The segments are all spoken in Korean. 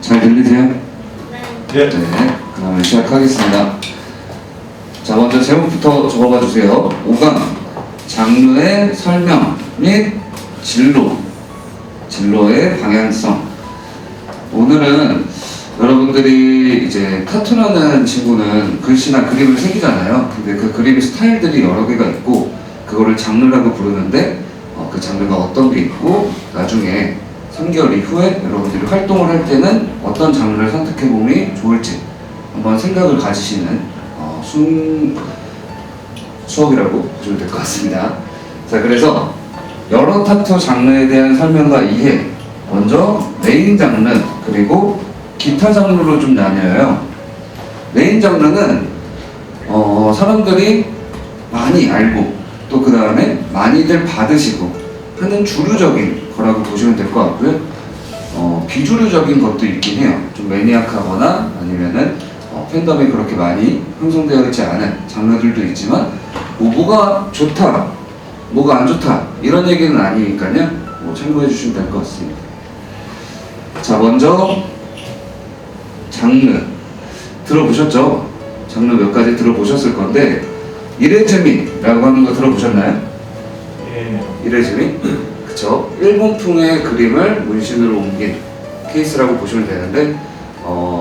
잘 들리세요? 네. 네. 그러면 시작하겠습니다. 자, 먼저 제목부터 적어봐 주세요. 5강 장르의 설명 및 진로의 방향성. 오늘은 여러분들이 이제 타투라는 친구는 글씨나 그림을 새기잖아요. 근데 그 그림의 스타일들이 여러 개가 있고 그거를 장르라고 부르는데 그 장르가 어떤 게 있고 나중에 3개월 이후에 여러분들이 활동을 할 때는 어떤 장르를 선택해보면 좋을지 한번 생각을 가지시는 수업이라고 보시면 될 것 같습니다. 자, 그래서 여러 타투 장르에 대한 설명과 이해, 먼저 메인 장르 그리고 기타 장르로 좀 나뉘어요. 메인 장르는 사람들이 많이 알고 또 그 다음에 많이들 받으시고 하는 주류적인 거라고 보시면 될 것 같고요. 비주류적인 것도 있긴 해요. 좀 매니악하거나 아니면은 팬덤이 그렇게 많이 형성되어 있지 않은 장르들도 있지만 뭐가 좋다, 뭐가 안 좋다 이런 얘기는 아니니까요. 참고해 주시면 될 것 같습니다. 자, 먼저 장르 들어보셨죠? 장르 몇 가지 들어보셨을 건데 이레즈미라고 하는 거 들어보셨나요? 예. 이레즈미? 그쵸? 일본풍의 그림을 문신으로 옮긴 케이스라고 보시면 되는데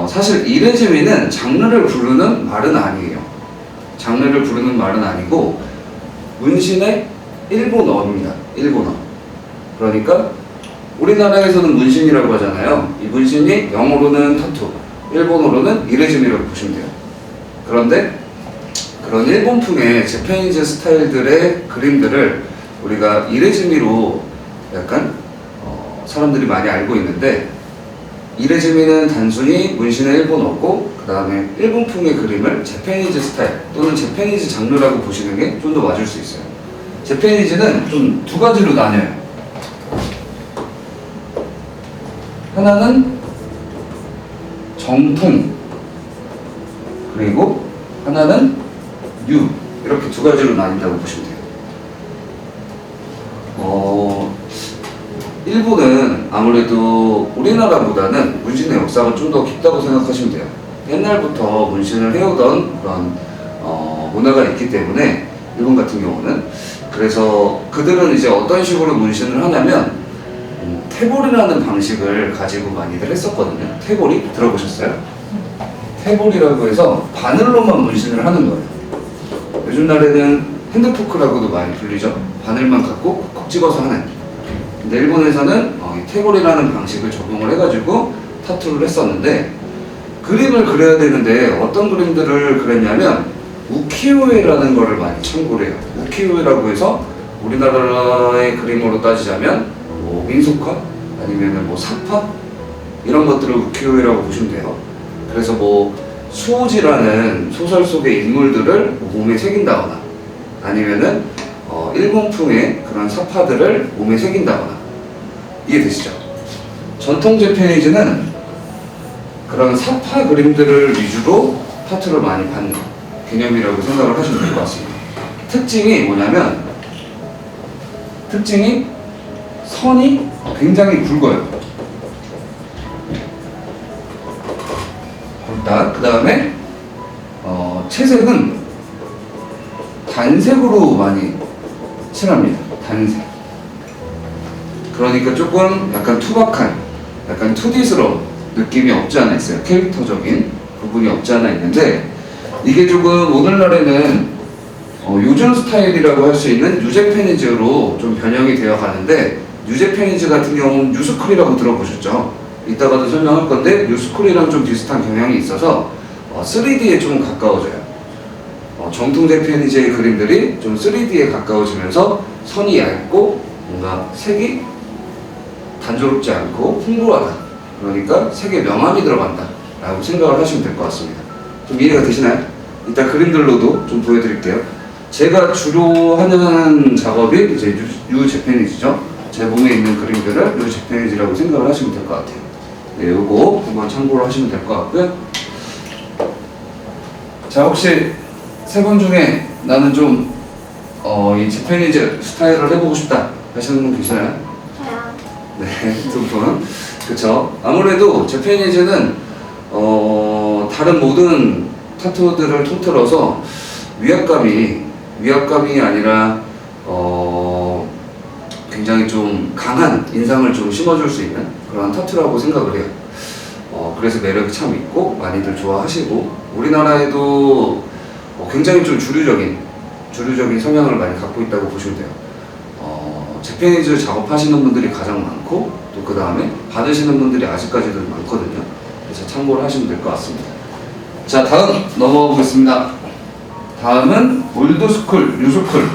사실 이레즈미는 장르를 부르는 말은 아니에요. 장르를 부르는 말은 아니고 문신의 일본어입니다. 일본어. 그러니까 우리나라에서는 문신이라고 하잖아요. 이 문신이 영어로는 타투, 일본어로는 이레즈미라고 보시면 돼요. 그런데 그런 일본풍의 재패니즈 스타일들의 그림들을 우리가 이레즈미로 약간 사람들이 많이 알고 있는데 이레즈미는 단순히 문신의 일본어고 그 다음에 일본풍의 그림을 재패니즈 스타일 또는 재패니즈 장르라고 보시는 게 좀 더 맞을 수 있어요. 재패니즈는 좀 두 가지로 나뉘어요. 하나는 정통 그리고 하나는 유 이렇게 두 가지로 나뉜다고 보시면 돼요. 일본은 아무래도 우리나라보다는 문신의 역사가 좀 더 깊다고 생각하시면 돼요. 옛날부터 문신을 해오던 그런 문화가 있기 때문에 일본 같은 경우는 그래서 그들은 이제 어떤 식으로 문신을 하냐면 태볼이라는 방식을 가지고 많이들 했었거든요. 태볼이 들어보셨어요? 태볼이라고 해서 바늘로만 문신을 하는 거예요. 요즘 날에는 핸드포크라고도 많이 불리죠. 바늘만 갖고 콕콕 집어서 하는. 근데 일본에서는 이 태볼이라는 방식을 적용을 해가지고 타투를 했었는데 그림을 그려야 되는데 어떤 그림들을 그렸냐면 우키요에라는 거를 많이 참고를 해요. 우키요에라고 해서 우리나라의 그림으로 따지자면 민속화 아니면 사파 이런 것들을 우키요에라고 보시면 돼요. 그래서 수호지라는 소설 속의 인물들을 몸에 새긴다거나 아니면은 일본풍의 그런 사파들을 몸에 새긴다거나 이해되시죠? 전통 재패니즈는 그런 사파 그림들을 위주로 타투를 많이 받는 개념이라고 생각을 하시면 될 것 같습니다. 특징이 뭐냐면 선이 굉장히 굵어요. 굵다. 그 다음에 채색은 단색으로 많이 칠합니다. 단색. 그러니까 조금 약간 투박한, 약간 2D스러운 느낌이 없지 않아 있어요. 캐릭터적인 부분이 없지 않아 있는데 이게 조금 오늘날에는 요즘 스타일이라고 할 수 있는 뉴재패니즈로 좀 변형이 되어 가는데 뉴재패니즈 같은 경우는 뉴스쿨이라고 들어보셨죠? 이따가도 설명할 건데 뉴스쿨이랑 좀 비슷한 경향이 있어서 3D에 좀 가까워져요. 정통 재패니즈의 그림들이 좀 3D에 가까워지면서 선이 얇고 뭔가 색이 단조롭지 않고 풍부하다. 그러니까 색에 명암이 들어간다 라고 생각을 하시면 될 것 같습니다. 좀 이해가 되시나요? 이따 그림들로도 좀 보여드릴게요. 제가 주로 하는 작업이 이제 뉴재패니즈죠. 제 몸에 있는 그림들을 뉴재패니즈라고 생각을 하시면 될 것 같아요. 네, 요거 한번 참고를 하시면 될 것 같고요. 자, 혹시 세 분 중에 나는 좀 이 재패니즈 스타일을 해보고 싶다 하시는 분 계시나요? 저요. 네. 두 분. 그쵸. 아무래도 재패니즈는, 다른 모든 타투들을 통틀어서 위압감이 아니라, 굉장히 좀 강한 인상을 좀 심어줄 수 있는 그런 타투라고 생각을 해요. 그래서 매력이 참 있고 많이들 좋아하시고 우리나라에도 굉장히 좀 주류적인 성향을 많이 갖고 있다고 보시면 돼요. 재패니즈 작업하시는 분들이 가장 많고 또 그 다음에 받으시는 분들이 아직까지도 많거든요. 그래서 참고를 하시면 될 것 같습니다. 자, 다음 넘어가 보겠습니다. 다음은 올드스쿨, 뉴스쿨.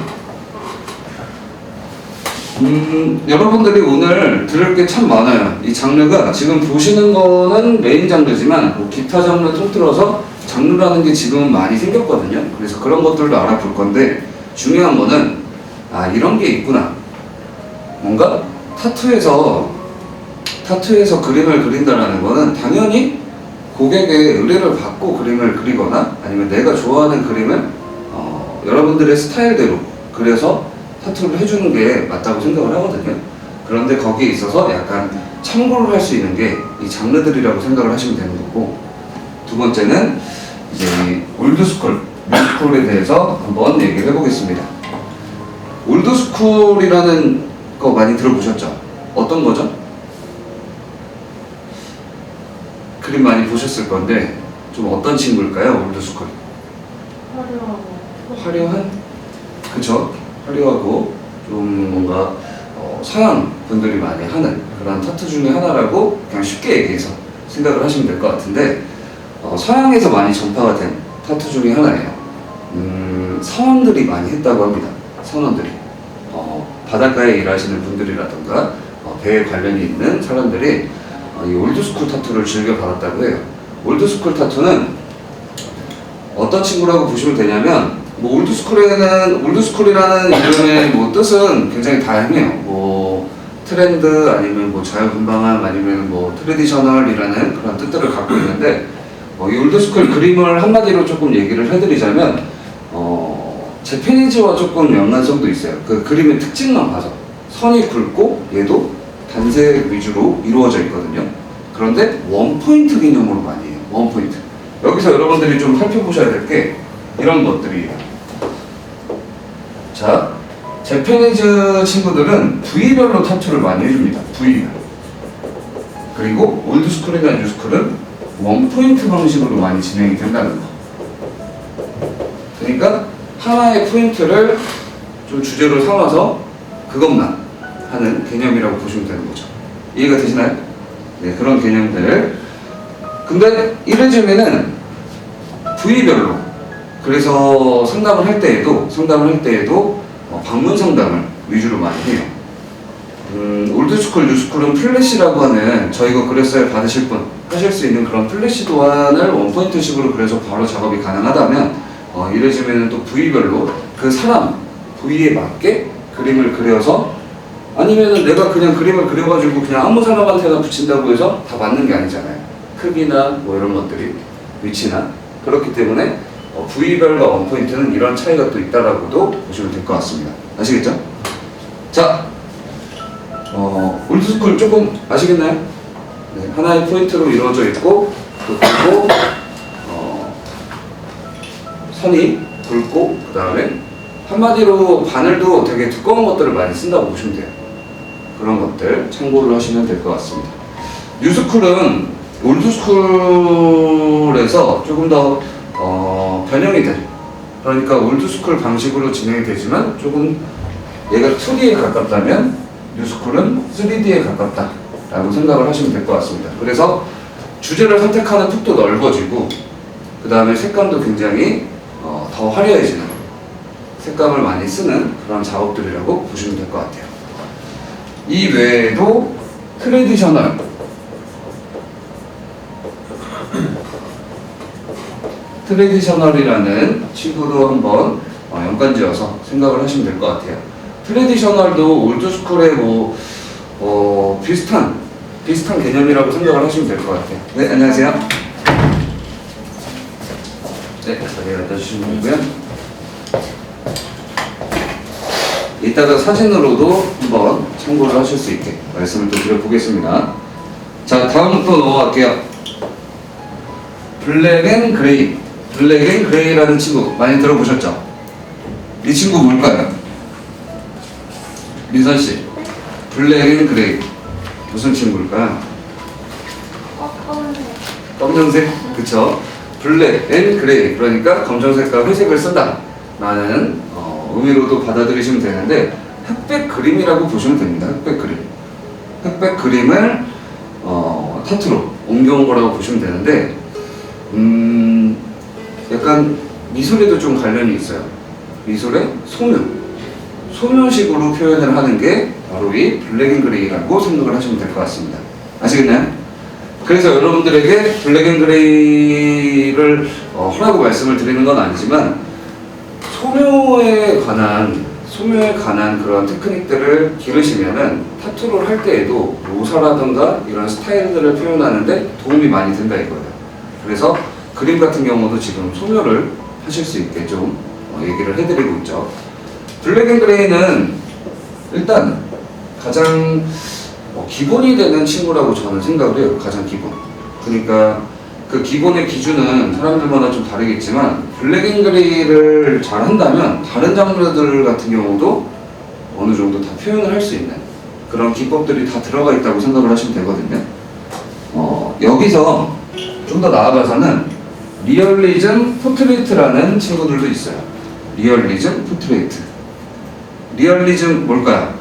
여러분들이 오늘 들을 게 참 많아요. 이 장르가 지금 보시는 거는 메인 장르지만 뭐 기타 장르 통틀어서 장르라는 게 지금은 많이 생겼거든요. 그래서 그런 것들도 알아볼 건데 중요한 거는 이런 게 있구나. 뭔가 타투에서 그림을 그린다라는 거는 당연히 고객의 의뢰를 받고 그림을 그리거나 아니면 내가 좋아하는 그림을 여러분들의 스타일대로 그래서 타투를 해주는 게 맞다고 생각을 하거든요. 그런데 거기에 있어서 약간 참고를 할 수 있는 게 이 장르들이라고 생각을 하시면 되는 거고, 두 번째는 이제 올드스쿨, 뉴스쿨에 대해서 한번 얘기를 해보겠습니다. 올드스쿨이라는 거 많이 들어보셨죠? 어떤 거죠? 그림 많이 보셨을 건데 좀 어떤 친구일까요? 올드스쿨. 화려한? 그쵸? 화려하고 좀 뭔가 서양 분들이 많이 하는 그런 타투 중에 하나라고 그냥 쉽게 얘기해서 생각을 하시면 될 것 같은데, 서양에서 많이 전파가 된 타투 중에 하나예요. 선원들이 많이 했다고 합니다. 선원들이 바닷가에 일하시는 분들이라던가 배에 관련이 있는 사람들이 이 올드스쿨 타투를 즐겨 받았다고 해요. 올드스쿨 타투는 어떤 친구라고 보시면 되냐면, 뭐 올드스쿨이라는 이름의 뭐 뜻은 굉장히 다양해요. 뭐 트렌드 아니면 뭐 자유분방함 아니면 뭐 트레디셔널이라는 그런 뜻들을 갖고 있는데, 이 올드스쿨 그림을 한마디로 조금 얘기를 해드리자면 재패니즈와 조금 연관성도 있어요. 그 그림의 특징만 봐서 선이 굵고 얘도 단색 위주로 이루어져 있거든요. 그런데 원포인트 개념으로 많이 해요. 원포인트. 여기서 여러분들이 좀 살펴보셔야 될 게 이런 것들이에요. 자, 재패니즈 친구들은 부위별로 타투를 많이 해줍니다. 부위별. 그리고 올드스쿨이나 뉴스쿨은 원포인트 방식으로 많이 진행이 된다는 거. 그러니까 하나의 포인트를 좀 주제로 삼아서 그것만 하는 개념이라고 보시면 되는 거죠. 이해가 되시나요? 네, 그런 개념들. 근데 이래저래는 부위별로, 그래서 상담을 할 때에도 방문 상담을 위주로 많이 해요. 올드스쿨, 뉴스쿨은 플래시라고 하는, 저희가 그랬어요 받으실 분 하실 수 있는 그런 플래시 도안을 원포인트식으로 그래서 바로 작업이 가능하다면, 이래지면은 또 부위별로 그 사람 부위에 맞게 그림을 그려서, 아니면은 내가 그냥 그림을 그려가지고 그냥 아무 사람한테나 붙인다고 해서 다 맞는 게 아니잖아요. 크기나 뭐 이런 것들이, 위치나. 그렇기 때문에 부위별과 원포인트는 이런 차이가 또 있다라고도 보시면 될 것 같습니다. 아시겠죠? 자, 올드스쿨 조금 아시겠나요? 네, 하나의 포인트로 이루어져 있고, 그리고 선이 굵고, 그 다음에 한마디로 바늘도 되게 두꺼운 것들을 많이 쓴다고 보시면 돼요. 그런 것들 참고를 하시면 될 것 같습니다. 뉴스쿨은 올드스쿨에서 조금 더 변형이 된, 그러니까 올드스쿨 방식으로 진행이 되지만 조금 얘가 2D에 가깝다면 뉴스쿨은 3D에 가깝다라고 생각을 하시면 될 것 같습니다. 그래서 주제를 선택하는 폭도 넓어지고, 그 다음에 색감도 굉장히 더 화려해지는, 색감을 많이 쓰는 그런 작업들이라고 보시면 될 것 같아요. 이 외에도 트레디셔널이라는 친구도 한번 연관지어서 생각을 하시면 될 것 같아요. 트레디셔널도 올드스쿨의 비슷한 개념이라고 생각을 하시면 될 것 같아요. 네, 안녕하세요. 네, 자리에 앉아주시면 되고요. 이따가 사진으로도 한번 참고를 하실 수 있게 말씀을 또 드려보겠습니다. 자, 다음 또 넘어갈게요. 블랙 앤 그레이. 블랙 앤 그레이라는 친구 많이 들어보셨죠? 이 친구 뭘까요? 민선씨, 블랙 앤 그레이 무슨 친구일까요? 검은색. 검정색? 그쵸? 블랙 앤 그레이, 그러니까 검정색과 회색을 쓴다 라는 의미로도 받아들이시면 되는데, 흑백 그림이라고 보시면 됩니다. 흑백 그림. 흑백 그림을 타투로 옮겨온 거라고 보시면 되는데, 약간 미술에도 좀 관련이 있어요. 미술의 소묘식으로 표현을 하는 게 바로 이 블랙 앤 그레이라고 생각을 하시면 될 것 같습니다. 아시겠나요? 그래서 여러분들에게 블랙 앤 그레이를 하라고 말씀을 드리는 건 아니지만, 소묘에 관한 그런 테크닉들을 기르시면은 타투를 할 때에도 묘사라든가 이런 스타일들을 표현하는데 도움이 많이 된다 이거예요. 그래서 그림 같은 경우도 지금 소묘를 하실 수 있게 좀 얘기를 해드리고 있죠. 블랙 앤 그레이는 일단 가장 기본이 되는 친구라고 저는 생각을 해요. 가장 기본. 그러니까 그 기본의 기준은 사람들마다 좀 다르겠지만, 블랙 앤 그레이를 잘 한다면 다른 장르들 같은 경우도 어느 정도 다 표현을 할 수 있는 그런 기법들이 다 들어가 있다고 생각을 하시면 되거든요. 여기서 좀 더 나아가서는 리얼리즘 포트레이트라는 친구들도 있어요. 리얼리즘 포트레이트. 리얼리즘 뭘까요?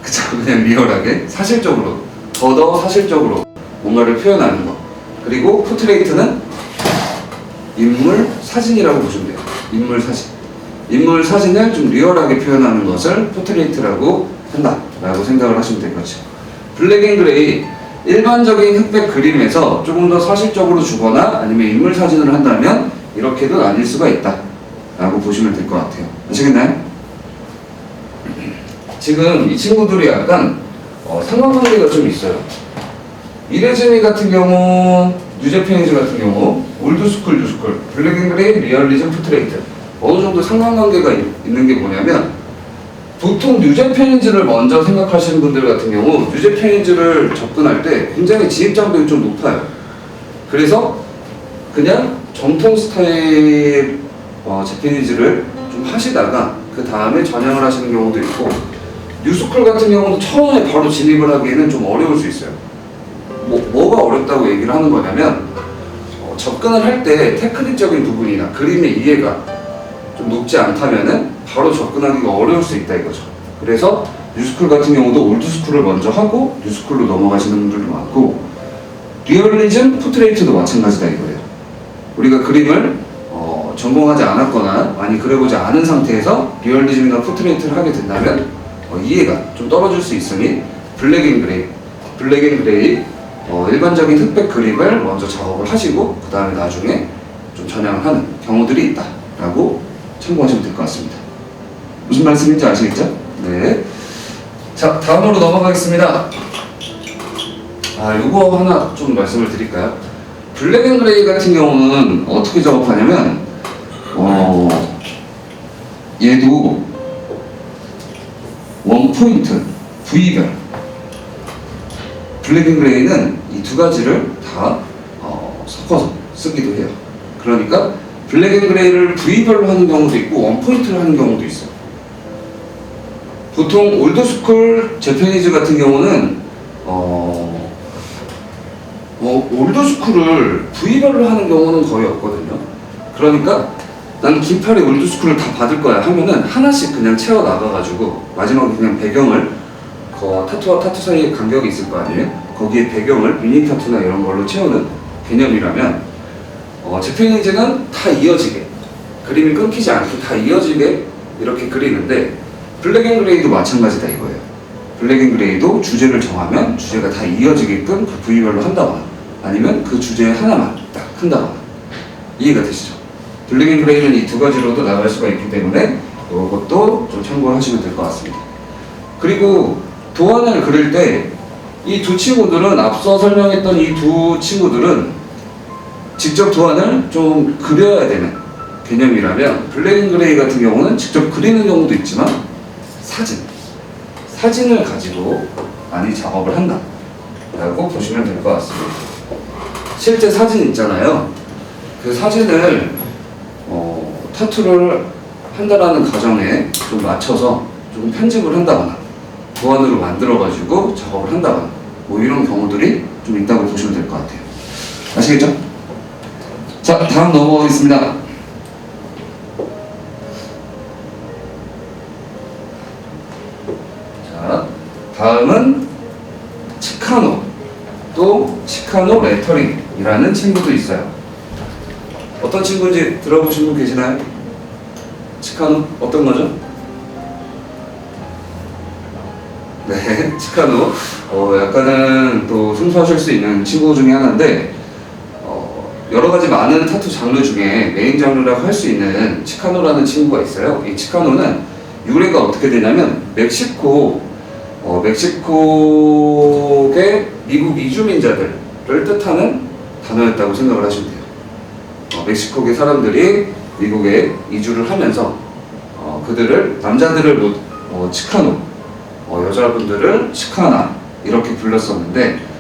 그쵸, 그냥 리얼하게 사실적으로, 더 사실적으로 뭔가를 표현하는 거. 그리고 포트레이트는 인물 사진이라고 보시면 돼요. 인물 사진. 인물 사진을 좀 리얼하게 표현하는 것을 포트레이트라고 한다라고 생각을 하시면 될 거죠. 블랙 앤 그레이, 일반적인 흑백 그림에서 조금 더 사실적으로 주거나 아니면 인물 사진을 한다면 이렇게도 나뉠 수가 있다라고 보시면 될 것 같아요. 아시겠나요? 지금 이 친구들이 약간 상관관계가 좀 있어요. 이레즈미 같은 경우, 뉴제페니즈 같은 경우, 올드스쿨, 뉴스쿨, 블랙 앤 그레이, 리얼리즘, 포트레이트, 어느 정도 상관관계가 있는 게 뭐냐면, 보통 뉴제페니즈를 먼저 생각하시는 분들 같은 경우 뉴제페니즈를 접근할 때 굉장히 진입장벽이 좀 높아요. 그래서 그냥 정통 스타일 제페니즈를 좀 하시다가 그 다음에 전향을 하시는 경우도 있고, 뉴스쿨 같은 경우도 처음에 바로 진입을 하기에는 좀 어려울 수 있어요. 뭐가 어렵다고 얘기를 하는 거냐면, 접근을 할 때 테크닉적인 부분이나 그림의 이해가 좀 높지 않다면은 바로 접근하기가 어려울 수 있다 이거죠. 그래서 뉴스쿨 같은 경우도 올드스쿨을 먼저 하고 뉴스쿨로 넘어가시는 분들도 많고, 리얼리즘 포트레이트도 마찬가지다 이거예요. 우리가 그림을 전공하지 않았거나 많이 그려보지 않은 상태에서 리얼리즘이나 포트레이트를 하게 된다면 이해가 좀 떨어질 수 있으니 블랙 앤 그레이 일반적인 흑백 그림을 먼저 작업을 하시고 그 다음에 나중에 좀 전향을 하는 경우들이 있다라고 참고하시면 될 것 같습니다. 무슨 말씀인지 아시겠죠? 네. 자, 다음으로 넘어가겠습니다. 요거 하나 좀 말씀을 드릴까요? 블랙 앤 그레이 같은 경우는 어떻게 작업하냐면, 얘도 원포인트, V별. 블랙 앤 그레이는 이 두 가지를 다 섞어서 쓰기도 해요. 그러니까 블랙 앤 그레이를 V별로 하는 경우도 있고 원포인트로 하는 경우도 있어요. 보통 올드스쿨 제페니즈 같은 경우는 올드스쿨을 V별로 하는 경우는 거의 없거든요. 그러니까 난 긴팔에 올드스쿨을 다 받을 거야 하면은 하나씩 그냥 채워 나가가지고 마지막에 그냥 배경을 타투와 타투 사이에 간격이 있을 거 아니에요? 거기에 배경을 미니 타투나 이런 걸로 채우는 개념이라면, 제페니즈는 다 이어지게, 그림이 끊기지 않게 다 이어지게 이렇게 그리는데, 블랙 앤 그레이도 마찬가지다 이거예요. 블랙 앤 그레이도 주제를 정하면 주제가 다 이어지게끔 그 부위별로 한다거나 아니면 그 주제 하나만 딱 한다거나. 이해가 되시죠? 블랙 앤 그레이는 이 두 가지로도 나갈 수가 있기 때문에 이것도 좀 참고를 하시면 될 것 같습니다. 그리고 도안을 그릴 때 이 두 친구들은, 앞서 설명했던 이 두 친구들은 직접 도안을 좀 그려야 되는 개념이라면 블랙 앤 그레이 같은 경우는 직접 그리는 경우도 있지만 사진을 가지고 많이 작업을 한다 라고 보시면 될 것 같습니다. 실제 사진 있잖아요. 그 사진을 타투를 한다라는 가정에 좀 맞춰서 좀 편집을 한다거나 보안으로 만들어 가지고 작업을 한다거나 뭐 이런 경우들이 좀 있다고 보시면 될 것 같아요. 아시겠죠? 자, 다음 넘어가겠습니다. 자, 다음은 치카노, 또 치카노 레터링이라는 친구도 있어요. 어떤 친구인지 들어보신 분 계시나요? 치카노 어떤 거죠? 네, 치카노 약간은 또 생소하실 수 있는 친구 중에 하나인데 여러 가지 많은 타투 장르 중에 메인 장르라고 할 수 있는 치카노라는 친구가 있어요. 이 치카노는 유래가 어떻게 되냐면 멕시코계 미국 이주민자들을 뜻하는 단어였다고 생각을 하시면 돼요. 멕시코계 사람들이 미국에 이주를 하면서 그들을 남자들을 치카노, 여자분들을 치카나 이렇게 불렀었는데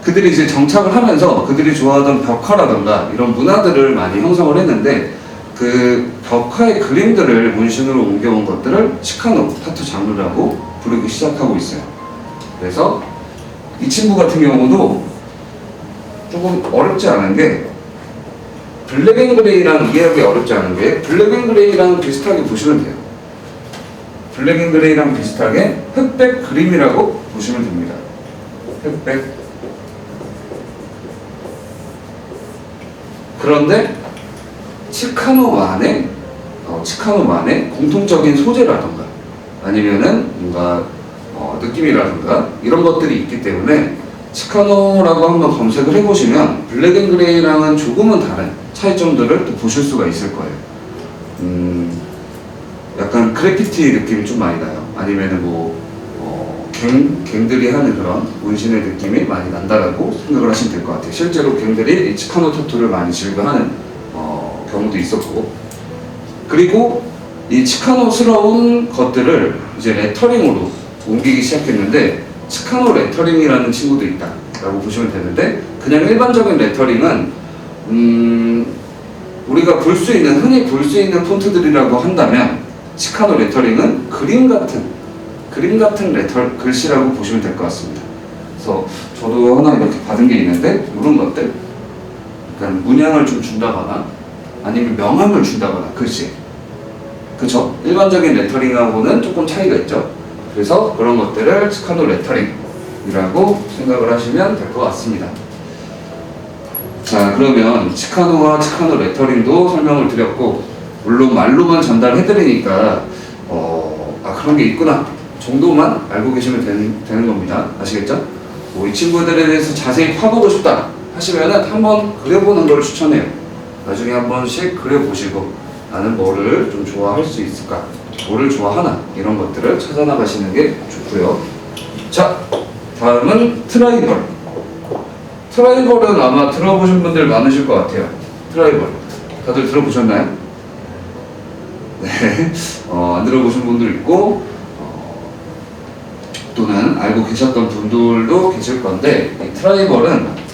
그들이 이제 정착을 하면서 그들이 좋아하던 벽화라던가 이런 문화들을 많이 형성을 했는데 그 벽화의 그림들을 문신으로 옮겨온 것들을 치카노 타투 장르라고 부르기 시작하고 있어요. 그래서 이 친구 같은 경우도 조금 어렵지 않은 게 블랙 앤 그레이랑 이해하기 어렵지 않은 게 블랙 앤 그레이랑 비슷하게 보시면 돼요. 블랙 앤 그레이랑 비슷하게 흑백 그림이라고 보시면 됩니다. 흑백. 그런데 치카노만의 공통적인 소재라던가 아니면은 뭔가 느낌이라든가 이런 것들이 있기 때문에 치카노라고 한번 검색을 해보시면 블랙 앤 그레이랑은 조금은 다른 차이점들을 또 보실 수가 있을 거예요. 약간 그래피티 느낌이 좀 많이 나요. 아니면은 갱들이 하는 그런 문신의 느낌이 많이 난다라고 생각을 하시면 될 것 같아요. 실제로 갱들이 이 치카노 타투를 많이 즐겨하는 경우도 있었고, 그리고 이 치카노스러운 것들을 이제 레터링으로 옮기기 시작했는데 치카노 레터링이라는 친구도 있다라고 보시면 되는데 그냥 일반적인 레터링은 우리가 흔히 볼 수 있는 폰트들이라고 한다면 치카노 레터링은 그림 같은 글씨라고 보시면 될 것 같습니다. 그래서 저도 하나 이렇게 받은 게 있는데 이런 것들 약간 문양을 좀 준다거나 아니면 명암을 준다거나 글씨, 그쵸? 일반적인 레터링하고는 조금 차이가 있죠. 그래서 그런 것들을 치카노 레터링이라고 생각을 하시면 될 것 같습니다. 자, 그러면 치카노와 치카노 레터링도 설명을 드렸고, 물론 말로만 전달해드리니까 그런 게 있구나 정도만 알고 계시면 되는 겁니다. 아시겠죠? 이 친구들에 대해서 자세히 파보고 싶다 하시면은 한번 그려보는 걸 추천해요. 나중에 한 번씩 그려보시고 나는 뭐를 좀 좋아할 수 있을까, 뭐를 좋아하나 이런 것들을 찾아나가시는 게 좋고요. 자, 다음은 트라이벌. 트라이벌은 아마 들어보신 분들 많으실 것 같아요. 트라이벌 다들 들어보셨나요? 네, 안 들어보신 분들 있고 또는 알고 계셨던 분들도 계실 건데, 이 트라이벌은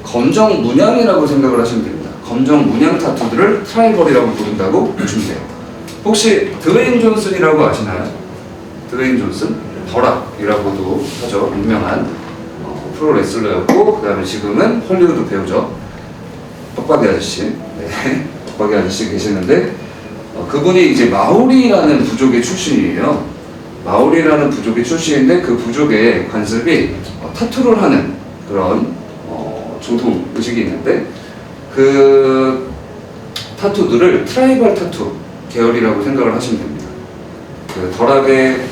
검정 문양이라고 생각을 하시면 됩니다. 검정 문양 타투들을 트라이벌이라고 부른다고 보시면 돼요. 혹시 드웨인 존슨이라고 아시나요? 드웨인 존슨? 더락이라고도 하죠. 유명한 프로 레슬러였고, 그 다음에 지금은 헐리우드 배우죠. 떡밥이 아저씨. 네, 떡밥이 아저씨 계시는데 그분이 이제 마오리라는 부족의 출신이에요. 마오리라는 부족의 출신인데 그 부족의 관습이 타투를 하는 그런 조도 의식이 있는데 그 타투들을 트라이벌 타투 계열이라고 생각을 하시면 됩니다. 그 덜하게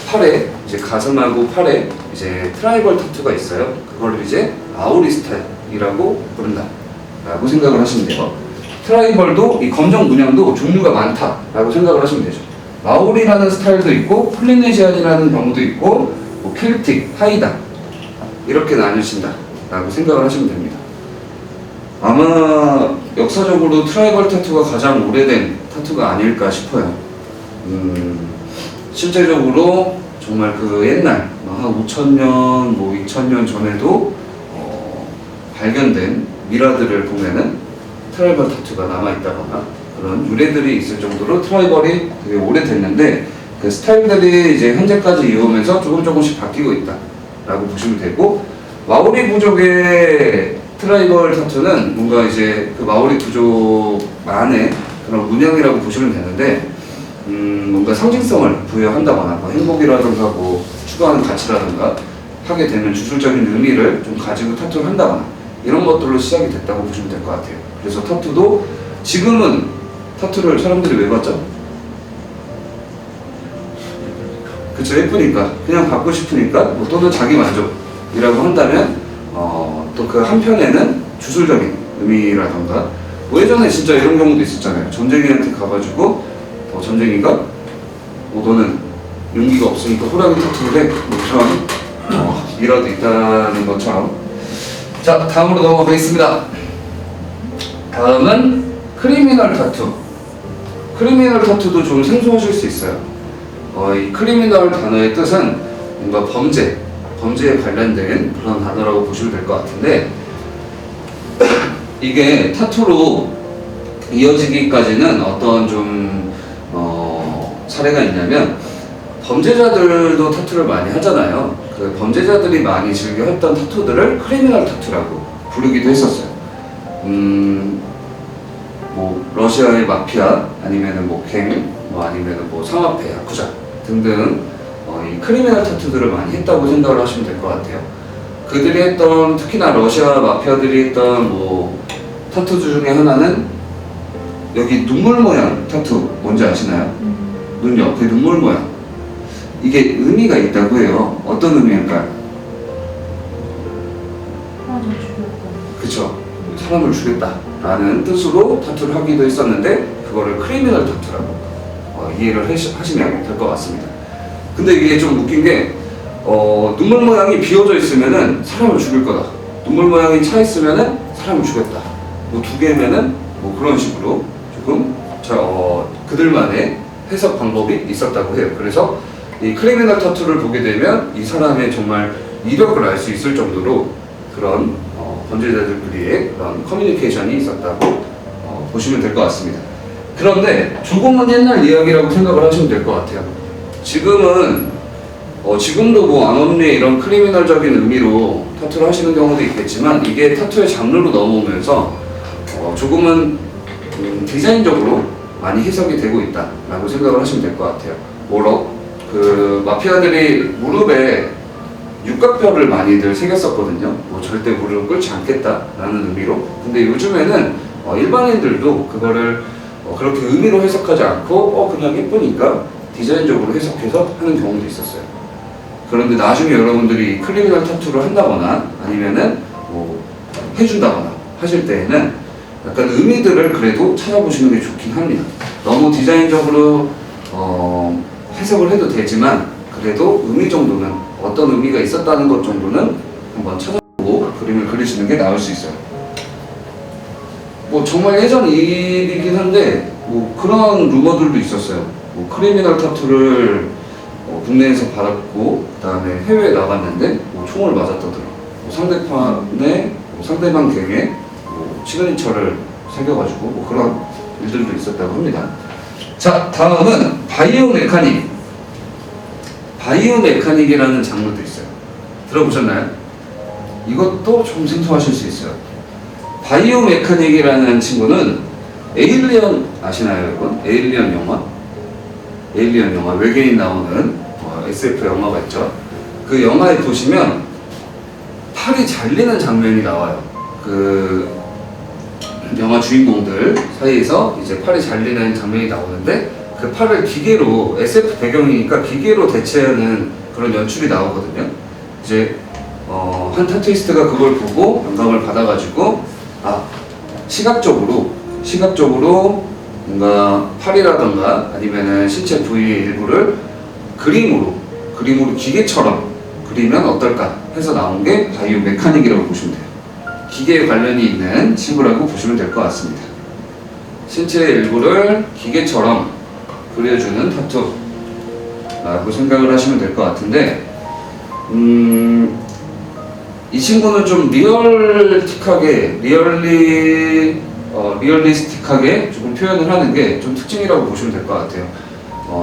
팔에 이제 가슴하고 팔에 이제 트라이벌 타투가 있어요. 그걸 이제 마오리 스타일이라고 부른다라고 생각을 하시면 돼요. 트라이벌도 이 검정 문양도 종류가 많다라고 생각을 하시면 되죠. 마오리라는 스타일도 있고 폴리네시안이라는 경우도 있고 켈틱, 하이다 이렇게 나뉘어진다라고 생각을 하시면 됩니다. 아마 역사적으로 트라이벌 타투가 가장 오래된 타투가 아닐까 싶어요. 실제적으로 정말 그 옛날 한 5,000년, 뭐 2,000년 전에도 발견된 미라들을 보면은 트라이벌 타투가 남아있다거나 그런 유래들이 있을 정도로 트라이벌이 되게 오래됐는데 그 스타일들이 이제 현재까지 이어오면서 조금씩 바뀌고 있다라고 보시면 되고, 마오리 부족의 트라이벌 타투는 뭔가 이제 그 마오리 부족만의 그런 문양이라고 보시면 되는데, 뭔가 상징성을 부여한다거나 뭐 행복이라든가 뭐 추구하는 가치라든가 하게 되면 주술적인 의미를 좀 가지고 타투를 한다거나 이런 것들로 시작이 됐다고 보시면 될 것 같아요. 그래서 타투도 지금은 타투를 사람들이 왜 받죠? 그쵸, 예쁘니까, 그냥 받고 싶으니까, 뭐 또는 자기 만족이라고 한다면 또 그 한편에는 주술적인 의미라던가, 뭐 예전에 진짜 이런 경우도 있었잖아요. 전쟁이한테 가가지고 전쟁이가 너는 용기가 없으니까 호랑이 타투를 해, 뭐 이런 미라도 있다는 것처럼. 자, 다음으로 넘어가겠습니다. 다음은 크리미널 타투. 크리미널 타투도 좀 생소하실 수 있어요. 이 크리미널 단어의 뜻은 뭔가 범죄에 관련된 그런 단어라고 보시면 될 것 같은데, 이게 타투로 이어지기까지는 어떤 좀 사례가 있냐면, 범죄자들도 타투를 많이 하잖아요. 그 범죄자들이 많이 즐겨 했던 타투들을 크리미널 타투라고 부르기도 했었어요. 뭐 러시아의 마피아, 아니면은 뭐 갱, 뭐 아니면은 뭐 상하패, 야쿠자 등등 이 크리미널 타투들을 많이 했다고 생각을 하시면 될 것 같아요. 그들이 했던, 특히나 러시아 마피아들이 했던 뭐 타투 중에 하나는 여기 눈물 모양 타투, 뭔지 아시나요? 눈 옆에 눈물 모양. 이게 의미가 있다고 해요. 어떤 의미일까요? 그쵸, 사람을 죽였다라는 뜻으로 타투를 하기도 했었는데, 그거를 크리미널 타투라고 이해를 하시면 될 것 같습니다. 근데 이게 좀 웃긴 게, 눈물 모양이 비어져 있으면은 사람을 죽일 거다, 눈물 모양이 차 있으면은 사람을 죽였다, 뭐 두 개면은 뭐 그런 식으로 조금 그들만의 해석 방법이 있었다고 해요. 그래서 이 크리미널 타투를 보게 되면 이 사람의 정말 이력을 알 수 있을 정도로 그런 범죄자들끼리의 그런 커뮤니케이션이 있었다고 보시면 될 것 같습니다. 그런데 조금은 옛날 이야기라고 생각을 하시면 될 것 같아요. 지금은 지금도 뭐 암암리에 이런 크리미널적인 의미로 타투를 하시는 경우도 있겠지만, 이게 타투의 장르로 넘어오면서 조금은 디자인적으로 많이 해석이 되고 있다라고 생각을 하시면 될 것 같아요. 그 마피아들이 무릎에 육각별을 많이들 새겼었거든요. 뭐 절대 무릎을 꿇지 않겠다라는 의미로. 근데 요즘에는 일반인들도 그거를 그렇게 의미로 해석하지 않고 그냥 예쁘니까 디자인적으로 해석해서 하는 경우도 있었어요. 그런데 나중에 여러분들이 크리미널 타투를 한다거나 아니면은 뭐 해준다거나 하실 때에는 약간 의미들을 그래도 찾아보시는 게 좋긴 합니다. 너무 디자인적으로 해석을 해도 되지만, 그래도 의미 정도는, 어떤 의미가 있었다는 것 정도는 한번 찾아보고 그림을 그리시는 게 나을 수 있어요. 뭐 정말 예전 일이긴 한데 뭐 그런 루머들도 있었어요. 뭐 크리미널 타투를 국내에서 받았고 그 다음에 해외에 나갔는데 뭐 총을 맞았다더라. 상대방 갱에 시그니처를 새겨가지고 뭐 그런 일들도 있었다고 합니다. 자, 다음은 바이오 메카닉. 바이오 메카닉이라는 장르도 있어요. 들어보셨나요? 이것도 좀 생소하실 수 있어요. 바이오 메카닉이라는 친구는 에일리언 아시나요, 여러분? 에일리언 영화 외계인 나오는 SF 영화가 있죠. 그 영화에 보시면 팔이 잘리는 장면이 나와요. 그 영화 주인공들 사이에서 이제 팔이 잘리는 장면이 나오는데, 그 팔을 기계로, SF 배경이니까 기계로 대체하는 그런 연출이 나오거든요. 이제 한 타투이스트가 그걸 보고 영감을 받아가지고 시각적으로 뭔가 팔이라던가 아니면은 신체 부위의 일부를 그림으로 기계처럼 그리면 어떨까 해서 나온 게 바이오 메카닉이라고 보시면 돼요. 기계에 관련이 있는 친구라고 보시면 될 것 같습니다. 신체의 일부를 기계처럼 그려주는 타투라고 생각을 하시면 될 것 같은데, 이 친구는 좀 리얼리스틱하게 조금 표현을 하는 게 좀 특징이라고 보시면 될 것 같아요.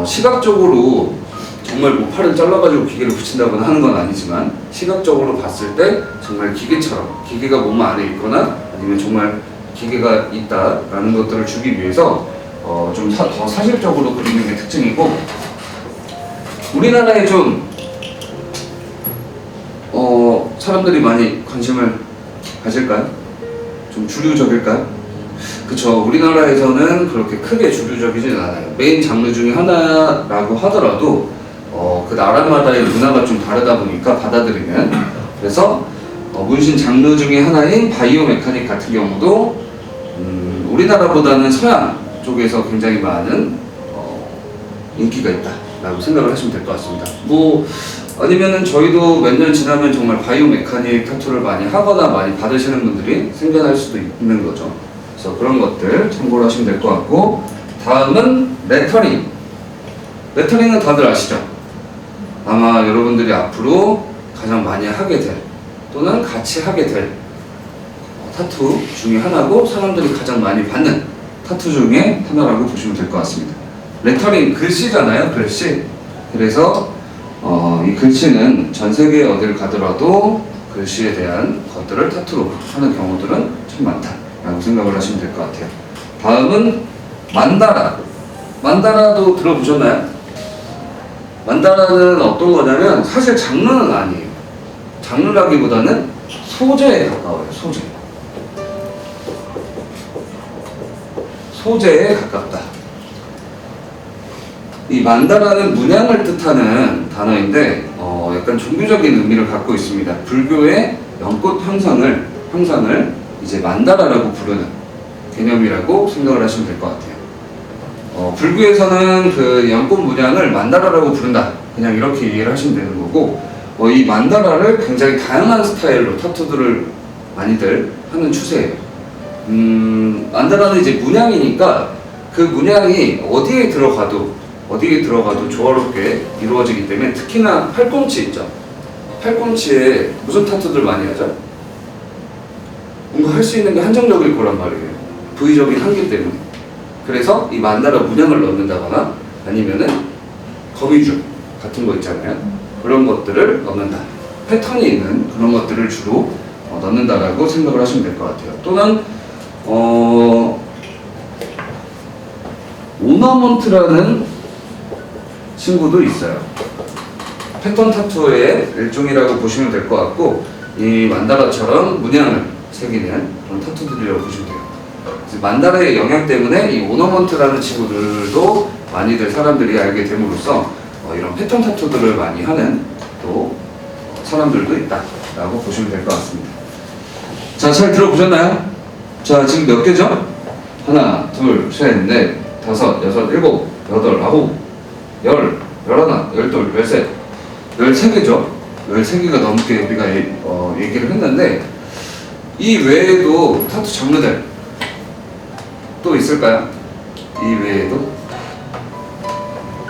시각적으로 정말 뭐 팔을 잘라가지고 기계를 붙인다거나 하는 건 아니지만, 시각적으로 봤을 때 정말 기계처럼, 기계가 몸 안에 있거나 아니면 정말 기계가 있다라는 것들을 주기 위해서 좀 더 사실적으로 그리는 게 특징이고, 우리나라에 좀 사람들이 많이 관심을 가질까요? 좀 주류적일까요? 그쵸. 우리나라에서는 그렇게 크게 주류적이진 않아요. 메인 장르 중에 하나라고 하더라도 그 나라마다의 문화가 좀 다르다 보니까 받아들이면, 그래서 문신 장르 중에 하나인 바이오 메카닉 같은 경우도 우리나라보다는 서양 쪽에서 굉장히 많은 인기가 있다라고 생각을 하시면 될 것 같습니다. 뭐 아니면은 저희도 몇 년 지나면 정말 바이오 메카닉 타투를 많이 하거나 많이 받으시는 분들이 생겨날 수도 있는 거죠. 그래서 그런 것들 참고를 하시면 될 것 같고, 다음은 레터링. 레터링은 다들 아시죠? 아마 여러분들이 앞으로 가장 많이 하게 될, 또는 같이 하게 될 타투 중에 하나고, 사람들이 가장 많이 받는 타투 중에 하나라고 보시면 될 것 같습니다. 레터링, 글씨잖아요, 글씨. 그래서 이 글씨는 전 세계 어딜 가더라도 글씨에 대한 것들을 타투로 하는 경우들은 참 많다라고 생각을 하시면 될 것 같아요. 다음은 만다라. 만다라도 들어보셨나요? 만다라는 어떤 거냐면 사실 장르는 아니에요. 장르라기보다는 소재에 가까워요. 소재에 가깝다. 이 만다라는 문양을 뜻하는 단어인데 약간 종교적인 의미를 갖고 있습니다. 불교의 연꽃 형상을 이제 만다라라고 부르는 개념이라고 생각을 하시면 될 것 같아요. 불교에서는 그 연꽃 문양을 만다라라고 부른다, 그냥 이렇게 이해를 하시면 되는 거고, 이 만다라를 굉장히 다양한 스타일로 타투들을 많이들 하는 추세예요. 만다라는 이제 문양이니까 그 문양이 어디에 들어가도 조화롭게 이루어지기 때문에, 특히나 팔꿈치 있죠. 팔꿈치에 무슨 타투들 많이 하죠? 뭔가 할 수 있는 게 한정적일 거란 말이에요. 부위적인 한계 때문에. 그래서 이 만다라 문양을 넣는다거나 아니면은 거미줄 같은 거 있잖아요. 그런 것들을 넣는다. 패턴이 있는 그런 것들을 주로 넣는다라고 생각을 하시면 될 것 같아요. 또는 오너먼트라는 친구도 있어요. 패턴 타투의 일종이라고 보시면 될 것 같고, 이 만다라처럼 문양을 새기는 그런 타투들이라고 보시면 돼요. 만다라의 영향 때문에 이 오너먼트라는 친구들도 많이들 사람들이 알게 됨으로써 이런 패턴 타투들을 많이 하는 또 사람들도 있다라고 보시면 될 것 같습니다. 자, 잘 들어보셨나요? 자, 지금 몇 개죠? 하나, 둘, 셋, 넷, 다섯, 여섯, 일곱, 여덟, 아홉, 열, 열하나, 열둘, 열셋, 13개죠. 13개가 넘게 우리가 얘기를 했는데, 이 외에도 타투 장르들 또 있을까요? 이 외에도?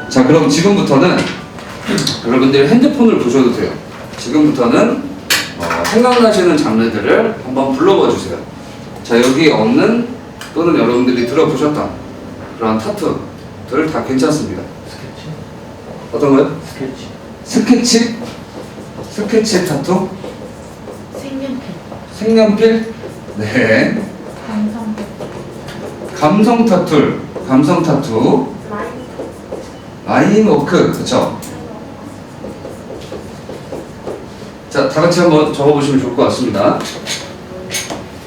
자, 그럼 지금부터는 여러분들 핸드폰을 보셔도 돼요. 지금부터는 생각나시는 장르들을 한번 불러봐 주세요. 자, 여기 없는, 또는 여러분들이 들어보셨던 그런 타투들 다 괜찮습니다. 스케치? 어떤 거요? 스케치? 스케치 타투? 색연필. 색연필? 네. 감성. 감성 타투. 라인 워크, 그쵸? 자, 다 같이 한번 적어보시면 좋을 것 같습니다.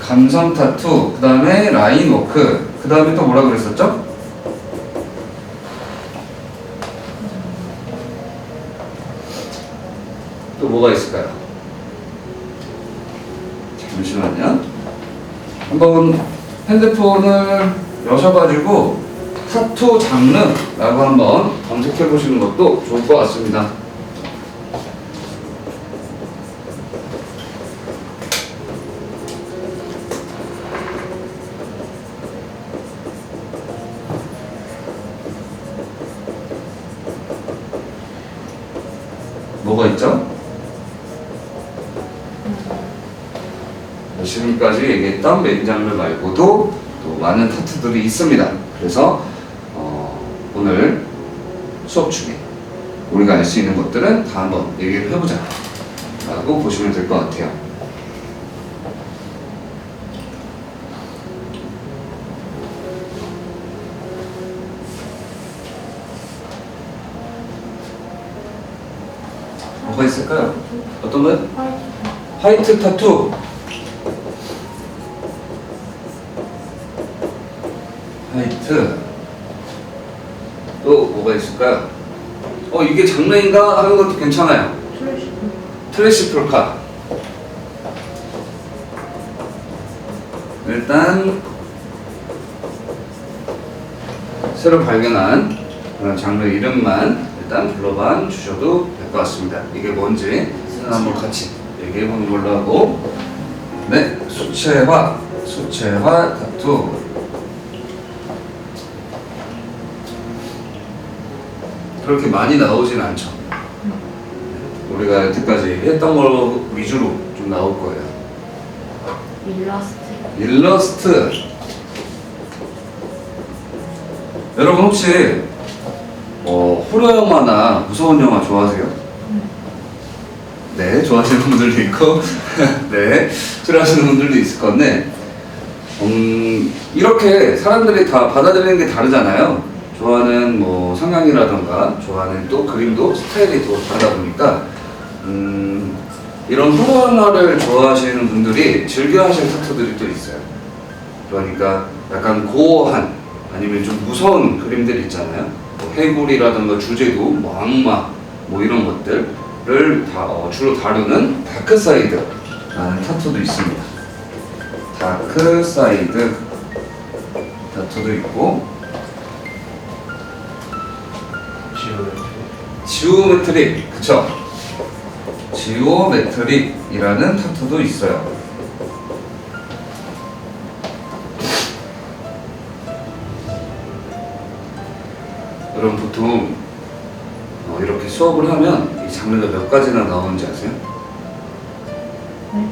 감성 타투, 그 다음에 라인 워크, 그 다음에 또 뭐라 그랬었죠? 또 뭐가 있을까요? 잠시만요. 한번 핸드폰을 여셔가지고 타투 장르라고 한번 검색해 보시는 것도 좋을 것 같습니다. 뭐가 있죠? 지금까지 얘기했던 메인 장르 말고도 또 많은 타투들이 있습니다. 그래서 오늘 수업 중에 우리가 알 수 있는 것들은 다 한번 얘기를 해보자 라고 보시면 될 것 같아요. 뭐가 있을까요? 어떤 거요? 화이트 타투. 화이트. 또 뭐가 있을까요? 이게 장르인가 하는 것도 괜찮아요. 트래시 폴카. 일단 새로 발견한 그런 장르 이름만 일단 불러봐 주셔도 될 것 같습니다. 이게 뭔지 한번 같이 얘기해 보는 걸로 하고, 네, 수채화 타투. 그렇게 많이 나오진 않죠. 우리가 여태까지 했던 걸 위주로 좀 나올 거예요. 일러스트. 여러분 혹시 호러 영화나 무서운 영화 좋아하세요? 네, 좋아하시는 분들도 있고 네, 싫어하시는 분들도 있을 건데 이렇게 사람들이 다 받아들이는 게 다르잖아요. 좋아하는 뭐 성향이라던가 좋아하는 또 그림도 스타일이 또 다르다 보니까 이런 호러 영화를 좋아하시는 분들이 즐겨 하실 타투들이 또 있어요. 그러니까 약간 고어한 아니면 좀 무서운 그림들 있잖아요. 뭐 해골이라든가 주제도 뭐 악마 뭐 이런 것들을 주로 다루는 다크사이드라는 타투도 있습니다. 다크사이드 타투도 있고, 지오메트릭, 그쵸? 지오메트릭이라는 타투도 있어요. 여러분 보통 이렇게 수업을 하면 이 장르가 몇 가지나 나오는지 아세요? 네.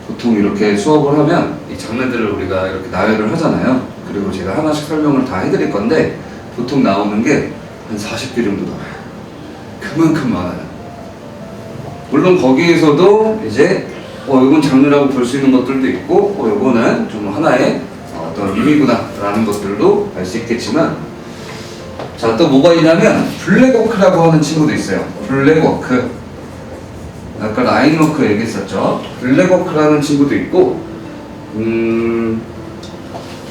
보통 이렇게 수업을 하면 이 장르들을 우리가 이렇게 나열을 하잖아요. 그리고 제가 하나씩 설명을 다 해드릴 건데 보통 나오는 게 한 40개 정도 나와요. 그만큼 많아요. 물론 거기에서도 이제 이건 장르라고 볼 수 있는 것들도 있고 이거는 좀 하나의 어떤 의미구나 라는 것들도 알 수 있겠지만, 자, 또 뭐가 있냐면 블랙워크라고 하는 친구도 있어요. 블랙워크. 아까 라인워크 얘기했었죠. 블랙워크라는 친구도 있고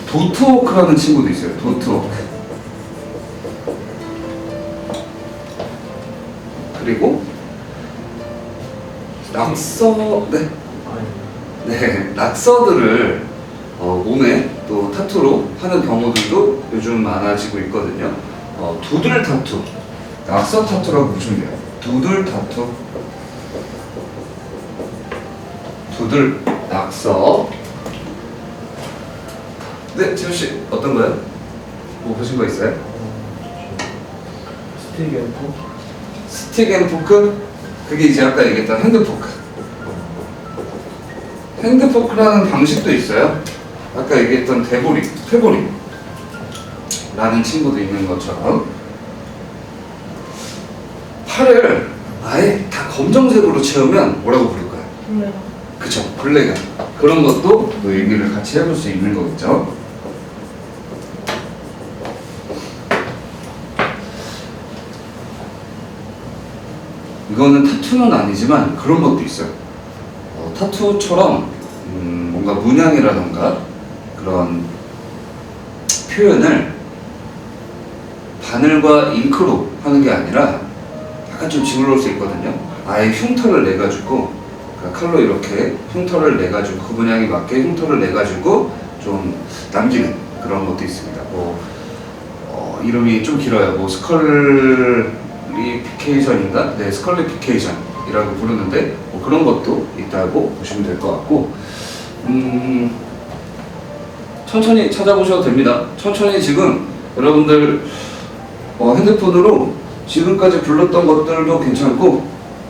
도트워크라는 친구도 있어요. 도트워크. 그리고 낙서들을 몸에 또 타투로 하는 경우들도 요즘 많아지고 있거든요. 두들 타투, 낙서 타투라고 보시면 돼요. 두들 타투, 두들 낙서. 네, 지훈 씨 어떤 거요? 뭐 보신 거 있어요? 스틱 앤 포크? 그게 이제 아까 얘기했던 핸드포크. 핸드포크라는 방식도 있어요. 아까 얘기했던 페보리 라는 친구도 있는 것처럼 팔을 아예 다 검정색으로 채우면 뭐라고 부를까요? 그쵸, 블랙. 그런 것도 또 얘기를 같이 해볼 수 있는 거겠죠. 이거는 타투는 아니지만 그런 것도 있어요. 타투처럼 뭔가 문양이라던가 그런 표현을 바늘과 잉크로 하는 게 아니라 약간 좀 징그러울 수 있거든요. 아예 흉터를 내가지고, 그러니까 칼로 이렇게 흉터를 내가지고 그 문양에 맞게 흉터를 내가지고 좀 남기는 그런 것도 있습니다. 이름이 좀 길어요. 뭐 스컬리피케이션인가? 네, 스컬리피케이션이라고 부르는데 뭐 그런 것도 있다고 보시면 될 것 같고, 천천히 찾아보셔도 됩니다. 천천히 지금 여러분들 핸드폰으로 지금까지 불렀던 것들도 괜찮고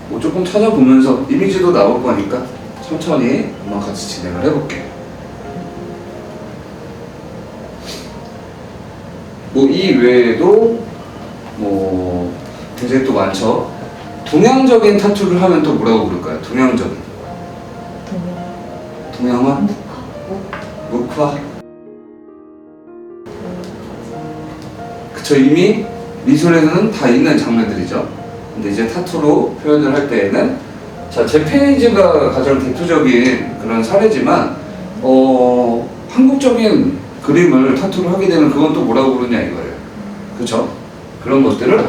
뭐 조금 찾아보면서 이미지도 나올 거니까 천천히 한번 같이 진행을 해볼게요. 뭐 이 외에도 뭐 굉장히 또 많죠. 동양적인 타투를 하면 또 뭐라고 부를까요? 동양적인. 동양화? 묵화? 그쵸, 이미 미술에는 다 있는 장르들이죠. 근데 이제 타투로 표현을 할 때에는 자, 재패니즈가 가장 대표적인 그런 사례지만 한국적인 그림을 타투로 하게 되면 그건 또 뭐라고 부르냐 이거예요. 그쵸? 그런 것들을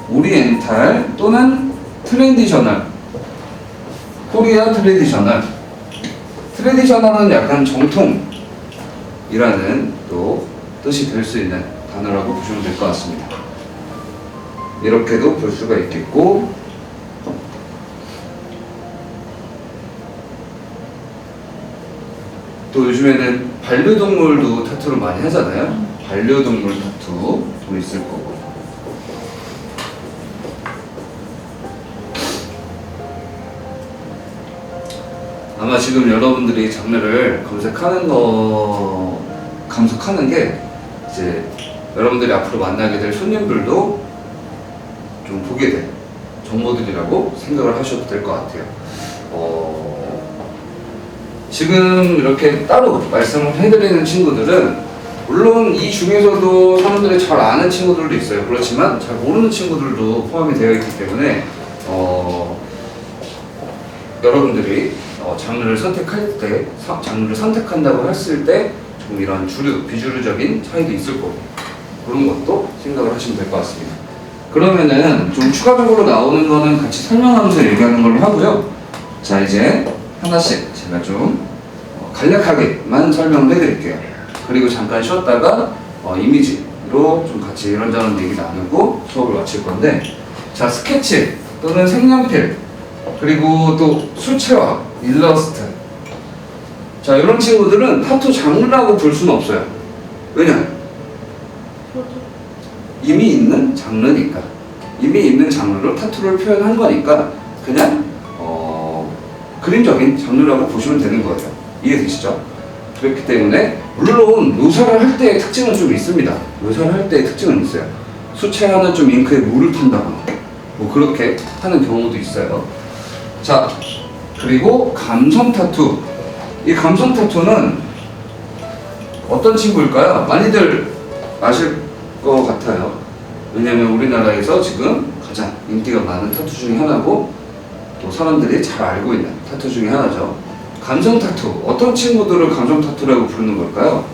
오리엔탈 또는 트레디셔널, 코리아 트레디셔널은 약간 정통이라는 또 뜻이 될 수 있는 단어라고 보시면 될 것 같습니다. 이렇게도 볼 수가 있겠고, 또 요즘에는 반려동물도 타투를 많이 하잖아요. 반려동물 타투도 있을 거고. 아마 지금 여러분들이 장르를 감속하는 게 이제 여러분들이 앞으로 만나게 될 손님들도 좀 보게 될 정보들이라고 생각을 하셔도 될 것 같아요. 지금 이렇게 따로 말씀을 해드리는 친구들은 물론 이 중에서도 사람들이 잘 아는 친구들도 있어요. 그렇지만 잘 모르는 친구들도 포함이 되어 있기 때문에 여러분들이 장르를 선택한다고 했을 때 조금 이런 비주류적인 차이도 있을 거고, 그런 것도 생각을 하시면 될 것 같습니다. 그러면은 좀 추가적으로 나오는 거는 같이 설명하면서 얘기하는 걸로 하고요. 자, 이제 하나씩 제가 좀 간략하게만 설명을 해드릴게요. 그리고 잠깐 쉬었다가 이미지로 좀 같이 이런저런 얘기 나누고 수업을 마칠 건데, 자, 스케치 또는 색연필, 그리고 또 수채화, 일러스트. 자, 이런 친구들은 타투 장르라고 볼 수는 없어요. 왜냐? 이미 있는 장르니까. 이미 있는 장르로 타투를 표현한 거니까 그냥 그림적인 장르라고 보시면 되는 거예요. 이해되시죠? 그렇기 때문에 물론 묘사를 할 때의 특징은 좀 있습니다. 묘사를 할 때의 특징은 있어요. 수채화는 좀 잉크에 물을 탄다거나 뭐 그렇게 하는 경우도 있어요. 자, 그리고 감성 타투. 이 감성 타투는 어떤 친구일까요? 많이들 아실 것 같아요. 왜냐면 우리나라에서 지금 가장 인기가 많은 타투 중에 하나고, 또 사람들이 잘 알고 있는 타투 중에 하나죠. 감성 타투. 어떤 친구들을 감성 타투라고 부르는 걸까요?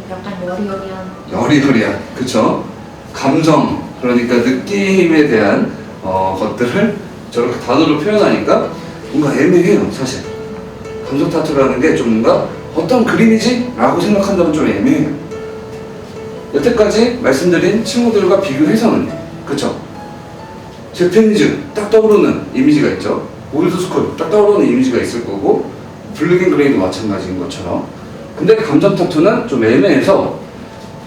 약간 여리여리한. 여리여리한, 그쵸? 감성, 그러니까 느낌에 대한 것들을 저렇게 단어로 표현하니까 뭔가 애매해요, 사실. 감성 타투라는 게 좀 뭔가 어떤 그림이지? 라고 생각한다면 좀 애매해요. 여태까지 말씀드린 친구들과 비교해서는, 그쵸? 재패니즈 딱 떠오르는 이미지가 있죠. 올드스쿨 딱 떠오르는 이미지가 있을 거고, 블랙 앤 그레이도 마찬가지인 것처럼. 근데 감성 타투는 좀 애매해서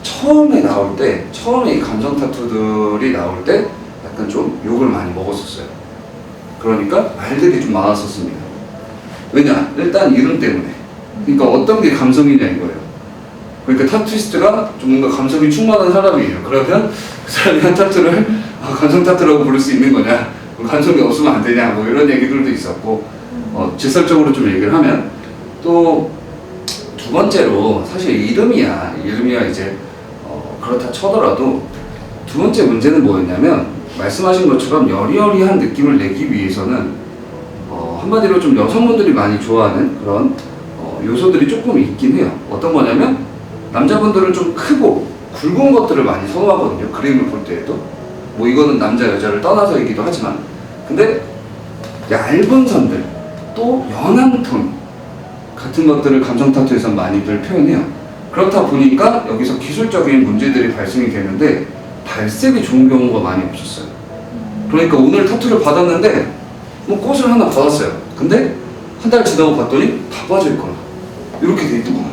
처음에 이 감성 타투들이 나올 때 약간 좀 욕을 많이 먹었었어요. 그러니까 말들이 좀 많았었습니다. 왜냐? 일단 이름 때문에. 그러니까 어떤 게 감성이냐 이거예요. 그러니까 타투이스트가 좀 뭔가 감성이 충만한 사람이에요. 그러면 그 사람이 한 타투를 감성 타투라고 부를 수 있는 거냐? 감성이 없으면 안 되냐? 뭐 이런 얘기들도 있었고, 직설적으로 좀 얘기를 하면, 또 두 번째로 사실 이름이야 이제 그렇다 쳐더라도 두 번째 문제는 뭐였냐면, 말씀하신 것처럼 여리여리한 느낌을 내기 위해서는 한마디로 좀 여성분들이 많이 좋아하는 그런 요소들이 조금 있긴 해요. 어떤 거냐면, 남자분들은 좀 크고 굵은 것들을 많이 선호하거든요. 그림을 볼 때에도. 뭐 이거는 남자 여자를 떠나서이기도 하지만, 근데 얇은 선들, 또 연한 톤 같은 것들을 감성 타투에서 많이들 표현해요. 그렇다 보니까 여기서 기술적인 문제들이 발생이 되는데, 발색이 좋은 경우가 많이 없었어요. 그러니까 오늘 타투를 받았는데 뭐 꽃을 하나 받았어요. 근데 한 달 지나고 봤더니 다 빠져있거나 이렇게 돼 있더구나.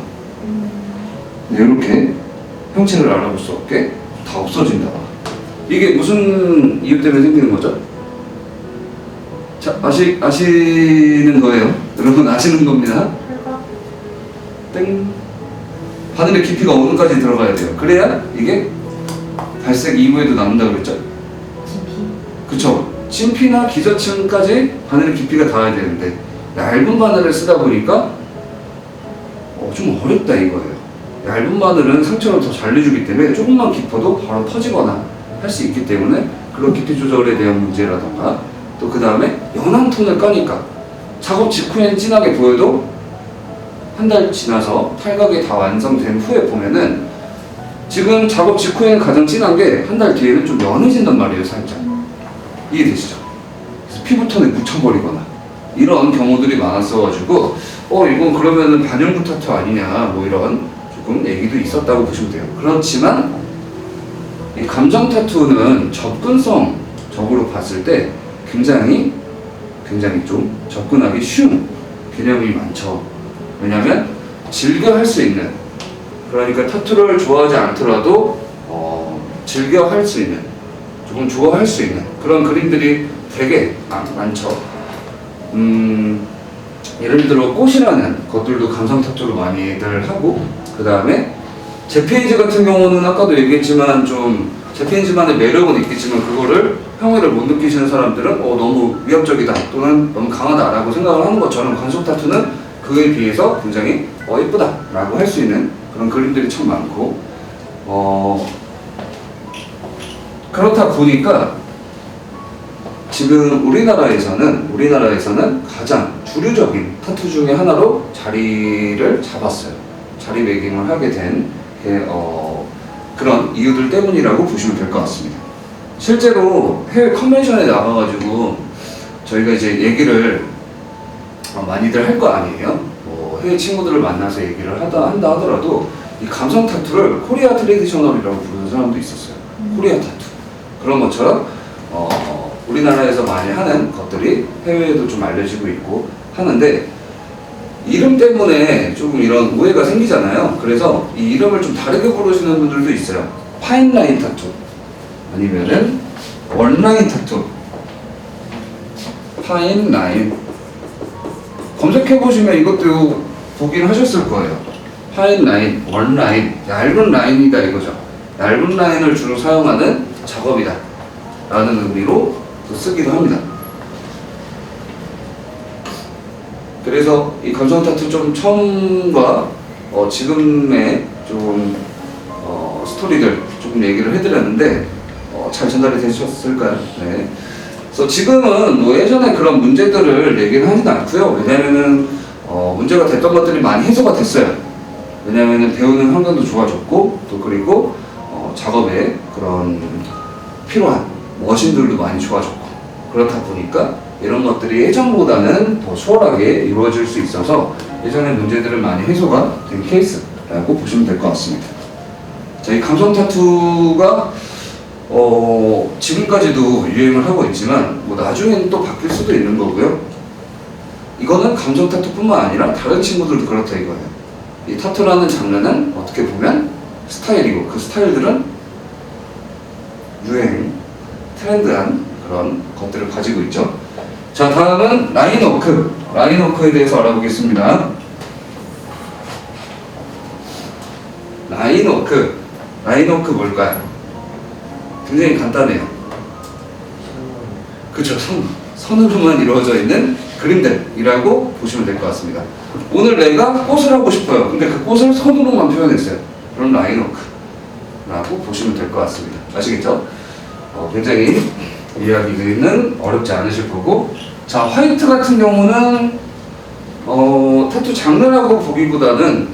이렇게 형체를 알아볼 수 없게 다 없어진다. 이게 무슨 이유 때문에 생기는 거죠? 자, 아시는 거예요? 여러분 아시는 겁니다. 혈관? 땡. 바늘의 깊이가 어느까지 들어가야 돼요. 그래야 이게 발색 이후에도 남는다고 그랬죠? 진피? 그쵸. 진피나 기저층까지 바늘의 깊이가 닿아야 되는데 얇은 바늘을 쓰다 보니까 좀 어렵다 이거예요. 얇은 바늘은 상처를 더 잘 내주기 때문에 조금만 깊어도 바로 퍼지거나 할 수 있기 때문에 그런 깊이 조절에 대한 문제라던가 또 그 다음에 연한 톤을 까니까 작업 직후엔 진하게 보여도 한 달 지나서 탈각이 다 완성된 후에 보면은 지금 작업 직후에는 가장 진한 게 한 달 뒤에는 좀 연해진단 말이에요, 살짝. 이해되시죠? 그래서 피부톤에 묻혀버리거나 이런 경우들이 많았어가지고 이건 그러면은 반영구 타투 아니냐 뭐 이런 조금 얘기도 있었다고 보시면 돼요. 그렇지만 이 감정 타투는 접근성적으로 봤을 때 굉장히 좀 접근하기 쉬운 개념이 많죠. 왜냐하면 즐겨 할 수 있는, 그러니까 타투를 좋아하지 않더라도 즐겨 할 수 있는, 조금 좋아할 수 있는 그런 그림들이 되게 많죠. 예를 들어 꽃이라는 것들도 감성 타투로 많이들 하고, 그 다음에 제페이즈 같은 경우는 아까도 얘기했지만 좀 제페이즈만의 매력은 있겠지만 그거를 향후를 못 느끼시는 사람들은 너무 위협적이다 또는 너무 강하다라고 생각을 하는 것처럼 감성 타투는 그에 비해서 굉장히 예쁘다 라고 할 수 있는 그런 그림들이 참 많고 그렇다 보니까 지금 우리나라에서는 가장 주류적인 타투 중에 하나로 자리를 잡았어요. 자리매김을 하게 된 그런 이유들 때문이라고 보시면 될 것 같습니다. 실제로 해외 컨벤션에 나가가지고 저희가 이제 얘기를 많이들 할 거 아니에요. 해외 친구들을 만나서 얘기를 한다 하더라도 이 감성 타투를 코리아 트레디셔널이라고 부르는 사람도 있었어요. 코리아 타투. 그런 것처럼 우리나라에서 많이 하는 것들이 해외에도 좀 알려지고 있고 하는데 이름 때문에 조금 이런 오해가 생기잖아요. 그래서 이 이름을 좀 다르게 부르시는 분들도 있어요. 파인라인 타투 아니면은 원라인 타투. 파인라인 검색해보시면 이것도 보긴 하셨을 거예요. 파인라인, 원라인, 얇은 라인이다 이거죠. 얇은 라인을 주로 사용하는 작업이다 라는 의미로 또 쓰기도 합니다. 그래서 이 감성 타투 좀 처음과 지금의 좀 스토리들 조금 얘기를 해드렸는데 잘 전달이 되셨을까요? 네. 그래서 지금은 뭐 예전에 그런 문제들을 얘기는 하진 않고요. 왜냐면은 문제가 됐던 것들이 많이 해소가 됐어요. 왜냐면은 배우는 환경도 좋아졌고 또 그리고 작업에 그런 필요한 머신들도 많이 좋아졌고 그렇다 보니까 이런 것들이 예전보다는 더 수월하게 이루어질 수 있어서 예전의 문제들은 많이 해소가 된 케이스라고 보시면 될 것 같습니다. 자, 이 감성 타투가 지금까지도 유행을 하고 있지만 뭐 나중에는 또 바뀔 수도 있는 거고요. 이거는 감성 타투뿐만 아니라 다른 친구들도 그렇다 이거예요. 이 타투라는 장르는 어떻게 보면 스타일이고 그 스타일들은 유행, 트렌드한 그런 것들을 가지고 있죠. 자, 다음은 라인워크. 라인워크에 대해서 알아보겠습니다. 라인워크 뭘까요? 굉장히 간단해요. 그쵸, 선으로만 이루어져 있는 그림들이라고 보시면 될 것 같습니다. 오늘 내가 꽃을 하고 싶어요. 근데 그 꽃을 선으로만 표현했어요. 그럼 라인워크라고 보시면 될 것 같습니다. 아시겠죠? 굉장히 이해하기는 어렵지 않으실 거고, 자, 화이트 같은 경우는 타투 장르라고 보기보다는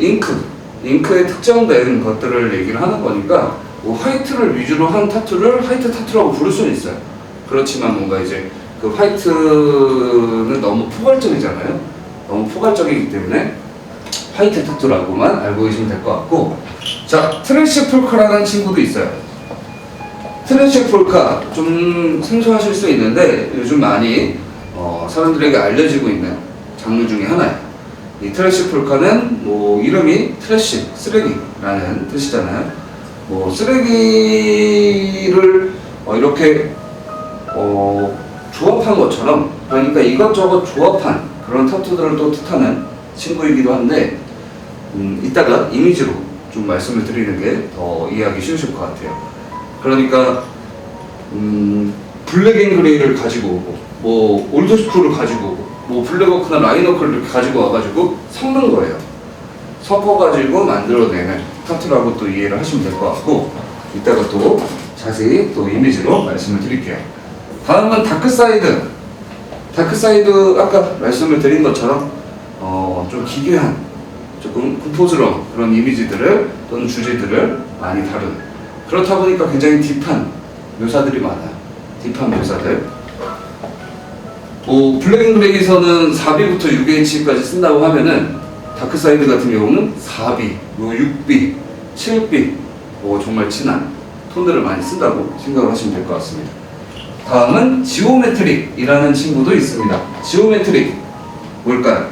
잉크에 특정된 것들을 얘기를 하는 거니까 뭐 화이트를 위주로 한 타투를 화이트 타투라고 부를 수는 있어요. 그렇지만 뭔가 이제 그 화이트는 너무 포괄적이잖아요. 너무 포괄적이기 때문에 화이트 타투라고만 알고 계시면 될 것 같고, 자, 트래쉬 폴카라는 친구도 있어요. 트래쉬 폴카 좀 생소하실 수 있는데 요즘 많이 사람들에게 알려지고 있는 장르 중에 하나예요. 이 트래쉬 폴카는 뭐 이름이 쓰레기라는 뜻이잖아요. 뭐 쓰레기를 이렇게 조합한 것처럼, 그러니까 이것저것 조합한 그런 타투들을 또 뜻하는 친구이기도 한데, 이따가 이미지로 좀 말씀을 드리는 게 더 이해하기 쉬우실 것 같아요. 그러니까 블랙 앤 그레이를 가지고 오고, 뭐 올드스쿨을 가지고 오고, 뭐 블랙워크나 라인워크를 이렇게 가지고 와가지고 섞는 거예요. 섞어가지고 만들어내는 타투라고 또 이해를 하시면 될 것 같고, 이따가 또 자세히 또 이미지로 말씀을 드릴게요. 다음은 다크사이드. 다크사이드 아까 말씀을 드린 것처럼 좀 기괴한, 조금 공포스러운 그런 이미지들을 또는 주제들을 많이 다루는, 그렇다 보니까 굉장히 딥한 묘사들이 많아요. 딥한 묘사들. 뭐 블랙 앤 그레이에서는 4B부터 6H까지 쓴다고 하면은, 다크사이드 같은 경우는 4B, 뭐 6B, 7B, 뭐 정말 진한 톤들을 많이 쓴다고 생각을 하시면 될 것 같습니다. 다음은 지오메트릭이라는 친구도 있습니다. 지오메트릭 뭘까요?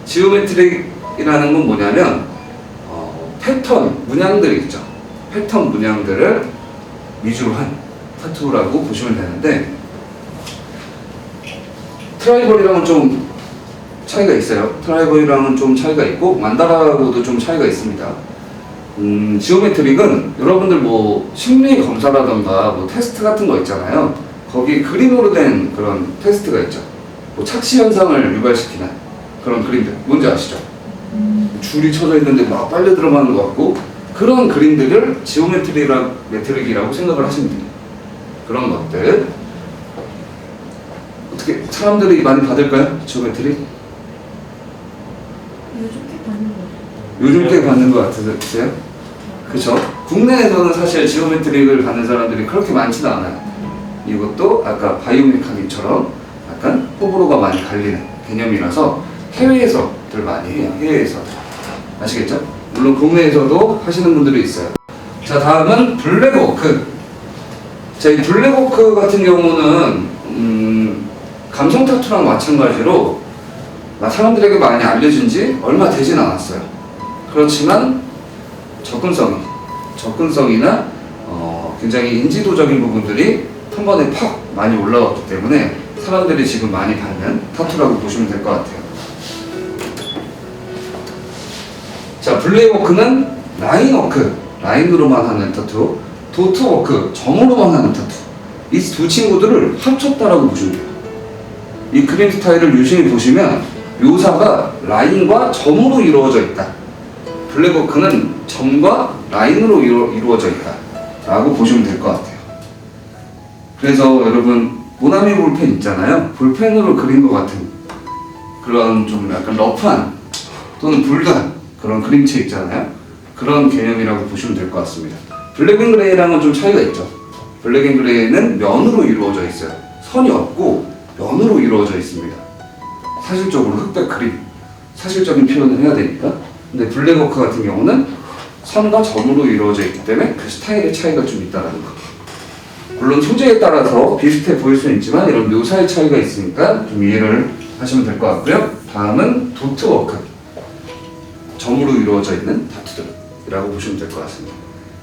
지오메트릭이라는 건 뭐냐면 패턴, 문양들 있죠. 패턴 문양들을 위주로 한 타투라고 보시면 되는데, 트라이벌이랑은 좀 차이가 있어요. 트라이벌이랑은 좀 차이가 있고, 만다라하고도 좀 차이가 있습니다. 지오메트릭은 여러분들 뭐 심리 검사라던가 뭐 테스트 같은 거 있잖아요. 거기 그림으로 된 그런 테스트가 있죠. 뭐 착시 현상을 유발시키는 그런 그림들, 뭔지 아시죠? 줄이 쳐져 있는데 막 빨려 들어가는 것 같고, 그런 그림들을 지오메트릭이라고 생각을 하시면 돼요. 그런 것들. 어떻게 사람들이 많이 받을까요? 지오메트릭? 요즘 꽤 받는 거. 요즘 꽤 받는 것 같으세요? 그쵸? 국내에서는 사실 지오메트릭을 받는 사람들이 그렇게 많지는 않아요. 이것도 아까 바이오메카닉처럼 약간 호불호가 많이 갈리는 개념이라서 해외에서들 많이 해요. 해외에서. 아시겠죠? 물론 국내에서도 하시는 분들이 있어요. 자, 다음은 블랙워크. 자, 이 블랙워크 같은 경우는 감성 타투랑 마찬가지로 사람들에게 많이 알려진 지 얼마 되진 않았어요. 그렇지만 접근성이나 굉장히 인지도적인 부분들이 한 번에 팍 많이 올라왔기 때문에 사람들이 지금 많이 받는 타투라고 보시면 될 것 같아요. 자, 블랙워크는 라인워크, 라인으로만 하는 타투, 도트워크, 점으로만 하는 타투. 이 두 친구들을 합쳤다라고 보시면 돼요. 이 그림 스타일을 유심히 보시면 묘사가 라인과 점으로 이루어져 있다. 블랙워크는 점과 라인으로 이루어져 있다 라고 보시면 될 것 같아요. 그래서 여러분 모나미 볼펜 있잖아요. 볼펜으로 그린 것 같은 그런 좀 약간 러프한 또는 불단 그런 그림체 있잖아요. 그런 개념이라고 보시면 될 것 같습니다. 블랙 앤 그레이랑은 좀 차이가 있죠. 블랙 앤 그레이는 면으로 이루어져 있어요. 선이 없고 면으로 이루어져 있습니다. 사실적으로 흑백 그림, 사실적인 표현을 해야 되니까. 근데 블랙워크 같은 경우는 선과 점으로 이루어져 있기 때문에 그 스타일의 차이가 좀 있다는 거. 물론 소재에 따라서 비슷해 보일 수는 있지만 이런 묘사의 차이가 있으니까 좀 이해를 하시면 될 것 같고요. 다음은 도트워크, 점으로 이루어져 있는 타투들이라고 보시면 될 것 같습니다.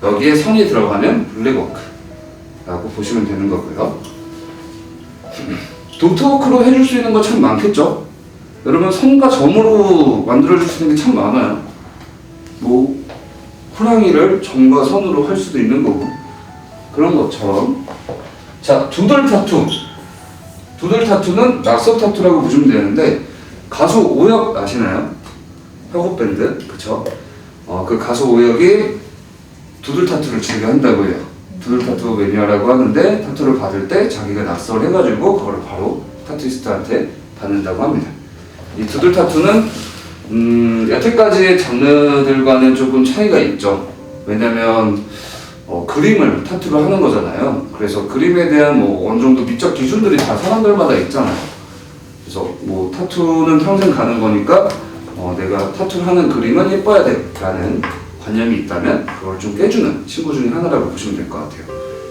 여기에 선이 들어가면 블랙워크라고 보시면 되는 거고요. 도트워크로 해줄 수 있는 거 참 많겠죠? 여러분 선과 점으로 만들어줄 수 있는 게 참 많아요. 뭐 호랑이를 점과 선으로 할 수도 있는 거고 그런 것처럼. 자, 두들 타투. 두들 타투는 낙서 타투라고 보시면 되는데, 가수 오혁 아시나요? 혁오 밴드, 그쵸? 그 가수 오혁이 두들 타투를 즐겨 한다고 해요. 두들 타투 매니아라고 하는데, 타투를 받을 때 자기가 낙서를 해가지고 그걸 바로 타투이스트한테 받는다고 합니다. 이 두들 타투는 여태까지의 장르들과는 조금 차이가 있죠. 왜냐면 그림을 타투를 하는 거잖아요. 그래서 그림에 대한 뭐 어느 정도 미적 기준들이 다 사람들마다 있잖아요. 그래서 뭐 타투는 평생 가는 거니까 내가 타투를 하는 그림은 예뻐야 돼라는 관념이 있다면 그걸 좀 깨주는 친구 중에 하나라고 보시면 될 것 같아요.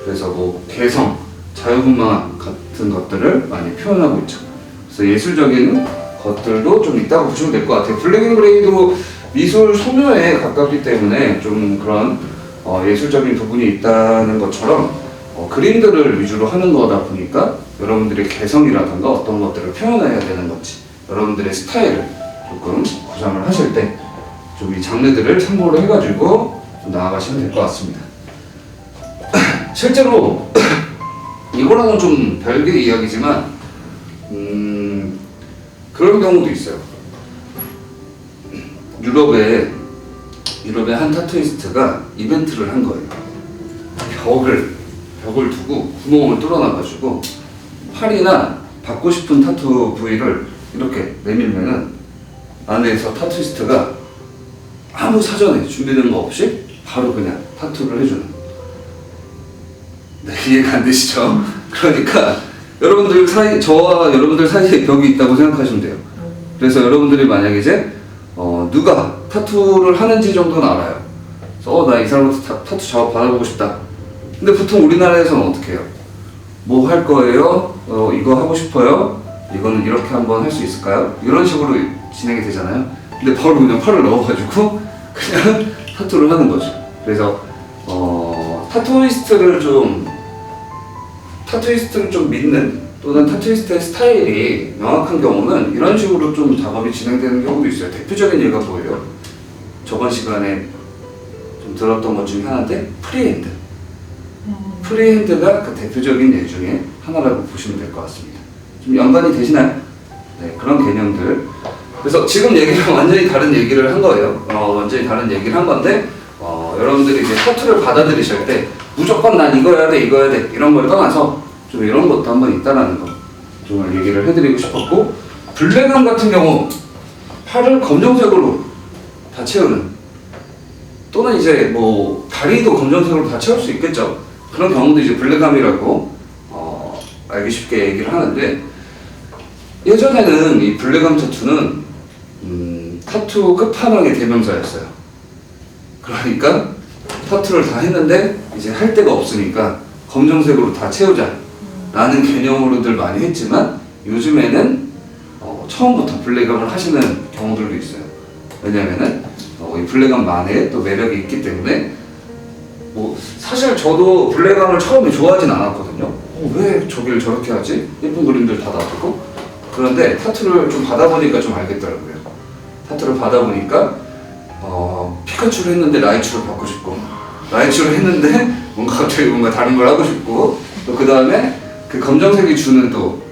그래서 뭐 개성, 자유분방 같은 것들을 많이 표현하고 있죠. 그래서 예술적인 것들도 좀 있다고 보시면 될 것 같아요. 블랙 앤 그레이도 미술 소묘에 가깝기 때문에 좀 그런 예술적인 부분이 있다는 것처럼 그림들을 위주로 하는 거다 보니까 여러분들의 개성이라든가 어떤 것들을 표현해야 되는 건지 여러분들의 스타일을 조금 구상을 하실 때 좀 이 장르들을 참고로 해가지고 좀 나아가시면 될 것 같습니다. 실제로 이거랑은 좀 별개의 이야기지만 그런 경우도 있어요. 유럽의 한 타투이스트가 이벤트를 한 거예요. 벽을 두고 구멍을 뚫어놔가지고 팔이나 받고 싶은 타투 부위를 이렇게 내밀면은 안에서 타투이스트가 아무 사전에 준비된 거 없이 바로 그냥 타투를 해주는. 네, 이해가 안 되시죠? 그러니까 여러분들 사이, 저와 여러분들 사이에 벽이 있다고 생각하시면 돼요. 그래서 여러분들이 만약에 이제 누가 타투를 하는지 정도는 알아요. 그래서 나 이 사람한테 타투 작업 받아보고 싶다. 근데 보통 우리나라에서는 어떻게 해요? 뭐 할 거예요? 이거 하고 싶어요? 이거는 이렇게 한번 할 수 있을까요? 이런 식으로 진행이 되잖아요. 근데 바로 그냥 팔을 넣어가지고 그냥 타투를 하는 거죠. 그래서 타투이스트를 좀 믿는 또는 타투이스트의 스타일이 명확한 경우는 이런 식으로 좀 작업이 진행되는 경우도 있어요. 대표적인 예가 뭐예요? 저번 시간에 좀 들었던 것 중에 하나인데 프리핸드. 프리핸드가 그 대표적인 예 중에 하나라고 보시면 될 것 같습니다. 좀 연관이 되시나요? 네, 그런 개념들. 그래서 지금 얘기랑 완전히 다른 얘기를 한 거예요. 완전히 다른 얘기를 한 건데 여러분들이 이제 타투를 받아들이실 때 무조건 난 이거 해야 돼, 이거 해야 돼 이런 걸 떠나서 좀 이런 것도 한번 있다라는 거 좀 얘기를 해드리고 싶었고, 블랙암 같은 경우 팔을 검정색으로 다 채우는, 또는 이제 뭐 다리도 검정색으로 다 채울 수 있겠죠. 그런 경우도 이제 블랙암이라고 알기 쉽게 얘기를 하는데, 예전에는 이 블랙암 타투는 타투 끝판왕의 대명사였어요. 그러니까 타투를 다 했는데 이제 할 데가 없으니까 검정색으로 다 채우자 라는 개념으로들 많이 했지만, 요즘에는 처음부터 블랙암을 하시는 경우들도 있어요. 왜냐면은 이 블랙암만의 또 매력이 있기 때문에. 뭐 사실 저도 블랙암을 처음에 좋아하진 않았거든요. 왜 저길 저렇게 하지? 예쁜 그림들 다 놔두고. 그런데 타투를 좀 받아보니까 좀 알겠더라고요. 타투를 받아보니까 피카츄를 했는데 라이츄를 받고 싶고, 라이츄를 했는데 뭔가 다른 걸 하고 싶고, 또 그 다음에 그 검정색이 주는 또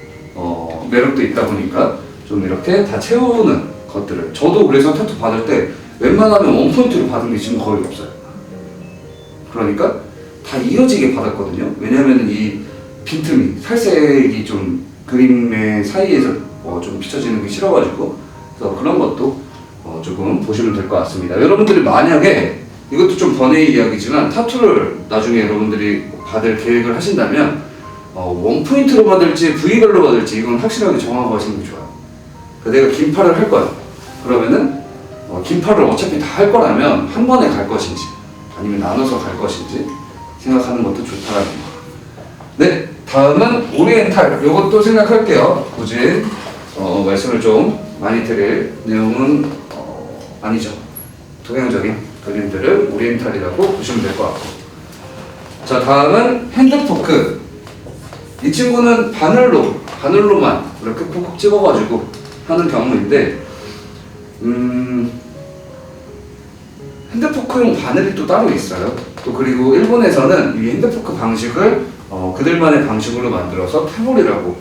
매력도 있다 보니까 좀 이렇게 다 채우는 것들을, 저도 그래서 타투 받을 때 웬만하면 원포인트로 받은 게 지금 거의 없어요. 그러니까 다 이어지게 받았거든요. 왜냐하면 이 빈틈이, 살색이 좀 그림의 사이에서 좀 비춰지는 게 싫어가지고, 그래서 그런 것도 조금 보시면 될 것 같습니다. 여러분들이 만약에, 이것도 좀 번외의 이야기지만, 타투를 나중에 여러분들이 받을 계획을 하신다면 원포인트로 받을지 부위별로 받을지 이건 확실하게 정하고 하시는 게 좋아요. 내가 긴 팔을 할 거야. 그러면은 긴 팔을 어차피 다 할 거라면 한 번에 갈 것인지 아니면 나눠서 갈 것인지 생각하는 것도 좋다라는 거. 네, 다음은 오리엔탈. 이것도 생각할게요. 굳이 말씀을 좀 많이 드릴 내용은 아니죠. 동양적인 그림들을 오리엔탈이라고 보시면 될 것 같고. 자, 다음은 핸드포크. 이 친구는 바늘로만 이렇게 콕콕 찍어가지고 하는 경우인데, 핸드포크용 바늘이 또 따로 있어요. 또 그리고 일본에서는 이 핸드포크 방식을 그들만의 방식으로 만들어서 태몰이라고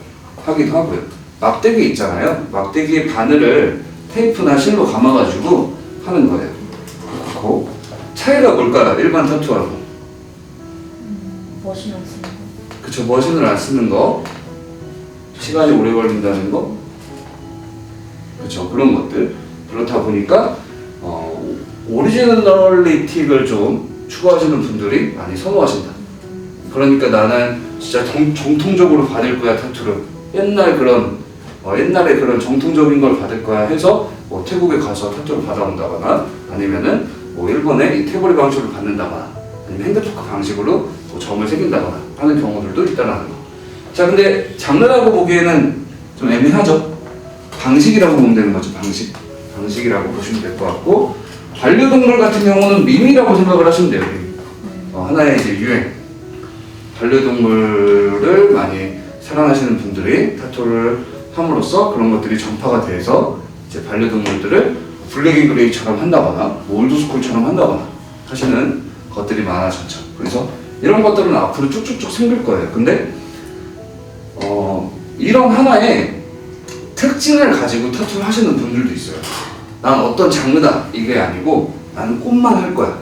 하기도 하고요. 막대기 있잖아요. 막대기에 바늘을 테이프나 실로 감아가지고 하는 거예요. 그렇고, 차이가 뭘까요? 일반 타투하고. 머신 안 쓰는 거. 그쵸, 머신을 안 쓰는 거, 시간이 오래 걸린다는 거, 그쵸, 그런 것들. 그렇다 보니까 오리지널리티를 좀 추구하시는 분들이 많이 선호하신다. 그러니까 나는 진짜 정통적으로 받을 거야, 타투를. 옛날에 그런 정통적인 걸 받을 거야 해서 뭐 태국에 가서 타투를 받아온다거나, 아니면은 뭐 일본의 이 태보리 방식으로 받는다거나, 아니면 핸드포크 방식으로 뭐 점을 새긴다거나 하는 경우들도 있다는 거. 자, 근데 장르라고 보기에는 좀 애매하죠. 방식이라고 보면 되는 거죠. 방식이라고 보시면 될 것 같고, 반려동물 같은 경우는 밈이라고 생각을 하시면 돼요. 하나의 이제 유행, 반려동물을 많이 사랑하시는 분들이 타투를 함으로써 그런 것들이 전파가 돼서 이제 반려동물들을 블랙 앤 그레이처럼 한다거나 올드스쿨처럼 한다거나 하시는 것들이 많아졌죠. 그래서 이런 것들은 앞으로 쭉쭉쭉 생길 거예요. 근데 이런 하나의 특징을 가지고 타투를 하시는 분들도 있어요. 난 어떤 장르다 이게 아니고 나는 꽃만 할 거야,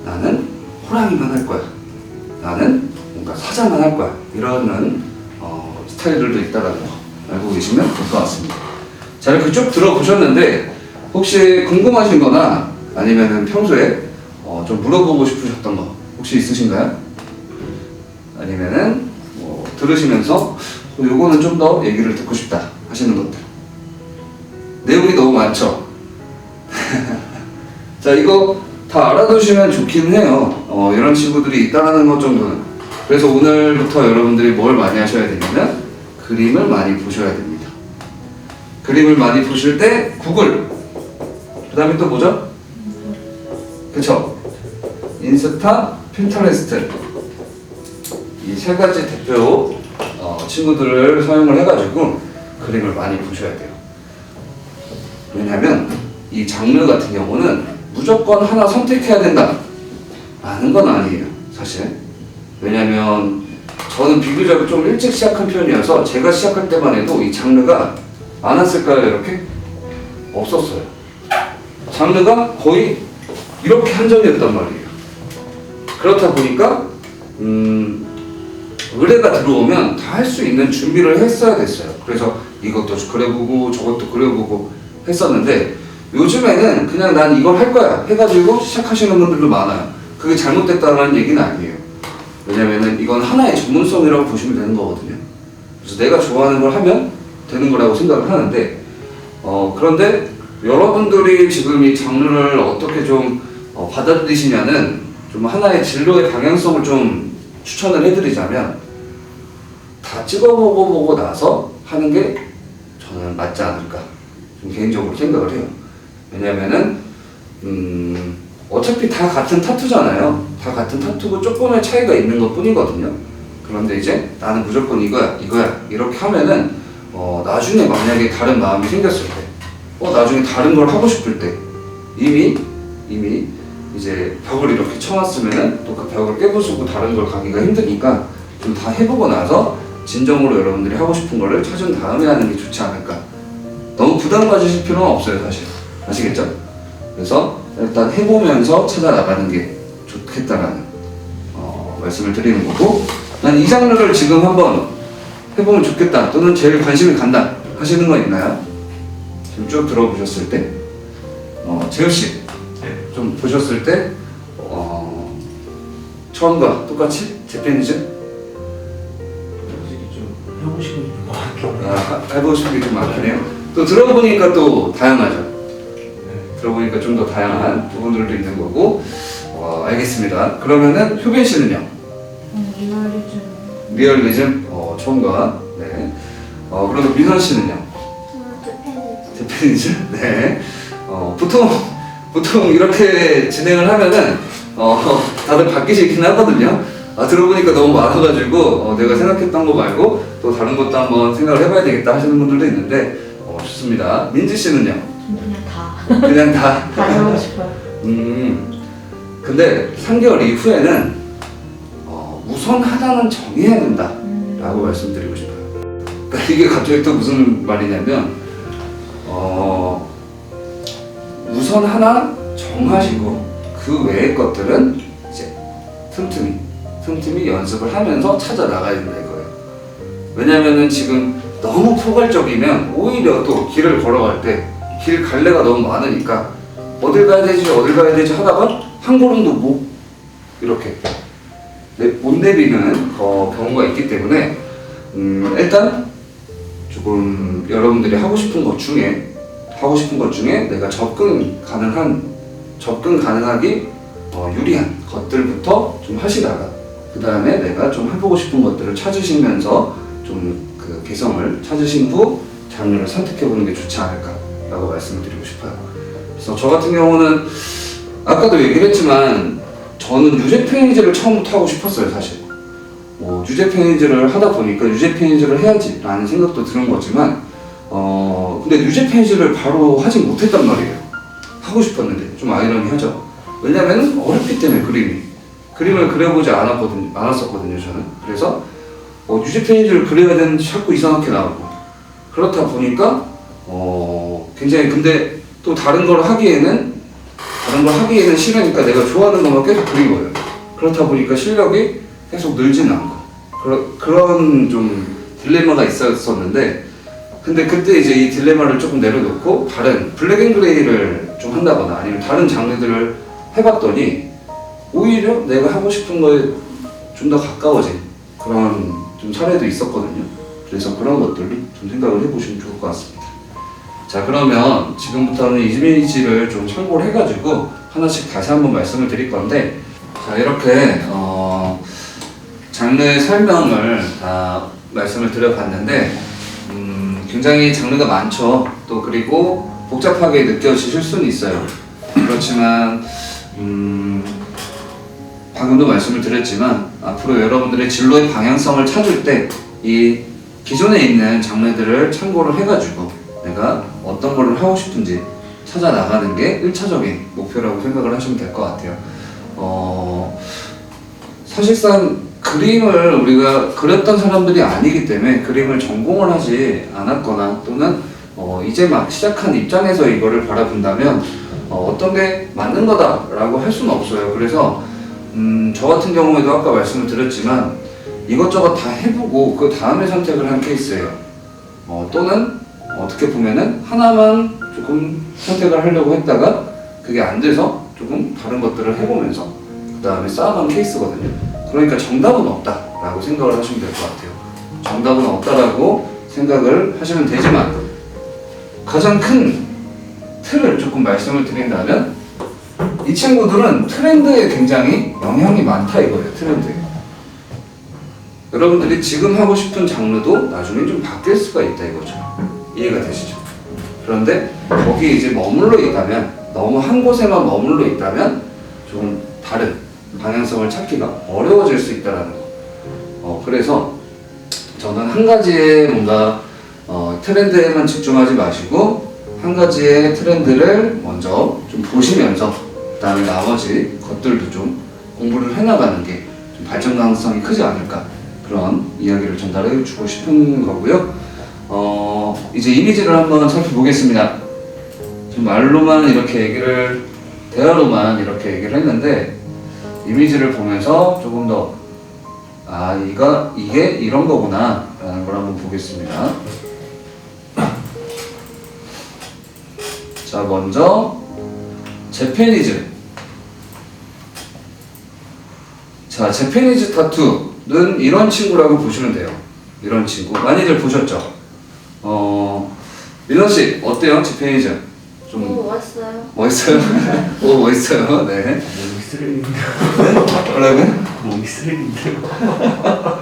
나는 호랑이만 할 거야, 나는 뭔가 사자만 할 거야, 이러는 스타일들도 있다는 거 알고 계시면 될 것 같습니다. 자, 이렇게 쭉 들어보셨는데 혹시 궁금하신 거나 아니면 평소에 좀 물어보고 싶으셨던 거 혹시 있으신가요? 아니면은 들으시면서 요거는 좀 더 얘기를 듣고 싶다 하시는 것들, 내용이 너무 많죠? 자, 이거 다 알아두시면 좋긴 해요. 이런 친구들이 있다는 것 정도는. 그래서 오늘부터 여러분들이 뭘 많이 하셔야 되냐면 그림을 많이 보셔야 됩니다. 그림을 많이 보실 때 구글, 그 다음에 또 뭐죠? 그쵸? 인스타, 핀터레스트, 이 세 가지 대표 친구들을 사용을 해가지고 그림을 많이 보셔야 돼요. 왜냐면 이 장르 같은 경우는 무조건 하나 선택해야 된다 라는 건 아니에요, 사실. 왜냐면 저는 비교적 좀 일찍 시작한 편이어서 제가 시작할 때만 해도 이 장르가 많았을까요? 이렇게? 없었어요. 장르가 거의 이렇게 한정이었단 말이에요. 그렇다 보니까 의뢰가 들어오면 다 할 수 있는 준비를 했어야 됐어요. 그래서 이것도 그려보고 저것도 그려보고 했었는데 요즘에는 그냥 난 이걸 할 거야 해가지고 시작하시는 분들도 많아요. 그게 잘못됐다는 얘기는 아니에요. 왜냐면은 이건 하나의 전문성이라고 보시면 되는 거거든요. 그래서 내가 좋아하는 걸 하면 되는 거라고 생각을 하는데 그런데 여러분들이 지금 이 장르를 어떻게 좀 받아들이시냐는 좀 하나의 진로의 방향성을 좀 추천을 해드리자면 다 찍어보고 나서 하는 게 저는 맞지 않을까 좀 개인적으로 생각을 해요. 왜냐면은 어차피 다 같은 타투잖아요. 다 같은 타투고 조금의 차이가 있는 것 뿐이거든요. 그런데 이제 나는 무조건 이거야 이렇게 하면은 나중에 만약에 다른 마음이 생겼을 때 나중에 다른 걸 하고 싶을 때 이미 이제 벽을 이렇게 쳐놨으면은 또 그 벽을 깨부수고 다른 걸 가기가 힘드니까 좀 다 해보고 나서 진정으로 여러분들이 하고 싶은 거를 찾은 다음에 하는 게 좋지 않을까. 너무 부담 가지실 필요는 없어요, 사실. 아시겠죠? 그래서 일단 해보면서 찾아나가는 게 좋겠다라는 말씀을 드리는 거고, 난 이 장르를 지금 한번 해보면 좋겠다 또는 제일 관심이 간다 하시는 거 있나요? 지금 쭉 들어보셨을 때 재우씨 좀 보셨을 때 처음과 똑같이 재팬이즘? 좀 해보고 싶은 게 좀 많긴 해보고 싶은 게 좀 많긴 해요. 또 들어보니까 또 다양하죠. 들어보니까 좀 더 다양한 부분들도 있는 거고. 알겠습니다. 그러면은 효빈 씨는요? 리얼리즘 처음과 네. 그러면 민선 씨는요? 재팬이즘? 네. 보통 이렇게 진행을 하면은 다들 바뀌시긴 하거든요. 들어보니까 너무 많아가지고 내가 생각했던 거 말고 또 다른 것도 한번 생각을 해봐야 되겠다 하시는 분들도 있는데 좋습니다. 민지 씨는요? 그냥 다. 다 해보고 싶어요. 근데 3개월 이후에는 우선 하나는 정해야 된다 라고 말씀드리고 싶어요. 그러니까 이게 갑자기 또 무슨 말이냐면 우선 하나 정하시고 그 외의 것들은 이제 틈틈이 연습을 하면서 찾아 나가야 된다 이거예요. 왜냐면은 지금 너무 포괄적이면 오히려 또 길을 걸어갈 때 길 갈래가 너무 많으니까 어딜 가야 되지 하다가 한 걸음도 못 이렇게 못 내리는 경우가 있기 때문에 일단 조금 여러분들이 하고 싶은 것 중에 내가 접근 가능하기 유리한 것들부터 좀 하시다가 그 다음에 내가 좀 해보고 싶은 것들을 찾으시면서 좀 그 개성을 찾으신 후 장르를 선택해보는 게 좋지 않을까라고 말씀을 드리고 싶어요. 그래서 저 같은 경우는 아까도 얘기를 했지만 저는 유제 페이지를 처음부터 하고 싶었어요, 사실. 유제 페이지를 하다 보니까 유제 페이지를 해야지 라는 생각도 드는 거지만 근데 유제 페이지를 바로 하지 못했단 말이에요. 하고 싶었는데 좀 아이러니하죠. 왜냐면 어렵기 때문에 그림을 그려보지 않았었거든요, 저는. 그래서 유제 페이지를 그려야 되는데 자꾸 이상하게 나오고 그렇다 보니까 굉장히 근데 또 다른 걸 하기에는 싫으니까 내가 좋아하는 것만 계속 그린 거예요. 그렇다 보니까 실력이 계속 늘지는 않고 그런 좀 딜레마가 있었었는데 근데 그때 이제 이 딜레마를 조금 내려놓고 다른 블랙 앤 그레이를 좀 한다거나 아니면 다른 장르들을 해봤더니 오히려 내가 하고 싶은 거에 좀 더 가까워진 그런 좀 사례도 있었거든요. 그래서 그런 것들을 좀 생각을 해보시면 좋을 것 같습니다. 자, 그러면 지금부터는 이미지를 좀 참고를 해가지고 하나씩 다시 한번 말씀을 드릴 건데 자, 이렇게 장르의 설명을 다 말씀을 드려봤는데 굉장히 장르가 많죠. 또 그리고 복잡하게 느껴지실 수는 있어요. 그렇지만 방금도 말씀을 드렸지만 앞으로 여러분들의 진로의 방향성을 찾을 때 이 기존에 있는 장르들을 참고를 해가지고 내가 어떤 거를 하고 싶은지 찾아 나가는 게 1차적인 목표라고 생각을 하시면 될 것 같아요. 사실상 그림을 우리가 그렸던 사람들이 아니기 때문에 그림을 전공을 하지 않았거나 또는 이제 막 시작한 입장에서 이거를 바라본다면 어떤 게 맞는 거다라고 할 수는 없어요. 그래서 저 같은 경우에도 아까 말씀을 드렸지만 이것저것 다 해보고 그 다음에 선택을 한 케이스예요. 또는 어떻게 보면은 하나만 조금 선택을 하려고 했다가 그게 안 돼서 조금 다른 것들을 해보면서 그 다음에 쌓아간 케이스거든요. 그러니까 정답은 없다라고 생각을 하시면 될 것 같아요. 정답은 없다라고 생각을 하시면 되지만 가장 큰 틀을 조금 말씀을 드린다면 이 친구들은 트렌드에 굉장히 영향이 많다 이거예요. 트렌드에. 여러분들이 지금 하고 싶은 장르도 나중에 좀 바뀔 수가 있다 이거죠. 이해가 되시죠? 그런데 거기에 이제 머물러 있다면 너무 한 곳에만 머물러 있다면 조금 다른 방향성을 찾기가 어려워질 수 있다는 거. 그래서 저는 한 가지의 뭔가 트렌드에만 집중하지 마시고 한 가지의 트렌드를 먼저 좀 보시면서 그 다음에 나머지 것들도 좀 공부를 해나가는 게 좀 발전 가능성이 크지 않을까 그런 이야기를 전달해 주고 싶은 거고요. 이제 이미지를 한번 살펴보겠습니다. 지금 말로만 이렇게 얘기를 대화로만 이렇게 얘기를 했는데 이미지를 보면서 조금 더 이게 이런 거구나 라는 걸 한번 보겠습니다. 자, 먼저 재패니즈. 자, 재패니즈 타투는 이런 친구라고 보시면 돼요. 이런 친구 많이들 보셨죠? 민원씨 어때요? 재패니즈 좀 멋있어요. 멋있어요? 오, 멋있어요. 네. 몸이 쓰레기인데. 뭐라고요? 몸이 쓰레기인데.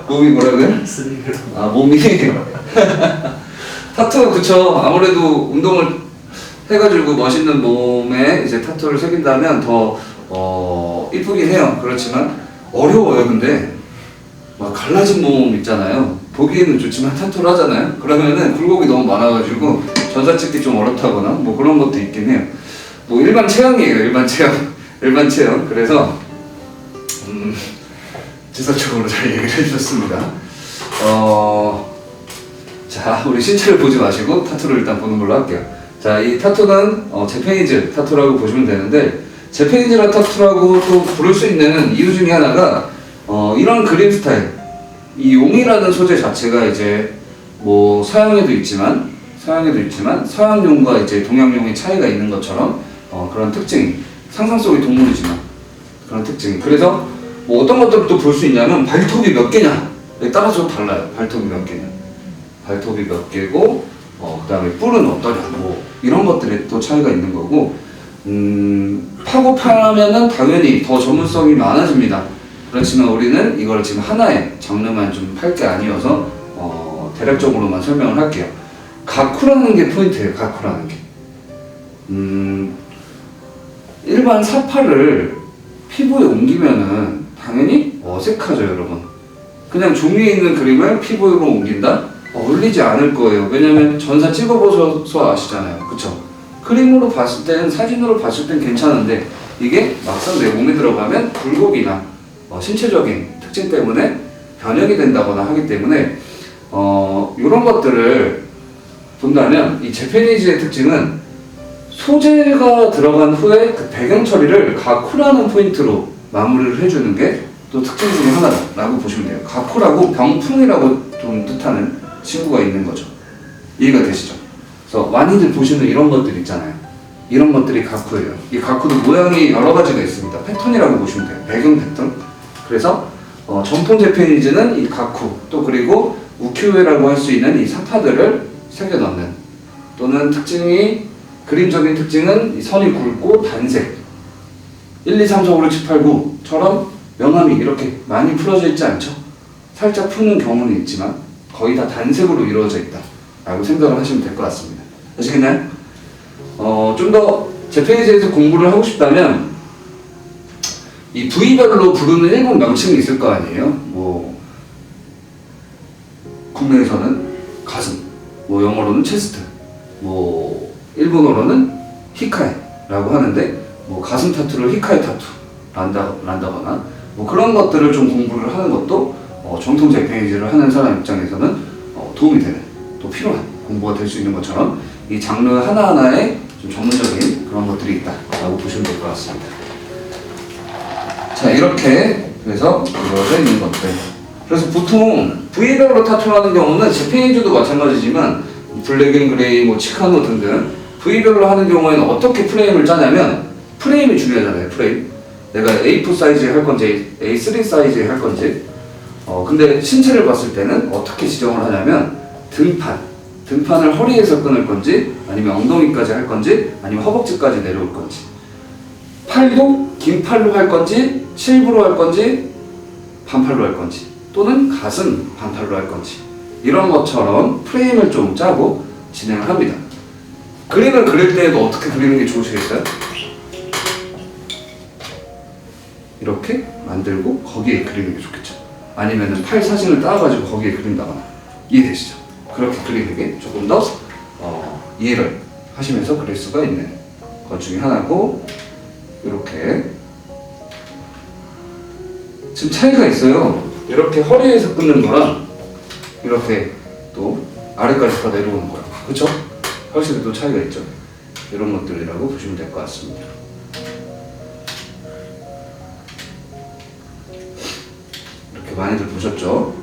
몸이 뭐라고요? 쓰레기로. 몸이 타투 그쵸. 아무래도 운동을 해가지고 멋있는 몸에 이제 타투를 새긴다면 더 이쁘긴 해요. 그렇지만 어려워요. 근데 막 갈라진 몸 있잖아요. 보기에는 좋지만 타투를 하잖아요. 그러면은 굴곡이 너무 많아가지고 전사 찍기 좀 어렵다거나 뭐 그런 것도 있긴 해요. 뭐 일반 체형이에요. 일반 체형. 그래서 지속적으로 잘 얘기를 해주셨습니다. 자, 우리 신체를 보지 마시고 타투를 일단 보는 걸로 할게요. 자, 이 타투는 재패니즈 타투라고 보시면 되는데 재패니즈 타투라고 또 부를 수 있는 이유 중에 하나가 이런 그림 스타일, 이 용이라는 소재 자체가 이제 뭐 서양에도 있지만 서양용과 이제 동양용의 차이가 있는 것처럼 그런 특징이 상상 속의 동물이지만 그런 특징이 그래서 뭐 어떤 것들도 볼 수 있냐면 발톱이 몇 개냐에 따라서 달라요. 발톱이 몇 개고 그 다음에 뿔은 어떠냐 뭐 이런 것들에 또 차이가 있는 거고 파고 파면은 당연히 더 전문성이 많아집니다. 그렇지만 우리는 이걸 지금 하나의 장르만 좀 팔 게 아니어서 대략적으로만 설명을 할게요. 가쿠라는 게 포인트예요. 가쿠라는 게 일반 사파를 피부에 옮기면은 당연히 어색하죠, 여러분. 그냥 종이에 있는 그림을 피부로 옮긴다? 어울리지 않을 거예요. 왜냐면 전사 찍어보셔서 아시잖아요. 그쵸? 그림으로 봤을 땐, 사진으로 봤을 땐 괜찮은데 이게 막상 내 몸에 들어가면 굴곡이나 신체적인 특징 때문에 변형이 된다거나 하기 때문에 이런 것들을 본다면 이 재패니지의 특징은 소재가 들어간 후에 그 배경 처리를 가쿠라는 포인트로 마무리를 해주는 게 또 특징 중에 하나라고 보시면 돼요. 가쿠라고 병풍이라고 좀 뜻하는 친구가 있는 거죠. 이해가 되시죠? 그래서 많이들 보시는 이런 것들 있잖아요. 이런 것들이 가쿠예요. 이 가쿠도 모양이 여러 가지가 있습니다. 패턴이라고 보시면 돼요. 배경 패턴. 그래서 전통 재패니즈는 이 가쿠, 또 그리고 우키우에라고 할 수 있는 이 사파들을 새겨 넣는, 또는 그림적인 특징은 이 선이 굵고 단색, 1, 2, 3, 4, 5, 6, 7, 8, 9처럼 명암이 이렇게 많이 풀어져 있지 않죠? 살짝 푸는 경우는 있지만 거의 다 단색으로 이루어져 있다 라고 생각을 하시면 될 것 같습니다. 아시겠나요? 좀 더 재패니지에서 공부를 하고 싶다면 이 부위별로 부르는 일본 명칭이 있을 거 아니에요? 뭐 국내에서는 가슴, 뭐 영어로는 체스트, 뭐 일본어로는 히카이라고 하는데, 뭐 가슴 타투를 히카이 타투란다거나 뭐 그런 것들을 좀 공부를 하는 것도 정통 재패니지를 하는 사람 입장에서는 도움이 되는, 또 필요한 공부가 될 수 있는 것처럼 이 장르 하나하나에 좀 전문적인 그런 것들이 있다라고 보시면 될 것 같습니다. 자, 이렇게 그래서 이루어져 있는 것들. 그래서 보통 부위별로 타투하는 경우는 재패니지도 마찬가지지만 블랙 앤 그레이, 뭐 치카노 등등 부위별로 하는 경우에는 어떻게 프레임을 짜냐면, 프레임이 중요하잖아요. 프레임. 내가 A4 사이즈에 할 건지 A3 사이즈에 할 건지. 근데 신체를 봤을 때는 어떻게 지정을 하냐면 등판을 허리에서 끊을 건지, 아니면 엉덩이까지 할 건지, 아니면 허벅지까지 내려올 건지, 팔도 긴 팔로 할 건지, 7부로 할 건지, 반팔로 할 건지, 또는 가슴 반팔로 할 건지, 이런 것처럼 프레임을 좀 짜고 진행을 합니다. 그림을 그릴 때에도 어떻게 그리는 게 좋으시겠어요? 이렇게 만들고 거기에 그리는 게 좋겠죠. 아니면은 팔 사진을 따가지고 거기에 그린다거나. 이해되시죠? 그렇게 그리는 게 조금 더 이해를 하시면서 그릴 수가 있는 것 중에 하나고, 이렇게 지금 차이가 있어요. 이렇게 허리에서 끊는 거랑 이렇게 또 아래까지 다 내려오는 거랑, 그렇죠? 확실히 또 차이가 있죠. 이런 것들이라고 보시면 될 것 같습니다. 이렇게 많이들 보셨죠?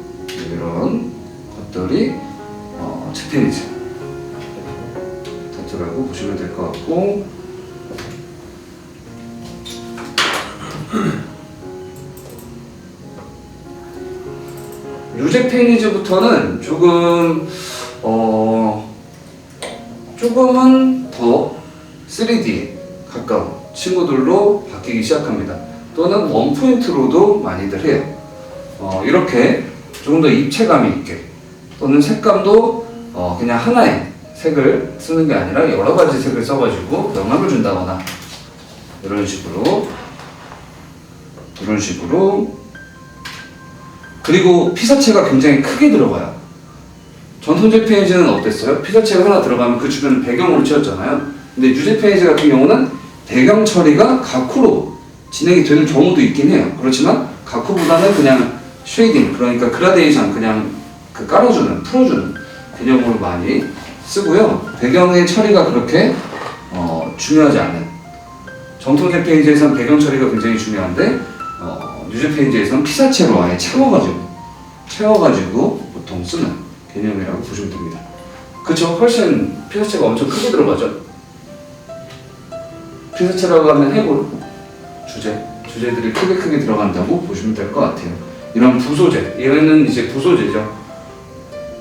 이런 것들이 재패니지 타투라고 보시면 될 것 같고, 뉴재패니즈부터는 조금은 더 3D에 가까운 친구들로 바뀌기 시작합니다. 또는 원포인트로도 많이들 해요. 이렇게 조금 더 입체감이 있게, 또는 색감도 그냥 하나의 색을 쓰는 게 아니라 여러 가지 색을 써가지고 영감을 준다거나, 이런 식으로. 그리고 피사체가 굉장히 크게 들어가요. 전통 재패니지는 어땠어요? 피사체가 하나 들어가면 그 주변을 배경으로 채웠잖아요. 근데 뉴재패니지 같은 경우는 배경 처리가 가쿠로 진행이 되는 경우도 있긴 해요. 그렇지만 가쿠보다는 그냥 쉐이딩, 그러니까 그라데이션, 그냥 그 깔아주는, 풀어주는 개념으로 많이 쓰고요. 배경의 처리가 그렇게 중요하지 않은, 정통 재패니지에서는 배경 처리가 굉장히 중요한데 뉴재패니지에서는 피사체로 아예 채워가지고 보통 쓰는 개념이라고 보시면 됩니다. 그쵸? 훨씬 피사체가 엄청 크게 들어가죠. 피사체라고 하면 해골, 주제들이 크게 들어간다고 보시면 될 것 같아요. 이런 부소재, 얘는 이제 부소재죠.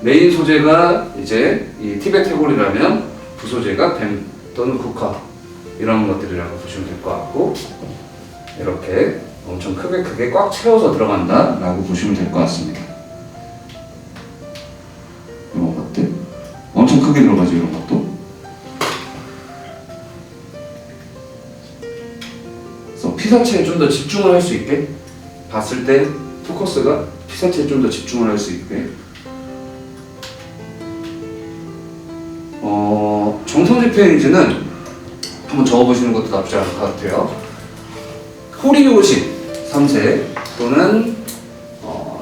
메인 소재가 이제 이 티베트 해골이라면 부소재가 뱀 또는 국화, 이런 것들이라고 보시면 될 것 같고, 이렇게 엄청 크게 꽉 채워서 들어간다 라고 보시면 될 것 같습니다. 이런 것들 엄청 크게 들어가죠. 이런 것도. 그래서 피사체에 좀 더 집중을 할 수 있게 봤을 때 포커스가 피사체에 좀 더 집중을 할 수 있게 정성집 페이지는 한번 적어보시는 것도 나쁘지 않을 것 같아요. 호리요시 3세 또는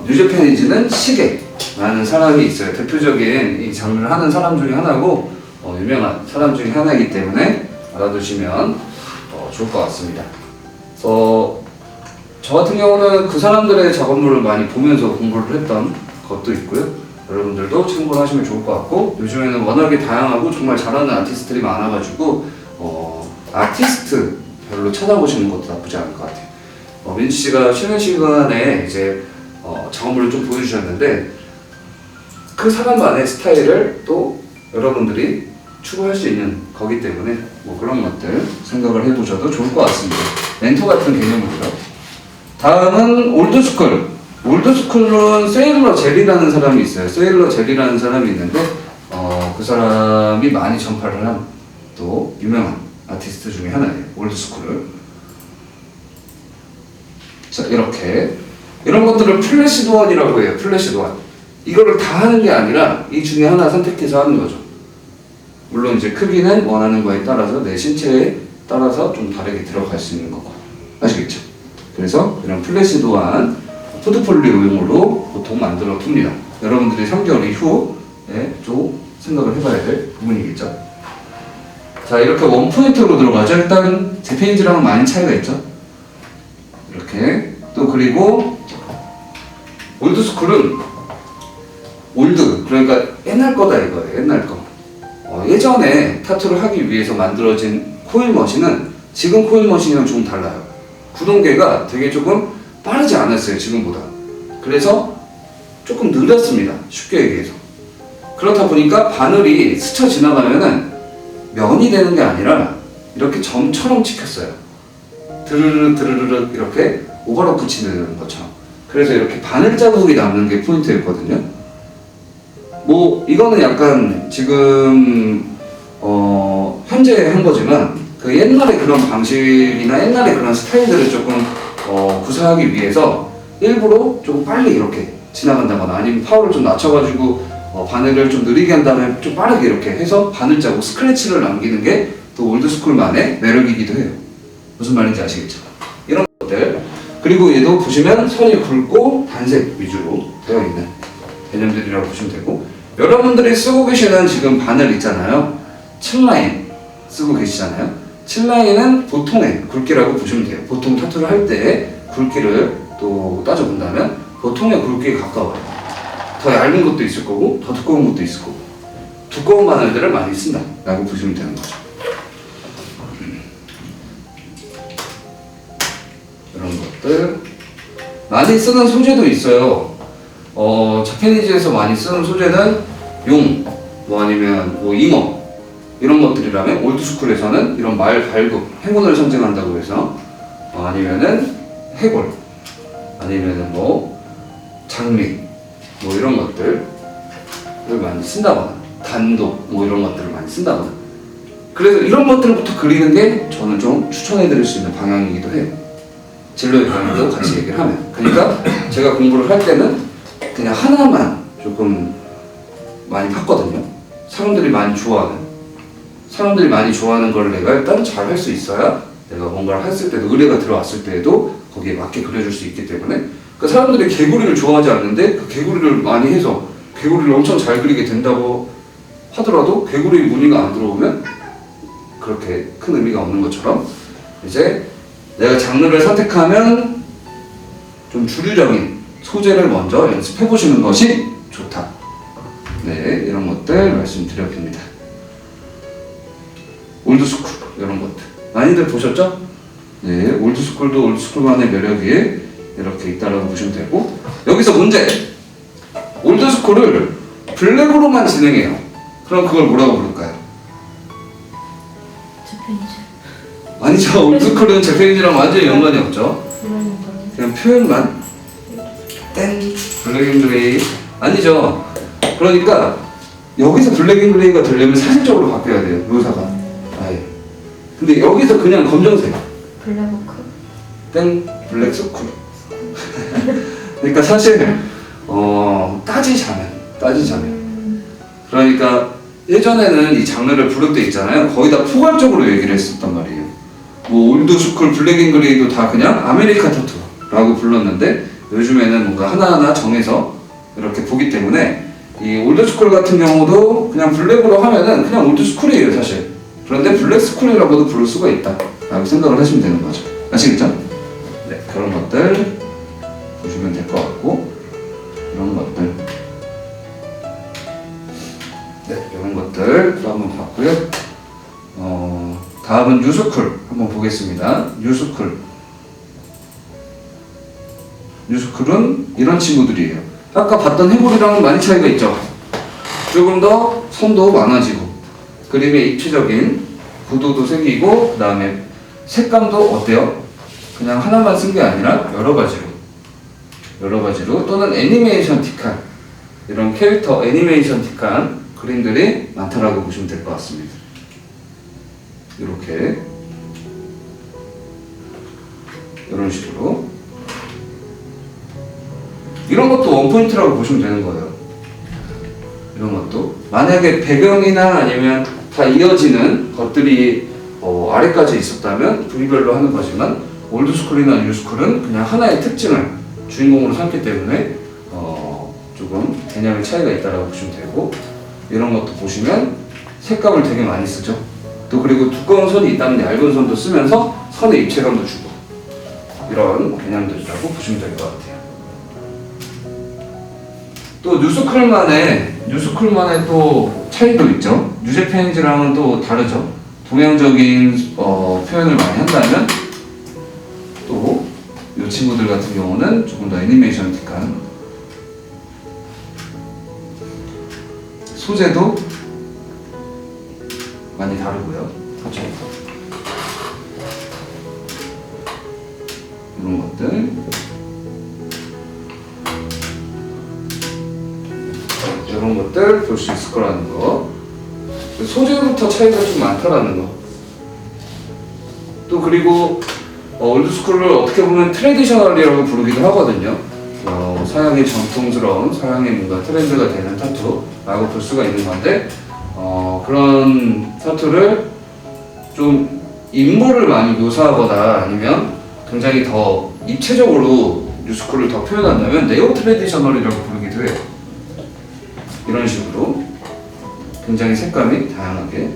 뉴제 페이지는 시계라는 사람이 있어요. 대표적인 이 장르를 하는 사람 중에 하나고 유명한 사람 중에 하나이기 때문에 알아두시면 좋을 것 같습니다. 저 같은 경우는 그 사람들의 작업물을 많이 보면서 공부를 했던 것도 있고요. 여러분들도 참고를 하시면 좋을 것 같고, 요즘에는 워낙에 다양하고 정말 잘하는 아티스트들이 많아가지고 아티스트 별로 찾아보시는 것도 나쁘지 않을 것 같아요. 민지 씨가 쉬는 시간에 이제 작업물을 좀 보여주셨는데 그 사람만의 스타일을 또 여러분들이 추구할 수 있는 거기 때문에 뭐 그런 것들 생각을 해보셔도 좋을 것 같습니다. 멘토 같은 개념이고요. 다음은 올드스쿨. 올드스쿨은 세일러 젤이라는 사람이 있어요. 세일러 젤이라는 사람이 있는데 그 사람이 많이 전파를 한 또 유명한 아티스트 중에 하나예요. 올드스쿨을. 자, 이렇게 이런 것들을 플래시 도안이라고 해요. 플래시 도안. 이거를 다 하는 게 아니라 이 중에 하나 선택해서 하는 거죠. 물론 이제 크기는 원하는 거에 따라서 내 신체에 따라서 좀 다르게 들어갈 수 있는 거고. 아시겠죠? 그래서 이런 플래시 도안 포트폴리오용으로 보통 만들어 둡니다. 여러분들이 3개월 이후에 좀 생각을 해봐야 될 부분이겠죠. 자, 이렇게 원포인트로 들어가죠. 일단 제 페이지랑은 많이 차이가 있죠. 이렇게 또 그리고 올드스쿨은 올드, 그러니까 옛날 거다 이거예요. 옛날 거. 예전에 타투를 하기 위해서 만들어진 코일 머신은 지금 코일 머신이랑 좀 달라요. 구동계가 되게 조금 빠르지 않았어요, 지금보다. 그래서 조금 느렸습니다, 쉽게 얘기해서. 그렇다 보니까 바늘이 스쳐 지나가면은 면이 되는 게 아니라 이렇게 점처럼 찍혔어요. 드르르 드르르 이렇게 오버럭 붙이는 것처럼. 그래서 이렇게 바늘 자국이 남는 게 포인트였거든요. 뭐 이거는 약간 지금 현재 한 거지만 그 옛날에 그런 방식이나 옛날에 그런 스타일들을 조금 구사하기 위해서 일부러 좀 빨리 이렇게 지나간다거나 아니면 파워를 좀 낮춰가지고 바늘을 좀 느리게 한 다음에 좀 빠르게 이렇게 해서 바늘 자국 스크래치를 남기는 게 또 올드스쿨만의 매력이기도 해요. 무슨 말인지 아시겠죠? 이런 것들. 그리고 얘도 보시면 선이 굵고 단색 위주로 되어 있는 개념들이라고 보시면 되고, 여러분들이 쓰고 계시는 지금 바늘 있잖아요. 7라인 쓰고 계시잖아요. 7라인은 보통의 굵기라고 보시면 돼요. 보통 타투를 할 때 굵기를 또 따져본다면 보통의 굵기에 가까워요. 더 얇은 것도 있을 거고 더 두꺼운 것도 있을 거고, 두꺼운 바늘들을 많이 쓴다 라고 보시면 되는 거죠. 이런 것들 많이 쓰는 소재도 있어요. 자페니즈에서 많이 쓰는 소재는 용, 뭐 아니면 뭐 잉어 이런 것들이라면, 올드스쿨에서는 이런 말 발굽, 행운을 상징한다고 해서 아니면은 해골, 아니면은 뭐 장미, 뭐 이런 것들을 많이 쓴다거나 단독 뭐 이런 것들을 많이 쓴다거나. 그래서 이런 것들부터 그리는 게 저는 좀 추천해드릴 수 있는 방향이기도 해요. 진로의 방향도 같이 얘기를 하면. 그러니까 제가 공부를 할 때는 그냥 하나만 조금 많이 봤거든요. 사람들이 많이 좋아하는 걸 내가 일단 잘 할 수 있어야 내가 뭔가를 했을 때도, 의뢰가 들어왔을 때에도 거기에 맞게 그려줄 수 있기 때문에. 그러니까 사람들이 개구리를 좋아하지 않는데 그 개구리를 많이 해서 개구리를 엄청 잘 그리게 된다고 하더라도 개구리 무늬가 안 들어오면 그렇게 큰 의미가 없는 것처럼, 이제 내가 장르를 선택하면 좀 주류적인 소재를 먼저 연습해 보시는 것이 좋다. 네, 이런 것들 말씀드려봅니다. 올드스쿨 이런 것들 많이들 보셨죠? 네, 올드스쿨도 올드스쿨만의 매력이 이렇게 있다라고 보시면 되고, 여기서 문제! 올드스쿨을 블랙으로만 진행해요. 그럼 그걸 뭐라고 부를까요? 재팬이즈. 아니죠. 올드스쿨은 재팬이즈랑 완전히 연관이 없죠. 그냥 표현만 땡 블랙앤그레이 아니죠. 그러니까 여기서 블랙앤그레이가 되려면 사실적으로 바뀌어야 돼요, 묘사가. 아예. 근데 여기서 그냥 검정색. 블랙워크. 땡 블랙 스쿨. 그러니까 사실 따지자면 그러니까 예전에는 이 장르를 부를 때 있잖아요. 거의 다 포괄적으로 얘기를 했었단 말이에요. 뭐 올드 스쿨, 블랙 앤 그레이도 다 그냥 아메리칸 타투라고 불렀는데 요즘에는 뭔가 하나하나 정해서 이렇게 보기 때문에 이 올드 스쿨 같은 경우도 그냥 블랙으로 하면은 그냥 올드 스쿨이에요 사실. 그런데 블랙 스쿨이라고도 부를 수가 있다 라고 생각을 하시면 되는 거죠. 아시겠죠? 네, 그런 것들 보시면 될 것 같고 이런 것들 네, 이런 것들 또 한번 봤고요. 다음은 뉴스쿨 한번 보겠습니다. 뉴스쿨은 이런 친구들이에요. 아까 봤던 해골이랑은 많이 차이가 있죠. 조금 더 선도 많아지고 그림의 입체적인 구도도 생기고 그 다음에 색감도 어때요? 그냥 하나만 쓴 게 아니라 여러 가지로 또는 애니메이션틱한 이런 캐릭터 애니메이션틱한 그림들이 많다라고 보시면 될 것 같습니다. 이렇게 이런 식으로 이런 것도 원포인트라고 보시면 되는 거예요. 이런 것도 만약에 배경이나 아니면 다 이어지는 것들이 아래까지 있었다면 부위별로 하는 거지만 올드스쿨이나 뉴스쿨은 그냥 하나의 특징을 주인공으로 삼기 때문에 조금 개념의 차이가 있다라고 보시면 되고 이런 것도 보시면 색감을 되게 많이 쓰죠. 또 그리고 두꺼운 선이 있다면 얇은 선도 쓰면서 선의 입체감도 주고 이런 개념도 있다고 보시면 될 것 같아요. 또 뉴스쿨만의 또 차이도 있죠. 뉴제팬즈랑은 또 다르죠. 동양적인 표현을 많이 한다면 또 이 친구들 같은 경우는 조금 더 애니메이션틱한 소재도 많이 다르고요. 그렇죠? 이런 것들 이런 것들 볼 수 있을 거라는 거. 소재부터 차이가 좀 많다라는 거. 또 그리고 올드스쿨을 어떻게 보면 트레디셔널이라고 부르기도 하거든요. 서양의 정통스러운 서양의 뭔가 트렌드가 되는 타투라고 볼 수가 있는 건데 그런 타투를 좀 인물을 많이 묘사하거나 아니면 굉장히 더 입체적으로 뉴스쿨을 더 표현한다면 네오 트레디셔널이라고 부르기도 해요. 이런 식으로 굉장히 색감이 다양하게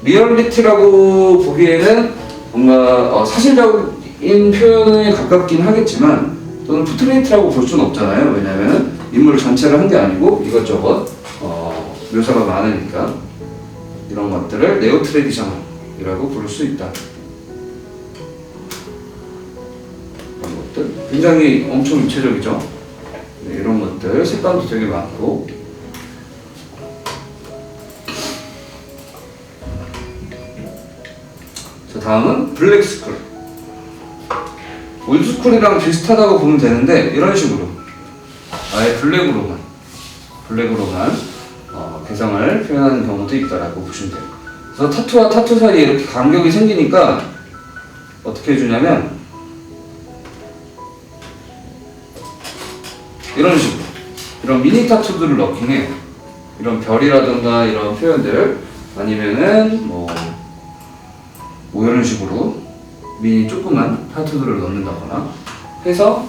리얼리티라고 보기에는 뭔가 사실적인 표현에 가깝긴 하겠지만 또는 포트레이트라고 볼 수는 없잖아요. 왜냐하면 인물 전체를 한 게 아니고 이것저것 묘사가 많으니까 이런 것들을 네오 트레디셔널이라고 부를 수 있다. 이런 것들 굉장히 엄청 입체적이죠. 네, 이런 것들 색감도 되게 많고 자 다음은 블랙스쿨. 올드스쿨이랑 비슷하다고 보면 되는데 이런 식으로 아예 블랙으로만 개성을 표현하는 경우도 있다라고 보시면 돼요. 그래서 타투와 타투 사이에 이렇게 간격이 생기니까 어떻게 해주냐면 이런 식으로 이런 미니 타투들을 넣긴 해요. 이런 별이라든가 이런 표현들 아니면은 뭐 이런 식으로 미니 조그만 타투들을 넣는다거나 해서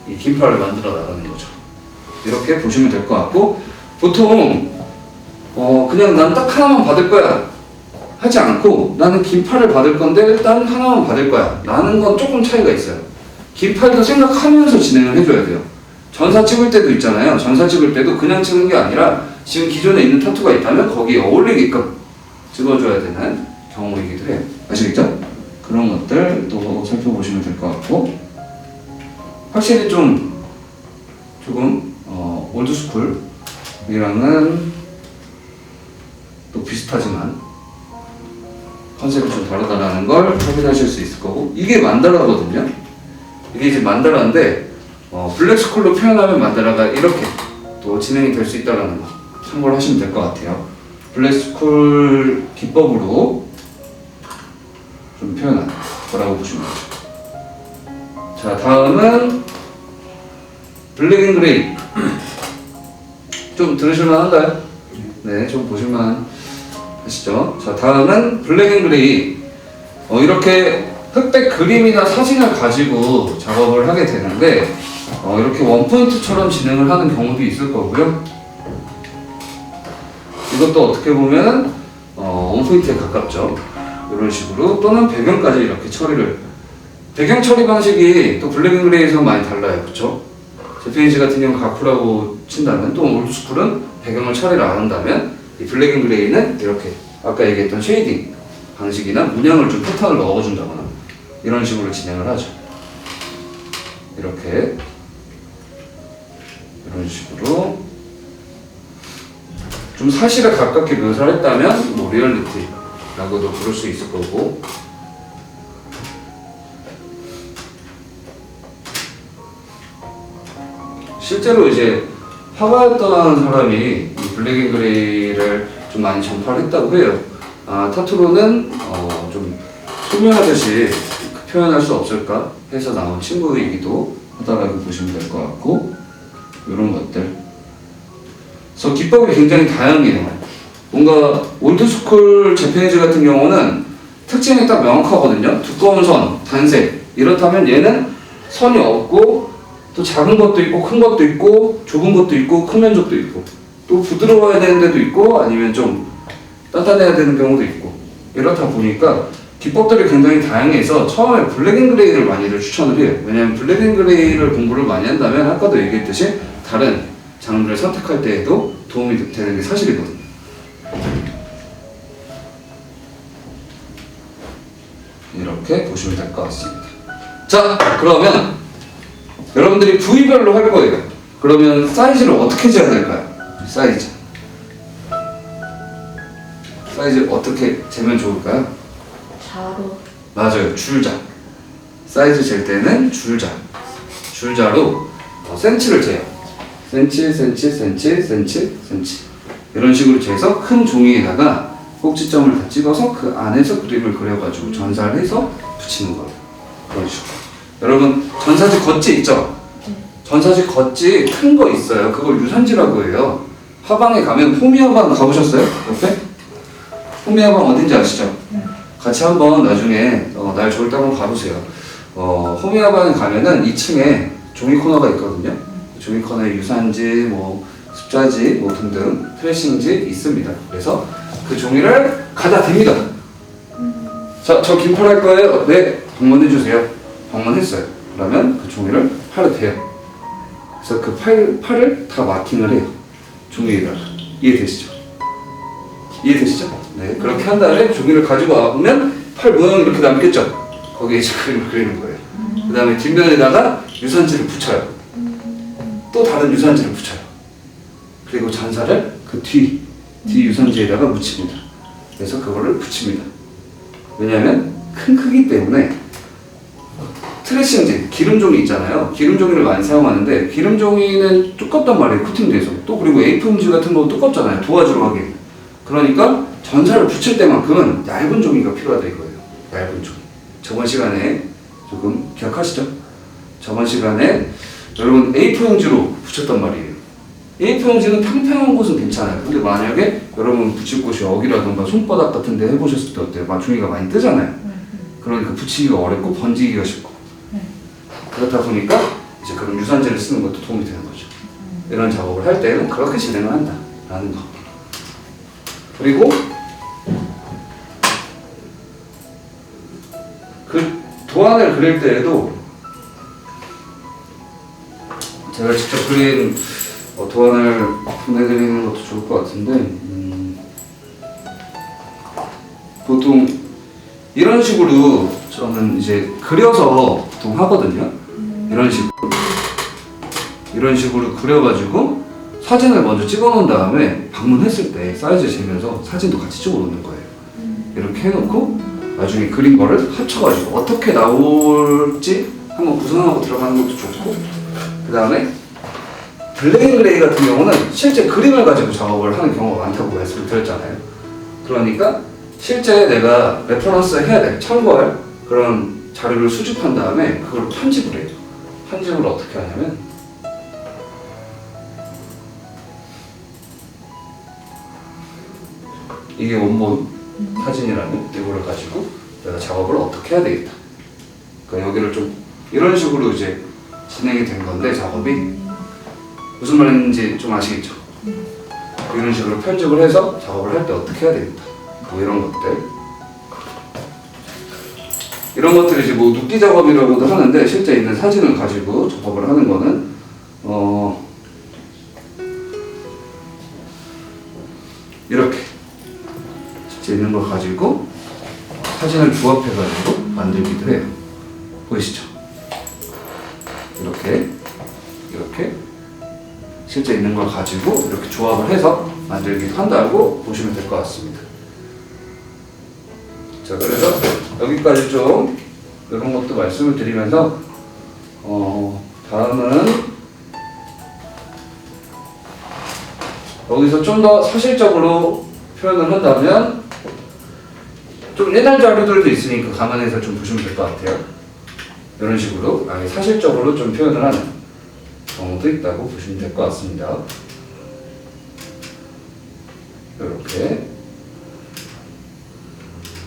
이 긴팔을 만들어 나가는 거죠. 이렇게 보시면 될 것 같고 보통 그냥 난 딱 하나만 받을 거야 하지 않고 나는 긴팔을 받을 건데 단 하나만 받을 거야 라는 건 조금 차이가 있어요. 긴팔도 생각하면서 진행을 해줘야 돼요. 전사 찍을 때도 있잖아요. 전사 찍을 때도 그냥 찍는 게 아니라 지금 기존에 있는 타투가 있다면 거기에 어울리게끔 찍어줘야 되는 경우이기도 해요. 아시겠죠? 그런 것들 또 살펴보시면 될 것 같고 확실히 조금 올드스쿨이랑은 또 비슷하지만 컨셉이 좀 다르다는 걸 확인하실 수 있을 거고 이게 만다라거든요. 이게 이제 만다라인데 블랙스쿨로 표현하면 만다라가 이렇게 또 진행이 될 수 있다는 거 참고를 하시면 될 것 같아요. 블랙스쿨 기법으로 좀 표현하는 거라고 보시면 되죠. 자, 다음은 블랙 앤 그레이. 좀 들으실만 한가요? 네, 좀 보실만 하시죠? 자, 다음은 블랙 앤 그레이. 이렇게 흑백 그림이나 사진을 가지고 작업을 하게 되는데 이렇게 원포인트처럼 진행을 하는 경우도 있을 거고요. 이것도 어떻게 보면 원포인트에 가깝죠. 이런 식으로 또는 배경까지 이렇게 처리를 배경 처리 방식이 또 블랙 앤 그레이에서 많이 달라요. 그렇죠? JPG 같은 경우 가쿠라고 친다면 또 올드스쿨은 배경을 처리를 안 한다면 이 블랙 앤 그레이는 이렇게 아까 얘기했던 쉐이딩 방식이나 문양을 좀 패턴을 넣어준다거나 이런 식으로 진행을 하죠. 이렇게 이런 식으로 좀 사실에 가깝게 묘사를 했다면 뭐 리얼리티라고도 부를 수 있을 거고 실제로 이제 화가였던 사람이 이 블랙 앤 그레이를 좀 많이 전파를 했다고 해요. 타투로는 좀 소묘하듯이 표현할 수 없을까 해서 나온 친구이기도 하다라고 보시면 될 것 같고 이런 것들. 그래서 기법이 굉장히 다양해요. 뭔가 올드스쿨 재패니즈 같은 경우는 특징이 딱 명확하거든요. 두꺼운 선, 단색. 이렇다면 얘는 선이 없고 또 작은 것도 있고 큰 것도 있고 좁은 것도 있고 큰 면적도 있고 또 부드러워야 되는 데도 있고 아니면 좀 단단해야 되는 경우도 있고 이렇다 보니까 기법들이 굉장히 다양해서 처음에 블랙 앤 그레이를 많이들 추천을 해요. 왜냐하면 블랙 앤 그레이를 공부를 많이 한다면 아까도 얘기했듯이 다른 장르를 선택할 때에도 도움이 되는 게 사실이거든요. 이렇게 보시면 될 것 같습니다. 자, 그러면 여러분들이 부위별로 할 거예요. 그러면 사이즈를 어떻게 재야 될까요? 사이즈 어떻게 재면 좋을까요? 자로. 맞아요, 줄자. 사이즈 잴 때는 줄자로 센치를 재요. 센치 이런 식으로 재서 큰 종이에다가 꼭지점을 다 찍어서 그 안에서 그림을 그려가지고 전사를 해서 붙이는 거예요. 그런 식으로. 여러분 전사지 겉지 있죠? 전사지 겉지 큰 거 있어요. 그걸 유산지라고 해요. 화방에 가면 호미화방 가보셨어요? 옆에? 호미화방 어딘지 아시죠? 같이 한번 나중에 날 좋을 때 한번 가보세요. 호미화방에 가면은 2층에 종이 코너가 있거든요. 종이 코너에 유산지, 뭐 습자지, 뭐 등등 트레싱지 있습니다. 그래서 그 종이를 갖다 댑니다. 자, 저 긴팔 할 거예요. 네, 방문해 주세요. 방문했어요. 그러면 그 종이를 팔에 대요. 그래서 그 팔을 다 마킹을 해요. 종이에다가. 이해되시죠? 네, 그렇게 한 다음에 종이를 가지고 와보면 팔 모양이 이렇게 남겠죠? 거기에 이제 그림을 그리는 거예요. 그 다음에 뒷면에다가 유산지를 붙여요. 또 다른 유산지를 붙여요. 그리고 전사를 그 뒤 유산지에다가 묻힙니다. 그래서 그거를 붙입니다. 왜냐하면 큰 크기 때문에 트레싱지, 기름종이 있잖아요. 기름종이를 많이 사용하는데 기름종이는 두껍단 말이에요. 코팅돼서. 또 그리고 A4용지 같은 거 두껍잖아요. 도와주러 하게. 그러니까 전사를 붙일 때만큼은 얇은 종이가 필요하다 이거예요. 얇은 종이. 저번 시간에 조금 기억하시죠? 저번 시간에 여러분 A4용지로 붙였단 말이에요. A4용지는 평평한 곳은 괜찮아요. 근데 만약에 여러분 붙일 곳이 여기라던가 손바닥 같은 데 해보셨을 때 어때요? 종이가 많이 뜨잖아요. 그러니까 붙이기가 어렵고 번지기가 쉽고. 그렇다 보니까 이제 그런 유산지를 쓰는 것도 도움이 되는 거죠. 이런 작업을 할 때는 그렇게 진행을 한다라는 거. 그리고 그 도안을 그릴 때에도 제가 직접 그린 도안을 보내드리는 것도 좋을 것 같은데 보통 이런 식으로 저는 이제 그려서 보통 하거든요. 이런 식으로 그려가지고 사진을 먼저 찍어놓은 다음에 방문했을 때 사이즈 재면서 사진도 같이 찍어놓는 거예요. 이렇게 해놓고 나중에 그린 거를 합쳐가지고 어떻게 나올지 한번 구성하고 들어가는 것도 좋고, 그 다음에 블랙 앤 그레이 같은 경우는 실제 그림을 가지고 작업을 하는 경우가 많다고 말씀을 드렸잖아요. 그러니까 실제 내가 레퍼런스 해야 될, 참고할 그런 자료를 수집한 다음에 그걸 편집을 해요. 편집을 어떻게 하냐면 이게 원본 사진이라면 이거를 가지고 내가 작업을 어떻게 해야 되겠다. 그러니까 여기를 좀 이런 식으로 이제 진행이 된 건데 작업이 무슨 말인지 좀 아시겠죠? 이런 식으로 편집을 해서 작업을 할 때 어떻게 해야 되겠다. 뭐 이런 것들. 이런 것들이 이제 뭐 눕기 작업이라고도 하는데 실제 있는 사진을 가지고 작업을 하는 거는 이렇게 실제 있는 걸 가지고 사진을 조합해가지고 만들기도 해요. 보이시죠? 이렇게 실제 있는 걸 가지고 이렇게 조합을 해서 만들기도 한다고 보시면 될 것 같습니다. 자, 그래서 여기까지 좀 이런 것도 말씀을 드리면서 다음은 여기서 좀 더 사실적으로 표현을 한다면 좀 옛날 자료들도 있으니까 감안해서 좀 보시면 될 것 같아요. 이런 식으로 아예 사실적으로 좀 표현을 하는 경우도 있다고 보시면 될 것 같습니다. 이렇게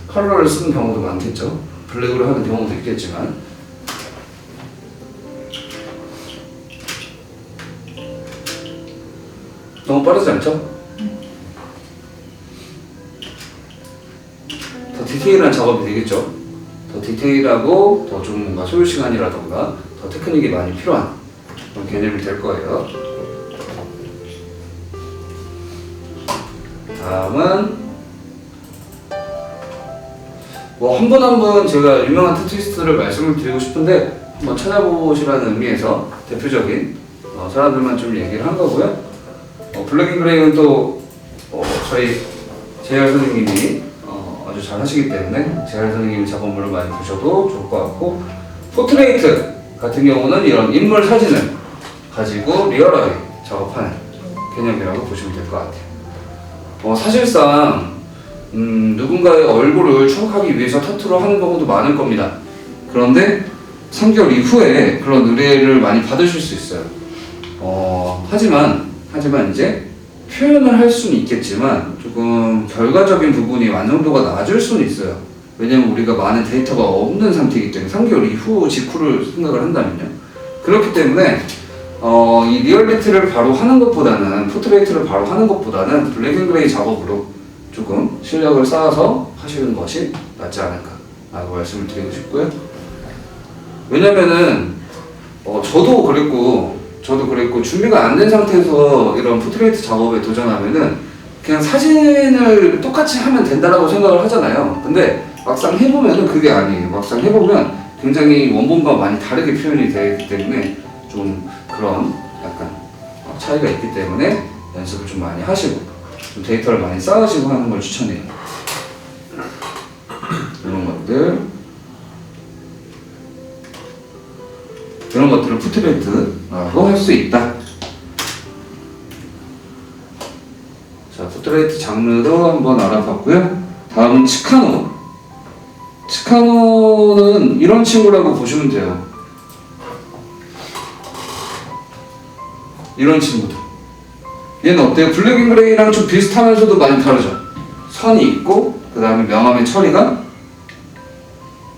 컬러를 쓰는 경우도 많겠죠. 블랙으로 하는 경우도 있겠지만 너무 빠르지 않죠? 더 디테일한 작업이 되겠죠. 더 디테일하고 더 좀 뭔가 소요 시간이라던가 더 테크닉이 많이 필요한 그런 개념이 될 거예요. 다음은 뭐 한 분 한 분 제가 유명한 테트리스트를 말씀을 드리고 싶은데 한번 찾아보시라는 의미에서 대표적인 사람들만 좀 얘기를 한 거고요. 블랙 앤 그레이는 또 저희 JR 선생님이 아주 잘 하시기 때문에 JR 선생님 작업물을 많이 보셔도 좋을 것 같고, 포트레이트 같은 경우는 이런 인물 사진을 가지고 리얼하게 작업하는 개념이라고 보시면 될 것 같아요. 사실상 누군가의 얼굴을 추억하기 위해서 타투를 하는 경우도 많을 겁니다. 그런데 3개월 이후에 그런 의뢰를 많이 받으실 수 있어요. 하지만 이제 표현을 할 수는 있겠지만 조금 결과적인 부분이 완성도가 낮을 수는 있어요. 왜냐면 우리가 많은 데이터가 없는 상태이기 때문에 3개월 이후 직후를 생각을 한다면요. 그렇기 때문에 이 리얼리티를 바로 하는 것보다는, 포트레이트를 바로 하는 것보다는 블랙 앤 그레이 작업으로 조금 실력을 쌓아서 하시는 것이 낫지 않을까 라고 말씀을 드리고 싶고요. 왜냐면은 저도 그랬고 준비가 안 된 상태에서 이런 포트레이트 작업에 도전하면은 그냥 사진을 똑같이 하면 된다라고 생각을 하잖아요. 근데 막상 해보면은 그게 아니에요. 막상 해보면 굉장히 원본과 많이 다르게 표현이 되기 때문에 좀 그런 약간 차이가 있기 때문에 연습을 좀 많이 하시고 좀 데이터를 많이 쌓으시고 하는 걸 추천해요. 이런 것들을 포트레이트라고 할 수 있다. 자, 포트레이트 장르도 한번 알아봤고요. 다음은 치카노. 치카노는 이런 친구라고 보시면 돼요. 이런 친구들. 얘는 어때요? 블랙 앤 그레이랑 좀 비슷하면서도 많이 다르죠. 선이 있고 그 다음에 명암의 처리가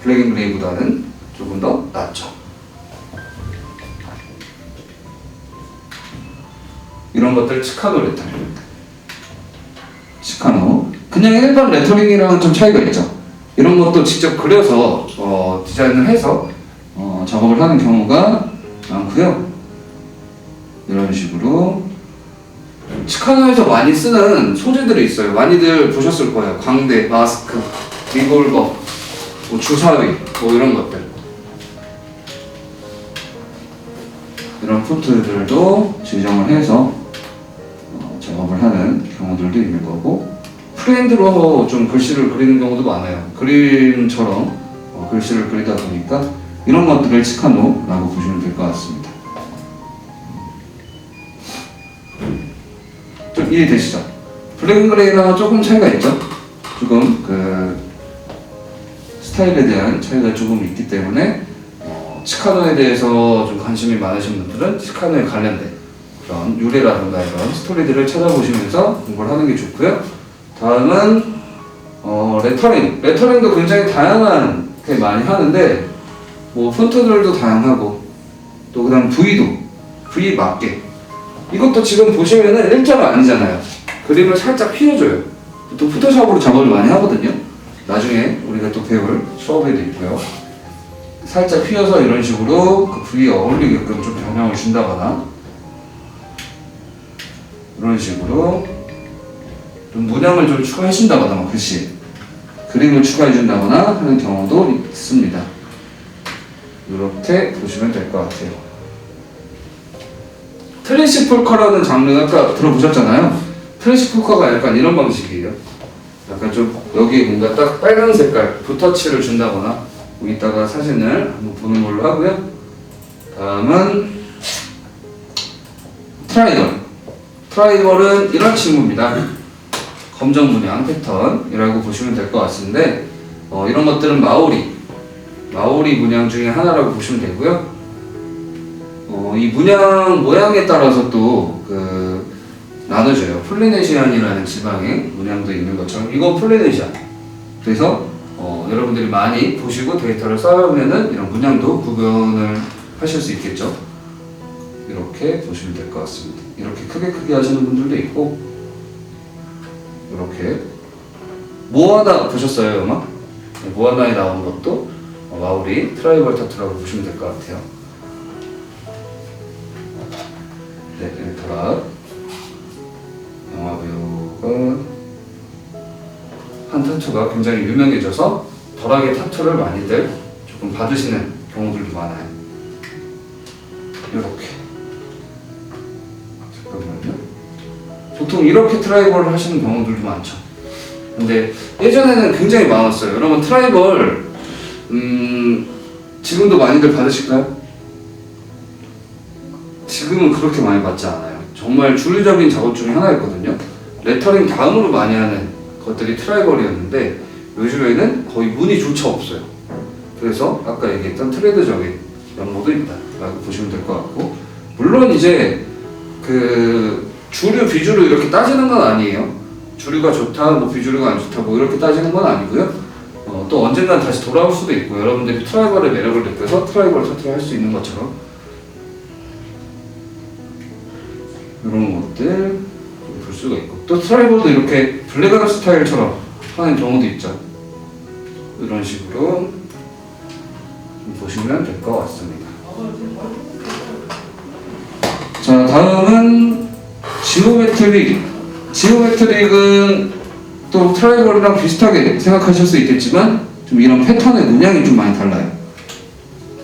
블랙 앤 그레이보다는 조금 더 낫죠. 이런 것들 치카노 레터링. 치카노. 그냥 일반 레터링이랑은 좀 차이가 있죠. 이런 것도 직접 그려서 디자인을 해서 작업을 하는 경우가 많고요. 이런 식으로 치카노에서 많이 쓰는 소재들이 있어요. 많이들 보셨을 거예요. 광대, 마스크, 리볼버, 뭐 주사위, 뭐 이런 것들. 이런 폰트들도 지정을 해서 작업을 하는 경우들도 있는 거고, 프리핸드로 좀 글씨를 그리는 경우도 많아요. 그림처럼 글씨를 그리다 보니까 이런 것들을 치카노라고 보시면 될 것 같습니다. 좀 이해되시죠? 블랙 앤 그레이랑 조금 차이가 있죠? 조금 스타일에 대한 차이가 조금 있기 때문에 치카노에 대해서 좀 관심이 많으신 분들은 치카노에 관련된 그런 유래라든가 이런 스토리들을 찾아보시면서 공부를 하는 게 좋고요. 다음은 레터링. 레터링도 굉장히 다양하게 많이 하는데 뭐 폰트들도 다양하고 또 그다음 V 맞게 이것도 지금 보시면은 일자가 아니잖아요. 그림을 살짝 피워줘요. 또 포토샵으로 작업을 많이 하거든요. 나중에 우리가 또 배울 수업에도 있고요. 살짝 휘어서 이런 식으로 그 V에 어울리게끔 좀 변형을 준다거나 이런 식으로 좀 문양을 좀 추가해 준다거나 뭐 글씨 그림을 추가해 준다거나 하는 경우도 있습니다. 이렇게 보시면 될 것 같아요. 트래시 폴카라는 장르 아까 들어보셨잖아요. 트래시 폴카가 약간 이런 방식이에요. 약간 좀 여기 뭔가 딱 빨간 색깔 붓터치를 준다거나 이따가 사진을 한번 보는 걸로 하고요. 다음은 트라이벌. 트라이벌은 이런 친구입니다. 검정 문양 패턴이라고 보시면 될 것 같은데 이런 것들은 마오리 문양 중에 하나라고 보시면 되고요. 이 문양 모양에 따라서 또 나눠져요. 폴리네시안이라는 지방의 문양도 있는 것처럼 이거 폴리네시안. 그래서 여러분들이 많이 보시고 데이터를 쌓으면은 이런 문양도 구분을 하실 수 있겠죠. 이렇게 보시면 될 것 같습니다. 이렇게 크게 하시는 분들도 있고 이렇게 모아나 보셨어요, 음악? 네, 모아나에 나온 것도 마오리 트라이벌 타투라고 보시면 될 것 같아요. 네, 엘토라 영화배우가 한 타투가 굉장히 유명해져서 덜하게 타투를 많이들 조금 받으시는 경우들도 많아요. 이렇게 잠깐만요. 보통 이렇게 트라이벌을 하시는 경우들도 많죠. 근데 예전에는 굉장히 많았어요. 여러분 트라이벌 지금도 많이들 받으실까요? 지금은 그렇게 많이 받지 않아요. 정말 주류적인 작업 중에 하나였거든요. 레터링 다음으로 많이 하는 것들이 트라이벌이었는데 요즘에는 거의 무늬조차 없어요. 그래서 아까 얘기했던 트렌드적인 면모도 있다라고 보시면 될 것 같고, 물론 이제 주류 비주류 이렇게 따지는 건 아니에요. 주류가 좋다, 뭐 비주류가 안 좋다, 뭐 이렇게 따지는 건 아니고요. 또 언젠간 다시 돌아올 수도 있고, 여러분들이 트라이벌의 매력을 느껴서 트라이벌 타투를 할 수 있는 것처럼 이런 것들 볼 수가 있고, 또 트라이벌도 이렇게 블랙아웃 스타일처럼 하는 경우도 있죠. 이런 식으로 보시면 될 것 같습니다. 자, 다음은 지오메트릭. 지오메트릭은 또 트라이벌이랑 비슷하게 생각하실 수 있겠지만 좀 이런 패턴의 문양이 좀 많이 달라요.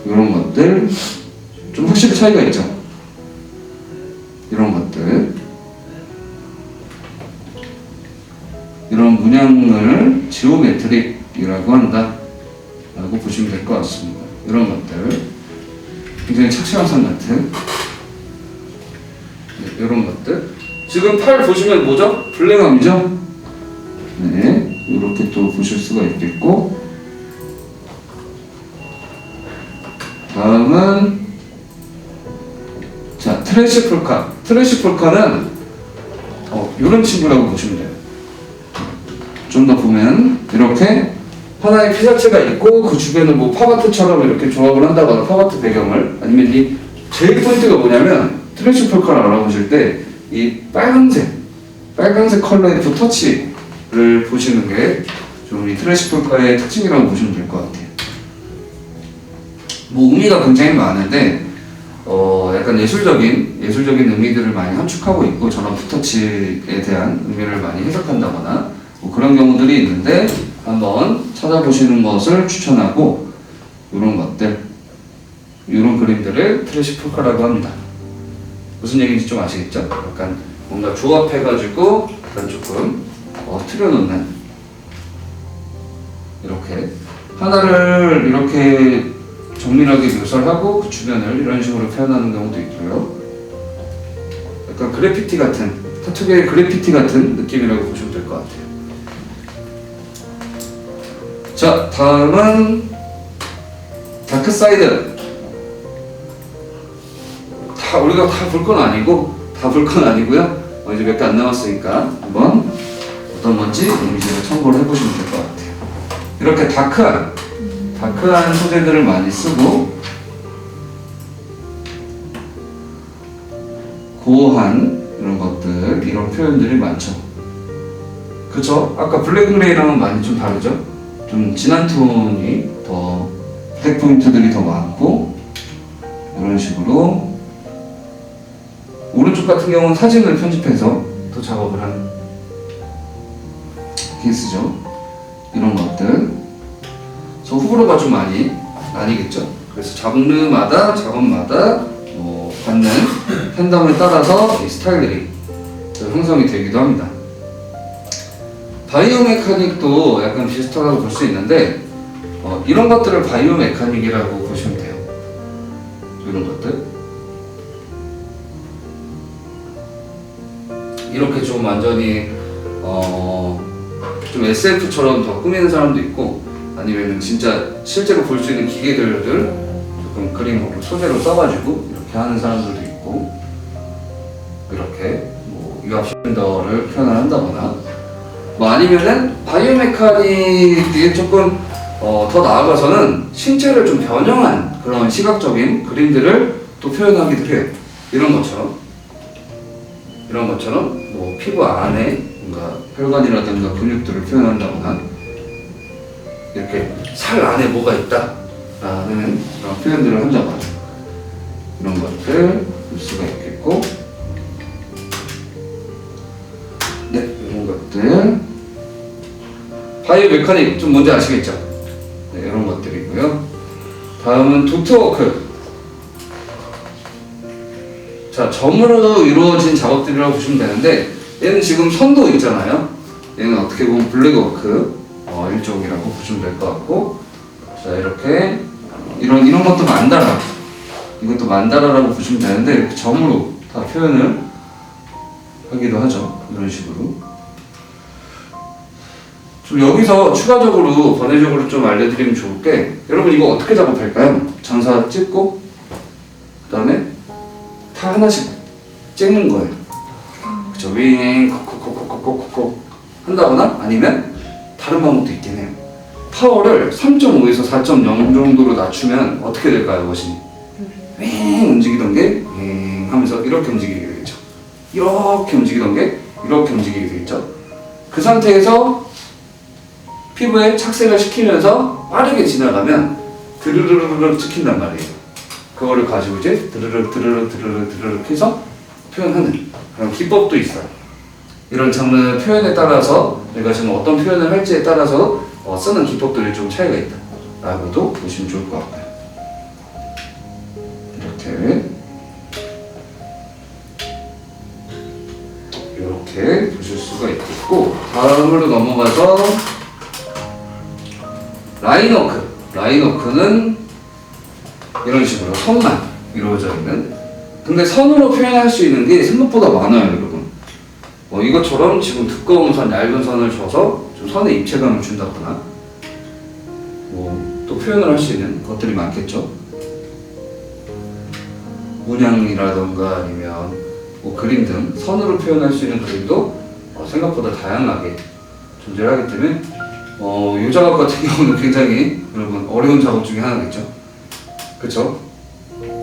이런 것들 좀 확실히 차이가 있죠. 이런 것들, 이런 문양을 지오메트릭이라고 한다 라고 보시면 될 것 같습니다. 이런 것들 굉장히 착시화산 같은 이런 것들. 지금 팔 보시면 뭐죠? 블랙암이죠? 네, 이렇게 또 보실 수가 있겠고, 다음은 자, 트래시 폴카. 트래시 폴카는 이런 친구라고 보시면 돼요. 좀 더 보면 이렇게 하나의 피사체가 있고 그 주변을 뭐 팝아트처럼 이렇게 조합을 한다거나 팝아트 배경을, 아니면 이 제일 포인트가 뭐냐면 트래시 폴카를 알아보실 때 이 빨간색 컬러의 붓터치를 보시는 게 좀 이 트래시 폴카의 특징이라고 보시면 될 것 같아요. 뭐 의미가 굉장히 많은데 약간 예술적인 의미들을 많이 함축하고 있고, 저런 붓터치에 대한 의미를 많이 해석한다거나 뭐 그런 경우들이 있는데 한번 찾아보시는 것을 추천하고, 이런 것들, 이런 그림들을 트래시 폴카라고 합니다. 무슨 얘기인지 좀 아시겠죠? 약간 뭔가 조합해가지고 약간 조금 틀어놓는, 이렇게 하나를 이렇게 정밀하게 묘사를 하고 그 주변을 이런 식으로 표현하는 경우도 있고요. 약간 그래피티 같은, 타투계의 그래피티 같은 느낌이라고 보시면 될 것 같아요. 자, 다음은 다크사이드. 우리가 다 볼 건 아니고, 다 볼 건 아니고요. 이제 몇 개 안 남았으니까 한번 어떤 건지 이미지를 참고를 해보시면 될 것 같아요. 이렇게 다크한 소재들을 많이 쓰고 고어한 이런 것들, 이런 표현들이 많죠. 그쵸? 아까 블랙그레이랑은 많이 좀 다르죠? 좀 진한 톤이 더 블랙 포인트들이 더 많고 이런 식으로 오른쪽 같은 경우는 사진을 편집해서 또 작업을 하는 케이스죠. 이런 것들. 그래서 호불호가 좀 많이 나뉘겠죠. 그래서 작업마다 받는 팬덤에 따라서 이 스타일들이 형성이 되기도 합니다. 바이오 메카닉도 약간 비슷하다고 볼 수 있는데 이런 것들을 바이오 메카닉이라고 보시면 돼요. 이런 것들. 이렇게 좀 완전히 좀 SF처럼 더 꾸미는 사람도 있고 아니면은 진짜 실제로 볼 수 있는 기계들을 조금 그림으로 소재로 써가지고 이렇게 하는 사람들도 있고 이렇게 유압 실린더를 표현을 한다거나 아니면은 바이오 메카닉이 조금 더 나아가서는 신체를 좀 변형한 그런 시각적인 그림들을 또 표현하기도 해요. 이런 것처럼 피부 안에 뭔가 혈관이라든가 근육들을 표현한다거나 이렇게 살 안에 뭐가 있다라는 그런 표현들을 한다거나 이런 것들 볼 수가 있겠고 네, 이런 것들 바이오 메카닉 좀 뭔지 아시겠죠? 네, 이런 것들이고요. 다음은 도트워크. 자, 점으로 이루어진 작업들이라고 보시면 되는데 얘는 지금 선도 있잖아요. 얘는 어떻게 보면 블랙워크 일종이라고 보시면 될 것 같고 자, 이렇게 이런 것도 만다라, 이것도 만다라라고 보시면 되는데 이렇게 점으로 다 표현을 하기도 하죠. 이런 식으로. 좀 여기서 추가적으로 번외적으로 좀 알려드리면 좋을 게 여러분 이거 어떻게 작업할까요? 장사 찍고 그 다음에 다 하나씩 찍는 거예요. 그쵸? 윙 콕콕콕콕콕콕 한다거나 아니면 다른 방법도 있긴 해요. 파워를 3.5에서 4.0 정도로 낮추면 어떻게 될까요? 머신이 윙 움직이던 게 윙 하면서 이렇게 움직이게 되겠죠. 이렇게 움직이던 게 이렇게 움직이게 되겠죠. 그 상태에서 피부에 착색을 시키면서 빠르게 지나가면 드르르르르 찍힌단 말이에요. 그거를 가지고 이제 드르륵 해서 표현하는 그런 기법도 있어요. 이런 장르 표현에 따라서 내가 지금 어떤 표현을 할지에 따라서 쓰는 기법들이 좀 차이가 있다 라고도 보시면 좋을 것 같아요. 이렇게 보실 수가 있겠고 다음으로 넘어가서 라인워크는 이런 식으로 선만 이루어져 있는, 근데 선으로 표현할 수 있는 게 생각보다 많아요, 여러분. 이것처럼 지금 두꺼운 선, 얇은 선을 줘서 좀 선에 입체감을 준다거나 또 표현을 할 수 있는 것들이 많겠죠. 문양이라던가 아니면 그림 등 선으로 표현할 수 있는 그림도 생각보다 다양하게 존재하기 때문에 이 작업 같은 경우는 굉장히 여러분 어려운 작업 중에 하나겠죠. 그쵸?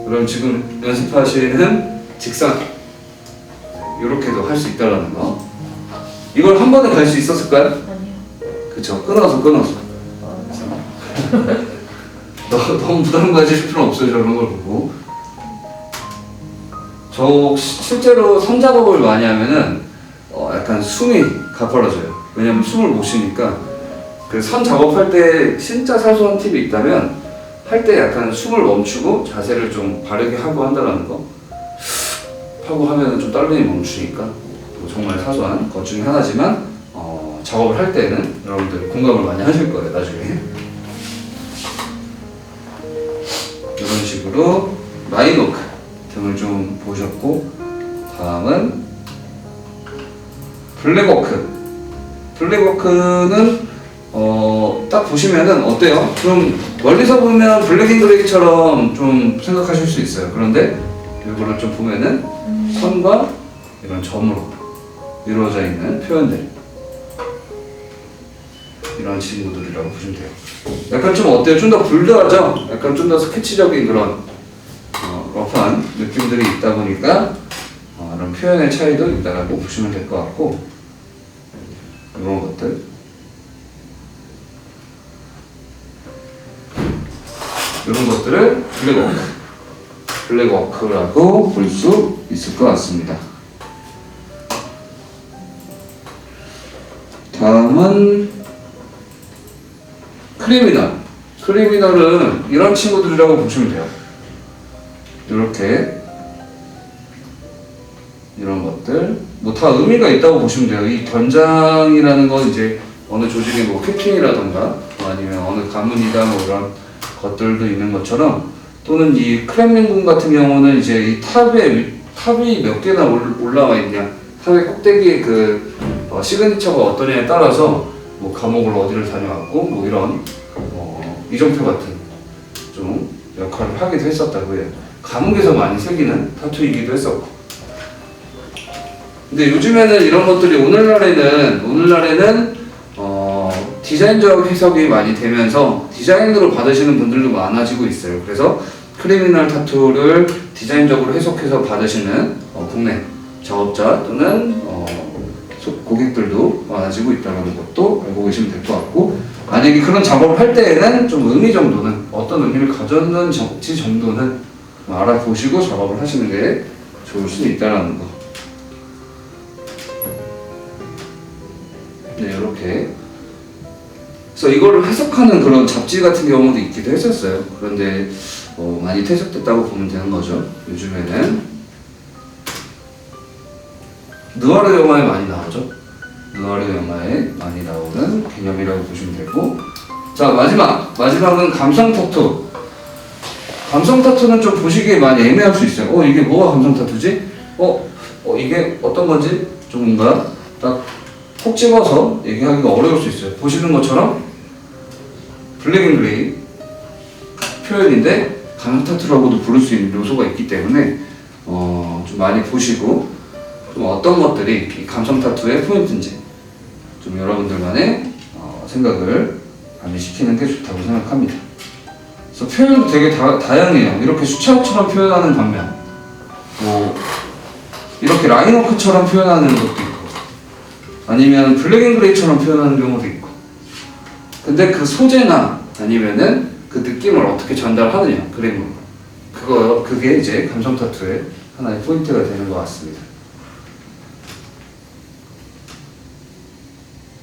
그럼 지금 연습하시는 직선 이렇게도 할 수 있다라는 거. 이걸 한 번에 갈 수 있었을까요? 아니요. 그쵸? 끊어서 너무 부담 가지실 필요는 없어요. 저런 걸 보고 저 실제로 선 작업을 많이 하면은 약간 숨이 가빨라져요. 왜냐면 숨을 못 쉬니까. 그 선 작업할 때 진짜 사소한 팁이 있다면 할 때 약간 숨을 멈추고 자세를 좀 바르게 하고 한다는 거 하고 하면 좀 떨림이 멈추니까 정말 사소한 것 중에 하나지만 작업을 할 때는 여러분들 공감을 많이 하실 거예요, 나중에. 이런 식으로 라인워크 등을 좀 보셨고 블랙워크는 딱 보시면은 어때요? 좀 멀리서 보면 블랙 앤 그레이처럼 좀 생각하실 수 있어요. 그런데 이거를 좀 보면은 선과 이런 점으로 이루어져 있는 표현들, 이런 친구들이라고 보시면 돼요. 약간 좀 어때요? 좀 더 불드하죠? 약간 좀 더 스케치적인 그런 러프한 느낌들이 있다 보니까 이런 표현의 차이도 있다라고 보시면 될 것 같고, 이런 것들, 이런 것들을 블랙워크라고 볼 수 있을 것 같습니다. 다음은 크리미널. 크리미널은 이런 친구들이라고 보시면 돼요. 이렇게 이런 것들 뭐 다 의미가 있다고 보시면 돼요. 이 견장이라는 건 이제 어느 조직의 뭐 캡틴이라던가 아니면 어느 가문이다 뭐 이런 것들도 있는 것처럼, 또는 이 크렘린궁 같은 경우는 이제 이 탑이 몇 개나 올라와 있냐, 탑의 꼭대기에 그 시그니처가 어떠냐에 따라서 뭐 감옥을 어디를 다녀왔고 뭐 이런 이정표 같은 좀 역할을 하기도 했었다고 해요. 감옥에서 많이 새기는 타투이기도 했었고. 근데 요즘에는 이런 것들이 오늘날에는 디자인적 해석이 많이 되면서 디자인으로 받으시는 분들도 많아지고 있어요. 그래서 크리미널 타투를 디자인적으로 해석해서 받으시는 국내 작업자 또는 고객들도 많아지고 있다는 것도 알고 계시면 될 것 같고, 만약에 그런 작업을 할 때에는 좀 의미 정도는, 어떤 의미를 가졌는지 정도는 알아보시고 작업을 하시는 게 좋을 수 있다는 거. 네, 이렇게. 그래서 이거를 해석하는 그런 잡지 같은 경우도 있기도 했었어요. 그런데 많이 퇴색됐다고 보면 되는 거죠. 요즘에는 느와르 영화에 많이 나오죠. 느와르 영화에 많이 나오는 개념이라고 보시면 되고, 자 마지막은 감성 타투. 감성 타투는 좀 보시기에 많이 애매할 수 있어요. 이게 뭐가 감성 타투지? 이게 어떤 건지 좀 뭔가 딱 콕 집어서 얘기하기가 어려울 수 있어요. 보시는 것처럼 블랙 앤 그레이 표현인데 감성 타투라고도 부를 수 있는 요소가 있기 때문에 좀 많이 보시고, 좀 어떤 것들이 이 감성 타투의 포인트인지 좀 여러분들만의 생각을 많이 시키는 게 좋다고 생각합니다. 그래서 표현도 되게 다양해요. 이렇게 수채화처럼 표현하는 반면 뭐 이렇게 라인워크처럼 표현하는 것도 있고, 아니면 블랙 앤 그레이처럼 표현하는 경우도 있고. 근데 그 소재나 아니면은 그 느낌을 어떻게 전달하느냐, 그림으로, 그게 이제 감성 타투의 하나의 포인트가 되는 것 같습니다.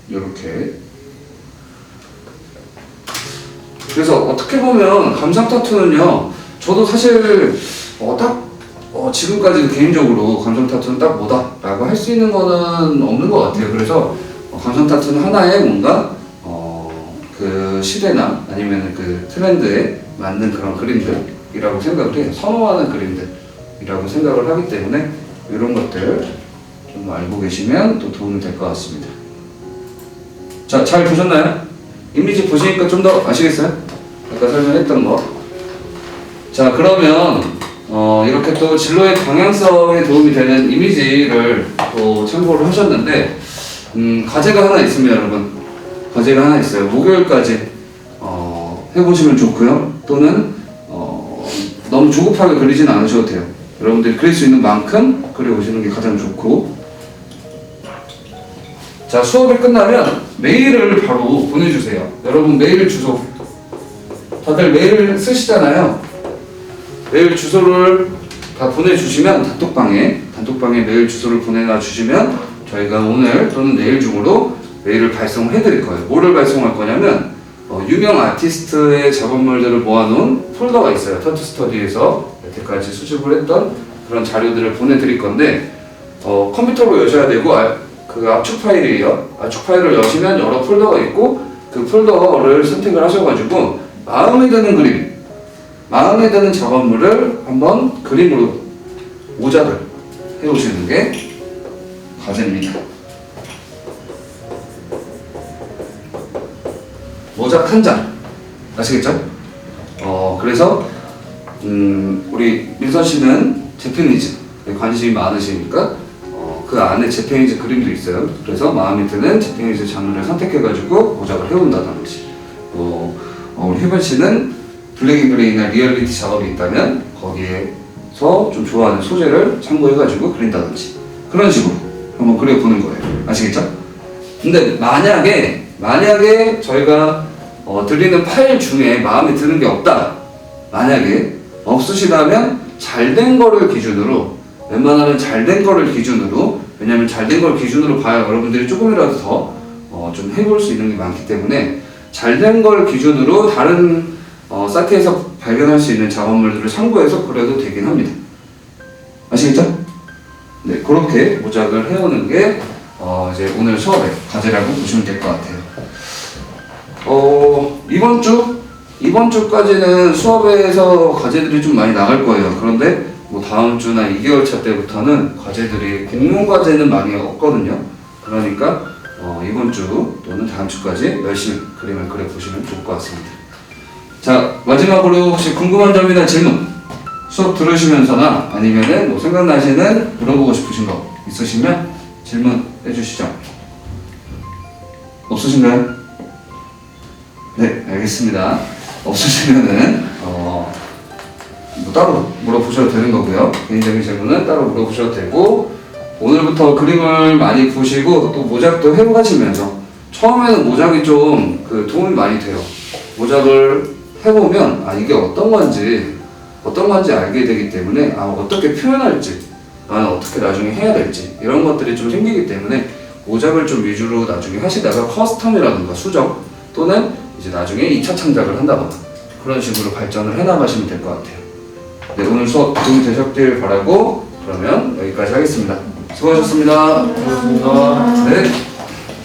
이렇게. 그래서 어떻게 보면 감성 타투는요, 저도 사실 지금까지 개인적으로 감성 타투는 딱 뭐다 라고 할 수 있는 거는 없는 것 같아요. 그래서 감성 타투는 하나의 뭔가 그 시대나 아니면 그 트렌드에 맞는 그런 그림들이라고 생각을 해요. 선호하는 그림들이라고 생각을 하기 때문에 이런 것들 좀 알고 계시면 또 도움이 될 것 같습니다. 자, 잘 보셨나요? 이미지 보시니까 좀 더 아시겠어요? 아까 설명했던 거. 자, 그러면 이렇게 또 진로의 방향성에 도움이 되는 이미지를 또 참고를 하셨는데, 과제가 하나 있습니다, 여러분. 과제가 하나 있어요. 목요일까지 해보시면 좋고요. 또는 너무 조급하게 그리진 않으셔도 돼요. 여러분들이 그릴 수 있는 만큼 그려오시는 게 가장 좋고. 자, 수업이 끝나면 메일을 바로 보내주세요. 여러분 메일 주소, 다들 메일 쓰시잖아요. 메일 주소를 다 보내주시면 단톡방에 메일 주소를 보내놔 주시면 저희가 오늘 또는 내일 중으로 메일을 발송해 드릴 거예요. 뭐를 발송할 거냐면 유명 아티스트의 작업물들을 모아놓은 폴더가 있어요. 터투 스터디에서 여태까지 수집을 했던 그런 자료들을 보내드릴 건데, 컴퓨터로 여셔야 되고 그 압축 파일이에요. 압축 파일을 여시면 여러 폴더가 있고, 그 폴더를 선택을 하셔가지고 마음에 드는 그림, 마음에 드는 작업물을 한번 그림으로 오작을 해오시는 게 과제입니다. 모작 한 장. 아시겠죠? 그래서 우리 민선 씨는 재패니즈 관심이 많으시니까 그 안에 재패니즈 그림도 있어요. 그래서 마음에 드는 재패니즈 장르를 선택해가지고 모작을 해온다든지, 우리 휘번 씨는 블랙 앤 그레이나 리얼리티 작업이 있다면 거기에서 좀 좋아하는 소재를 참고해가지고 그린다든지 그런 식으로 한번 그려보는 거예요. 아시겠죠? 근데 만약에 저희가 드리는 파일 중에 마음에 드는 게 없다, 만약에 없으시다면 잘된 거를 기준으로, 웬만하면 잘된 거를 기준으로, 왜냐면 잘된 걸 기준으로 봐야 여러분들이 조금이라도 더 좀 해볼 수 있는 게 많기 때문에 잘된 걸 기준으로 다른 사이트에서 발견할 수 있는 작업물들을 참고해서 그려도 되긴 합니다. 아시겠죠? 네, 그렇게 모작을 해오는 게 이제 오늘 수업의 과제라고 보시면 될 것 같아요. 이번 주까지는 수업에서 과제들이 좀 많이 나갈 거예요. 그런데 뭐 다음 주나 2개월 차 때부터는 과제들이 공문 과제는 많이 없거든요. 그러니까 이번 주 또는 다음 주까지 열심히 그림을 그려보시면 좋을 것 같습니다. 자, 마지막으로 혹시 궁금한 점이나 질문, 수업 들으시면서나 아니면은 뭐 생각나시는 물어보고 싶으신 거 있으시면 질문해 주시죠. 없으신가요? 네, 알겠습니다. 없으시면은 뭐 따로 물어보셔도 되는 거고요. 개인적인 질문은 따로 물어보셔도 되고, 오늘부터 그림을 많이 보시고 또 모작도 해보시면서, 처음에는 모작이 좀 도움이 많이 돼요. 모작을 해보면 이게 어떤 건지 알게 되기 때문에 어떻게 표현할지, 어떻게 나중에 해야 될지 이런 것들이 좀 생기기 때문에 모작을 좀 위주로 나중에 하시다가 커스텀이라든가 수정, 또는 이제 나중에 2차 창작을 한다거나 그런 식으로 발전을 해나가시면 될 것 같아요. 네, 오늘 수업 도움이 되셨길 바라고, 그러면 여기까지 하겠습니다. 수고하셨습니다. 감사합니다. 네.